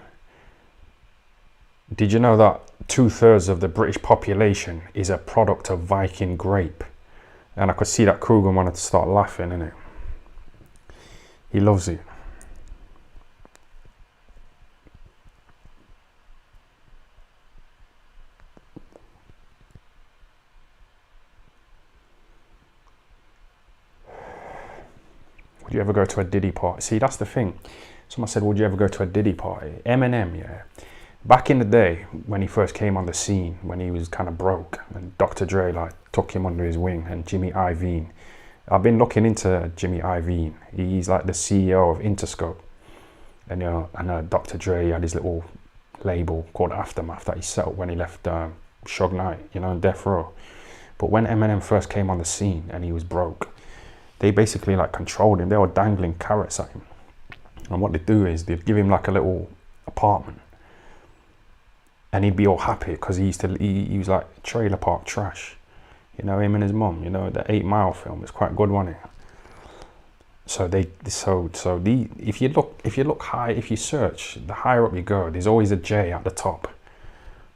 "Did you know that 2/3 of the British population is a product of Viking grape?" And I could see that Kruger wanted to start laughing, innit? He loves it. Would you ever go to a Diddy party? See, that's the thing. Someone said, would you ever go to a Diddy party? Eminem, yeah. Back in the day, when he first came on the scene, when he was kind of broke, and Dr. Dre like took him under his wing, and Jimmy Iovine. I've been looking into Jimmy Iovine. He's like the CEO of Interscope. And you know, I know Dr. Dre had his little label called Aftermath that he set up when he left Suge Knight, you know, Death Row. But when Eminem first came on the scene and he was broke, they basically like controlled him. They were dangling carrots at him. And what they do is they'd give him like a little apartment. And he'd be all happy because he was like trailer park trash. You know, him and his mum, you know, the 8 Mile film is quite good, wasn't it? So if you look high, if you search, the higher up you go, there's always a J at the top.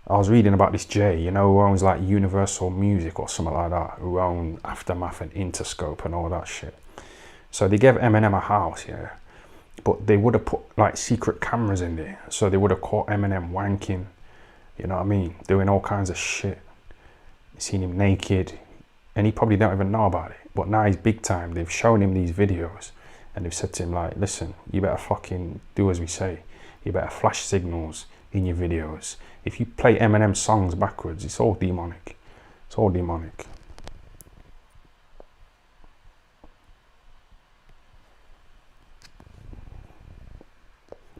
I was reading about this J, you know, who owns like Universal Music or something like that, who own Aftermath and Interscope and all that shit. So they gave Eminem a house, yeah, but they would have put like secret cameras in there, so they would have caught Eminem wanking, you know what I mean, doing all kinds of shit. Seen him naked, and he probably don't even know about it. But now he's big time. They've shown him these videos, and they've said to him like, listen, you better fucking do as we say. You better flash signals in your videos. If you play Eminem songs backwards, it's all demonic. It's all demonic.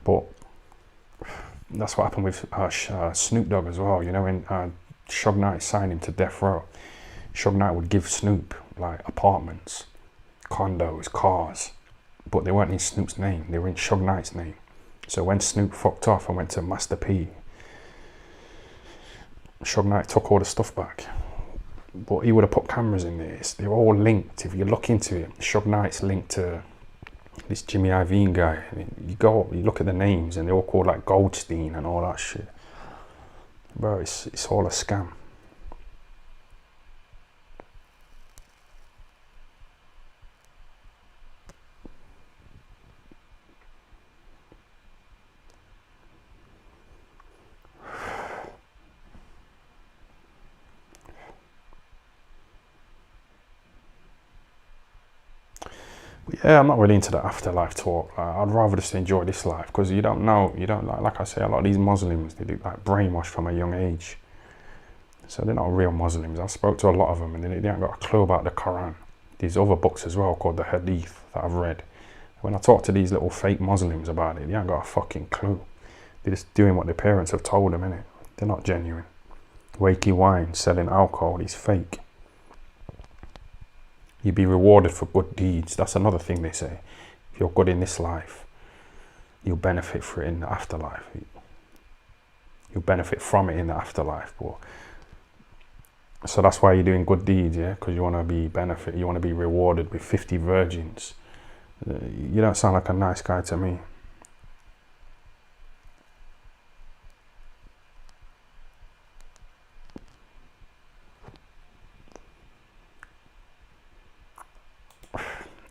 But that's what happened with Snoop Dogg as well. You know, when Suge Knight signed him to Death Row, Suge Knight would give Snoop like apartments, condos, cars, but they weren't in Snoop's name. They were in Suge Knight's name. So when Snoop fucked off and went to Master P, Suge Knight took all the stuff back. But he would have put cameras in there. They're all linked. If you look into it, Suge Knight's linked to this Jimmy Iovine guy. I mean, you look at the names and they're all called like Goldstein and all that shit. Bro, it's all a scam. Yeah, I'm not really into the afterlife talk. I'd rather just enjoy this life, because you don't know, like I say, a lot of these Muslims, they do like brainwash from a young age. So they're not real Muslims. I spoke to a lot of them and they haven't got a clue about the Quran. These other books as well called the Hadith that I've read. When I talk to these little fake Muslims about it, they haven't got a fucking clue. They're just doing what their parents have told them, innit? They're not genuine. Wakey wine, selling alcohol, is fake. You'd be rewarded for good deeds. That's another thing they say. If you're good in this life, you'll benefit for it in the afterlife. You'll benefit from it in the afterlife. But, so that's why you're doing good deeds, yeah? Because you want to be you want to be rewarded with 50 virgins. You don't sound like a nice guy to me.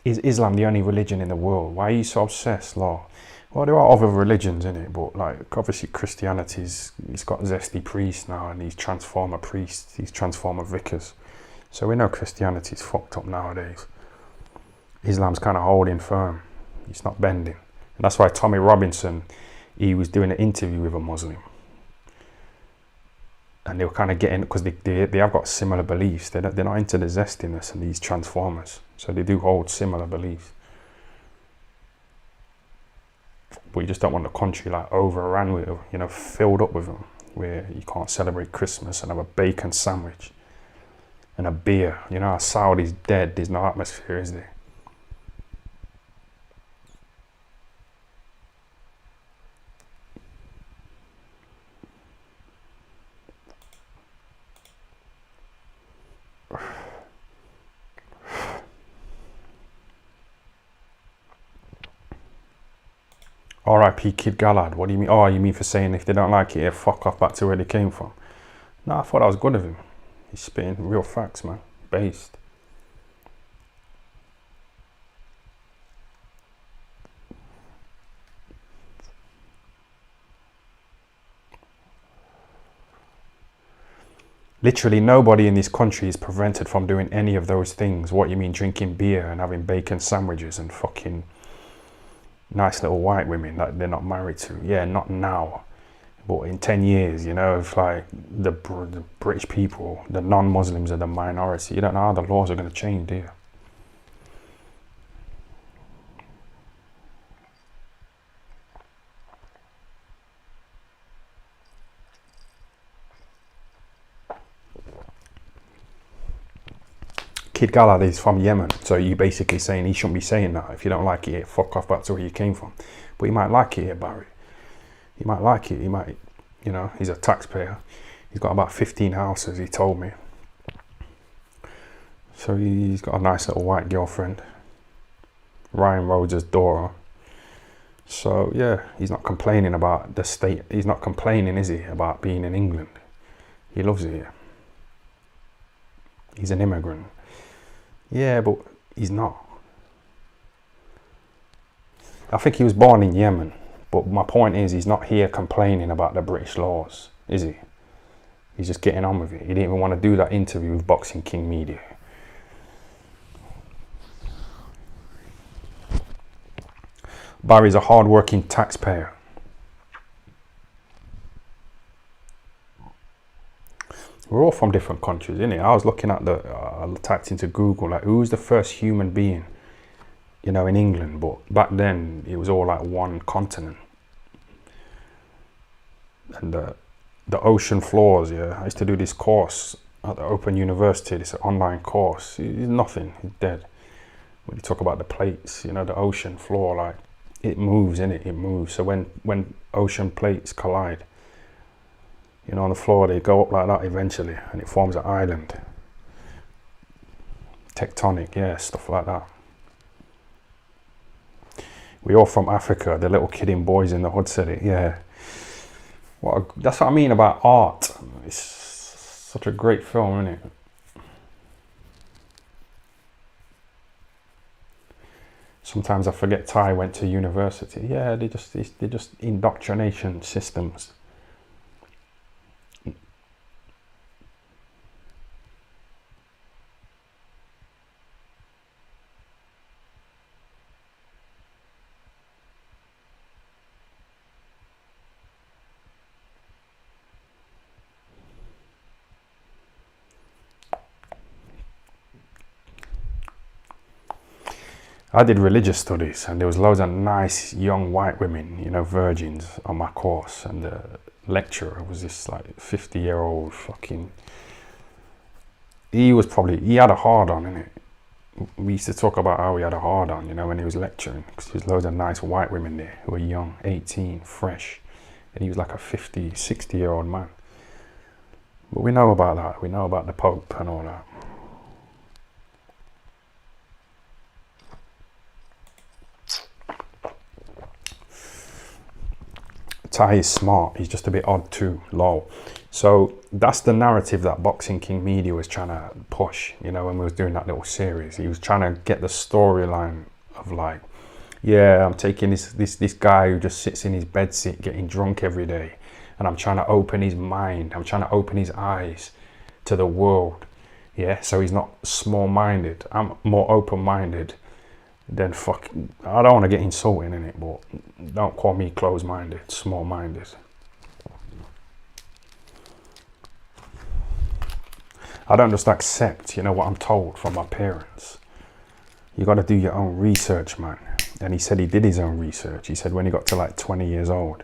Is Islam the only religion in the world? Why are you so obsessed, Law? Well, there are other religions in it, but like obviously Christianity's, it's got zesty priests now and these transformer priests, these transformer vicars. So we know Christianity's fucked up nowadays. Islam's kind of holding firm. It's not bending. And that's why R0binson, he was doing an interview with a Muslim. And they were kind of getting, because they have got similar beliefs. They're not into the zestiness and these transformers. So they do hold similar beliefs. But you just don't want the country like overrun with, you know, filled up with them, where you can't celebrate Christmas and have a bacon sandwich and a beer. You know, Saudi's dead. There's no atmosphere, is there? R.I.P. Kid Gallard. What do you mean? Oh, you mean for saying if they don't like it, fuck off back to where they came from? No, I thought that was good of him. He's spitting real facts, man. Based. Literally nobody in this country is prevented from doing any of those things. What you mean, drinking beer and having bacon sandwiches and fucking nice little white women that they're not married to? Yeah, not now, but in 10 years, you know, if like the British people, the non-Muslims are the minority, you don't know how the laws are going to change, do you? Kid Gallard is from Yemen, so you're basically saying he shouldn't be saying that. If you don't like it, fuck off back to where you came from. But he might like it here, Barry. He might like it. He might, you know, he's a taxpayer. He's got about 15 houses, he told me. So he's got a nice little white girlfriend. Ryan Rhodes' daughter. So yeah, he's not complaining about the state. He's not complaining, is he, about being in England? He loves it here. He's an immigrant. Yeah, but he's not. I think he was born in Yemen, but my point is he's not here complaining about the British laws, is he? He's just getting on with it. He didn't even want to do that interview with Boxing King Media. Barry's a hard-working taxpayer. We're all from different countries, innit? I was looking at I typed into Google, like, who's the first human being, you know, in England? But back then, it was all like one continent. And the ocean floors, yeah. I used to do this course at the Open University, this online course. It's nothing, it's dead. When you talk about the plates, you know, the ocean floor, like, it moves, innit? It moves. So when ocean plates collide, you know, on the floor, they go up like that eventually, and it forms an island. Tectonic, yeah, stuff like that. We're all from Africa. The little kidding boys in the hood said it, yeah. That's what I mean about art. It's such a great film, isn't it? Sometimes I forget Ty went to university. Yeah, they're just indoctrination systems. I did religious studies, and there was loads of nice young white women, you know, virgins on my course, and the lecturer was this like 50-year-old fucking, he had a hard on, innit? We used to talk about how he had a hard on, you know, when he was lecturing, because there's loads of nice white women there who were young, 18, fresh, and he was like a 50, 60-year-old man. But we know about that. We know about the Pope and all that. Ty is smart. He's just a bit odd too. Lol. So that's the narrative that Boxing King Media was trying to push. You know, when we was doing that little series, he was trying to get the storyline of like, yeah, I'm taking this guy who just sits in his bedsit getting drunk every day, and I'm trying to open his mind. I'm trying to open his eyes to the world. Yeah, so he's not small-minded. I'm more open-minded than fucking. I don't want to get insulting in it, but don't call me closed-minded, small-minded. I don't just accept, you know, what I'm told from my parents. You got to do your own research, man. And he said he did his own research. He said when he got to like 20 years old,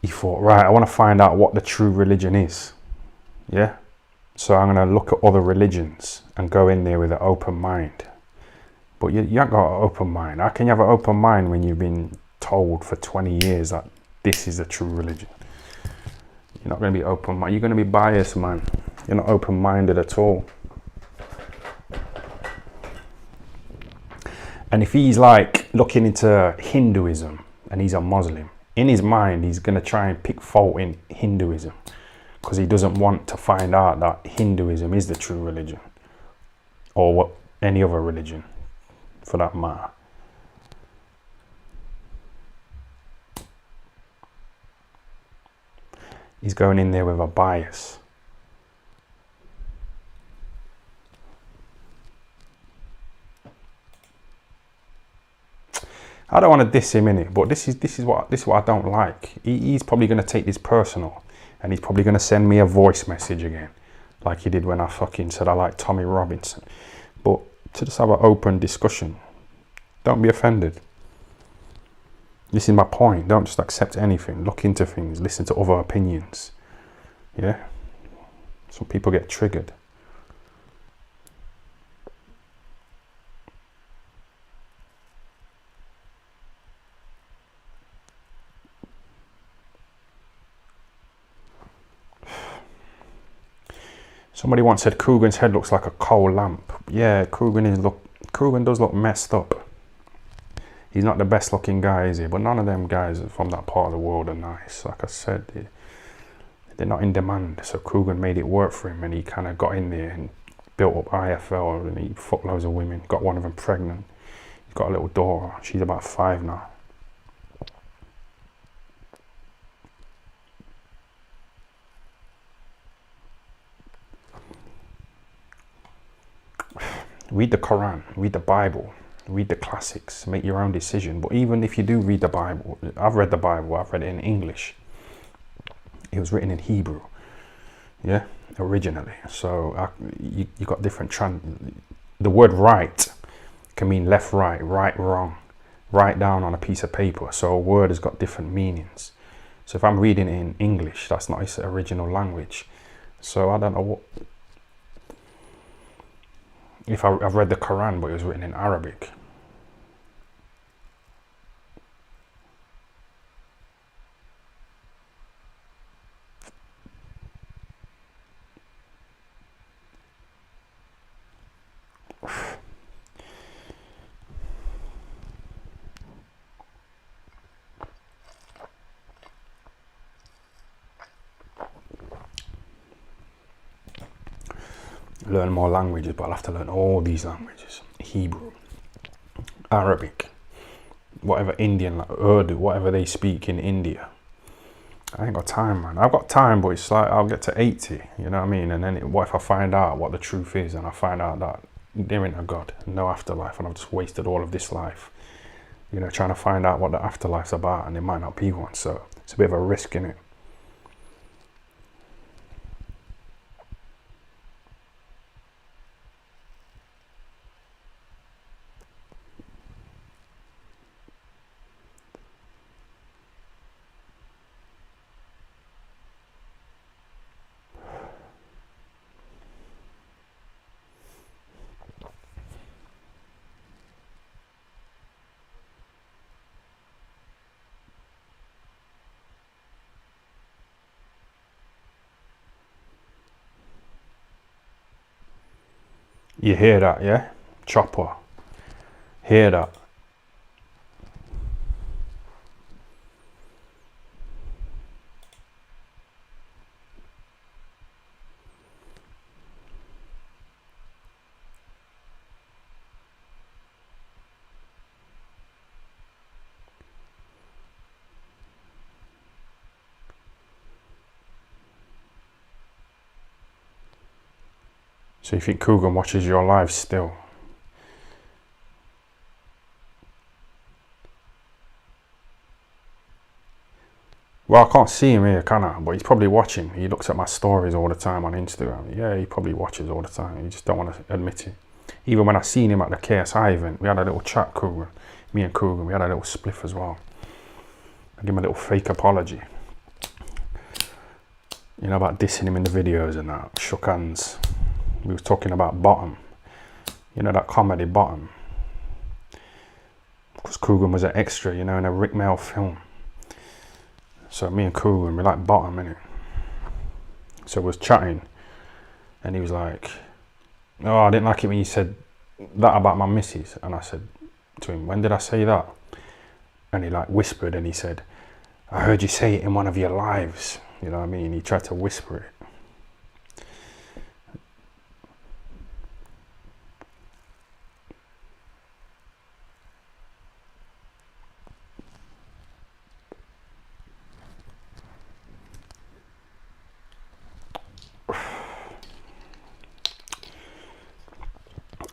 he thought, right, I want to find out what the true religion is. Yeah? So I'm going to look at other religions and go in there with an open mind. But you ain't got an open mind. How can you have an open mind when you've been told for 20 years that this is the true religion? You're not going to be open-minded. You're going to be biased, man. You're not open-minded at all. And if he's like looking into Hinduism and he's a Muslim, in his mind, he's going to try and pick fault in Hinduism because he doesn't want to find out that Hinduism is the true religion, or what any other religion for that matter. He's going in there with a bias. I don't want to diss him in it, but this is what I don't like. He's probably going to take this personal, and he's probably going to send me a voice message again, like he did when I fucking said I like R0binson. But to just have an open discussion, don't be offended. This is my point. Don't just accept anything. Look into things. Listen to other opinions. Yeah? Some people get triggered. Somebody once said Coogan's head looks like a coal lamp. Yeah, Coogan does look messed up. He's not the best looking guy, is he? But none of them guys from that part of the world are nice. Like I said, they're not in demand. So Coogan made it work for him, and he kind of got in there and built up IFL, and he fucked loads of women. Got one of them pregnant. He's got a little daughter. She's about 5 now. Read the Quran, read the Bible, read the classics, make your own decision. But even if you do read the Bible, I've read the Bible, I've read it in English. It was written in Hebrew, yeah, originally. So you got different, the word right can mean left, right, wrong, write down on a piece of paper. So a word has got different meanings. So if I'm reading it in English, that's not its original language. So I don't know what, if I've read the Quran, but it was written in Arabic. Learn more languages, but I'll have to learn all these languages. Hebrew, Arabic, whatever Indian, like Urdu, whatever they speak in India. I ain't got time, man. I've got time, but it's like I'll get to 80, you know what I mean? And then what if I find out what the truth is, and I find out that there ain't a God, no afterlife, and I've just wasted all of this life, you know, trying to find out what the afterlife's about, and there might not be one. So it's a bit of a risk in it. You hear that, yeah? Chopper. Hear that. So you think Coogan watches your live still? Well, I can't see him here, can I? But he's probably watching. He looks at my stories all the time on Instagram. Yeah, he probably watches all the time. He just don't want to admit it. Even when I seen him at the KSI event, we had a little chat, Coogan. Me and Coogan, we had a little spliff as well. I give him a little fake apology. You know, about dissing him in the videos and that. Shook hands. We was talking about Bottom. You know, that comedy Bottom. Because Coogan was an extra, you know, in a Rick Mail film. So me and Coogan, we like Bottom, innit? So we was chatting. And he was like, oh, I didn't like it when you said that about my missus. And I said to him, when did I say that? And he like whispered and he said, I heard you say it in one of your lives. You know what I mean? He tried to whisper it.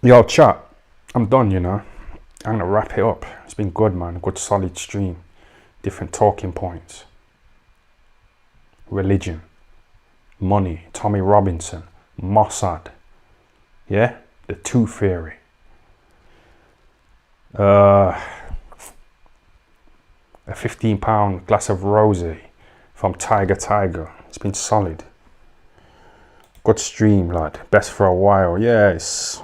Yo, chat, I'm done, you know. I'm gonna wrap it up. It's been good, man. A good solid stream. Different talking points. Religion. Money. Tommy Robinson. Mossad. Yeah? The Tooth Fairy. A £15 glass of rosé from Tiger. It's been solid. Good stream, lad. Best for a while. Yes.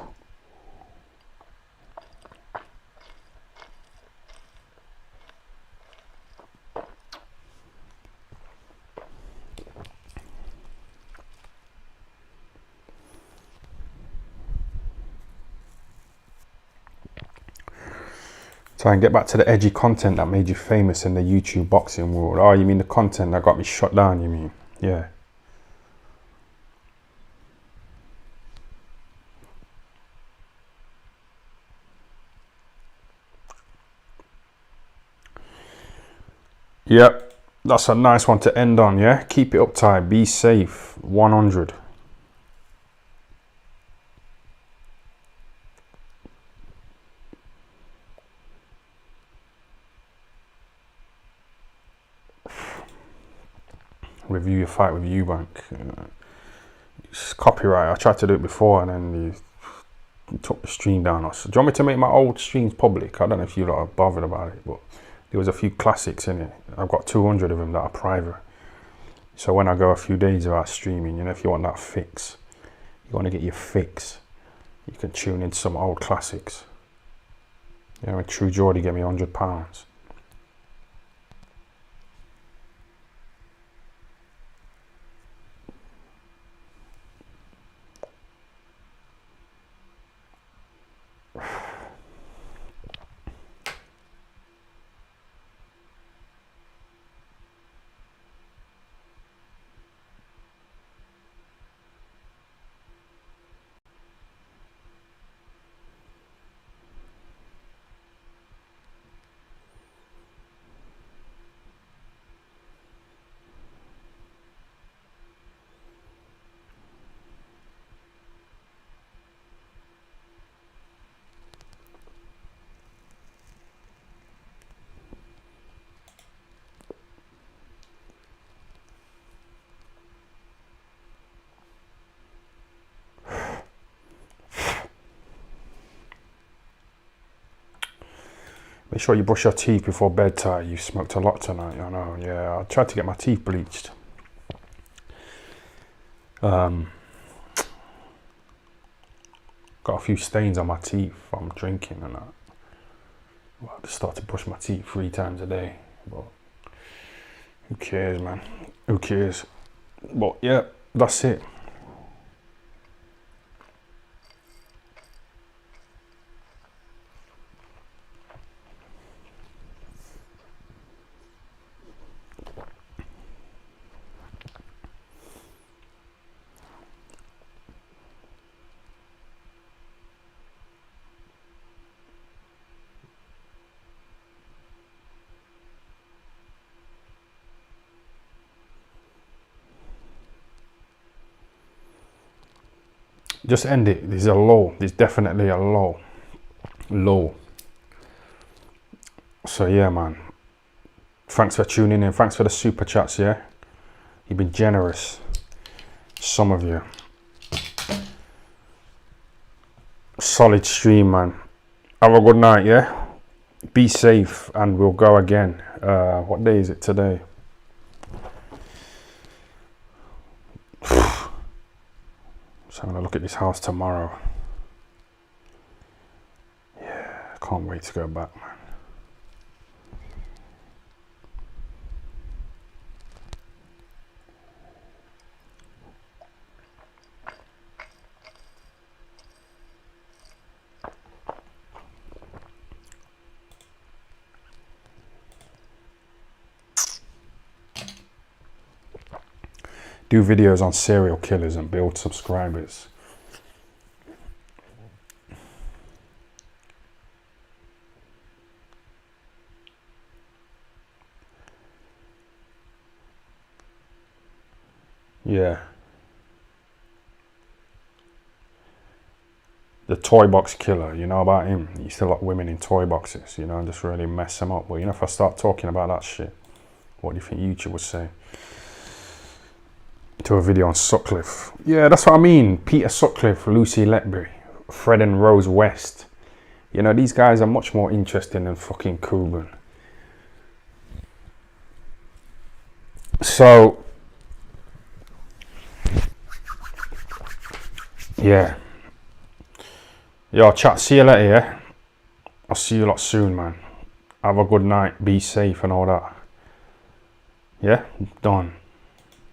Try and get back to the edgy content that made you famous in the YouTube boxing world. Oh, you mean the content that got me shut down, you mean? Yeah. Yep, that's a nice one to end on, yeah? Keep it uptight, be safe, 100. Review your fight with Eubank. It's copyright. I tried to do it before and then you took the stream down. Do you want me to make my old streams public? I don't know if you lot are bothered about it, but there was a few classics in it. I've got 200 of them that are private. So when I go a few days without streaming, you know, if you want that fix, you want to get your fix, you can tune into some old classics. You know, True Geordie gave me £100. Make sure you brush your teeth before bedtime. You smoked a lot tonight, I know. Yeah, I tried to get my teeth bleached. Got a few stains on my teeth from drinking and that. Well, I just start to brush my teeth 3 times a day. But who cares, man? Who cares? But yeah, that's it. Just end it. There's a low. There's definitely a low. So yeah, man. Thanks for tuning in. Thanks for the super chats, yeah? You've been generous. Some of you. Solid stream, man. Have a good night, yeah? Be safe, and we'll go again. What day is it today? So I'm gonna look at this house tomorrow. Yeah, I can't wait to go back, man. Do videos on serial killers and build subscribers. Yeah. The toy box killer, you know about him? He used to lock women in toy boxes, you know, and just really mess them up. Well, you know, if I start talking about that shit, what do you think YouTube would say? To a video on Sutcliffe. Yeah, that's what I mean. Peter Sutcliffe, Lucy Letbury, Fred and Rose West. You know, these guys are much more interesting than fucking Cuban. So, yeah. Yo, chat, see you later, yeah? I'll see you lot soon, man. Have a good night, be safe and all that. Yeah? Done.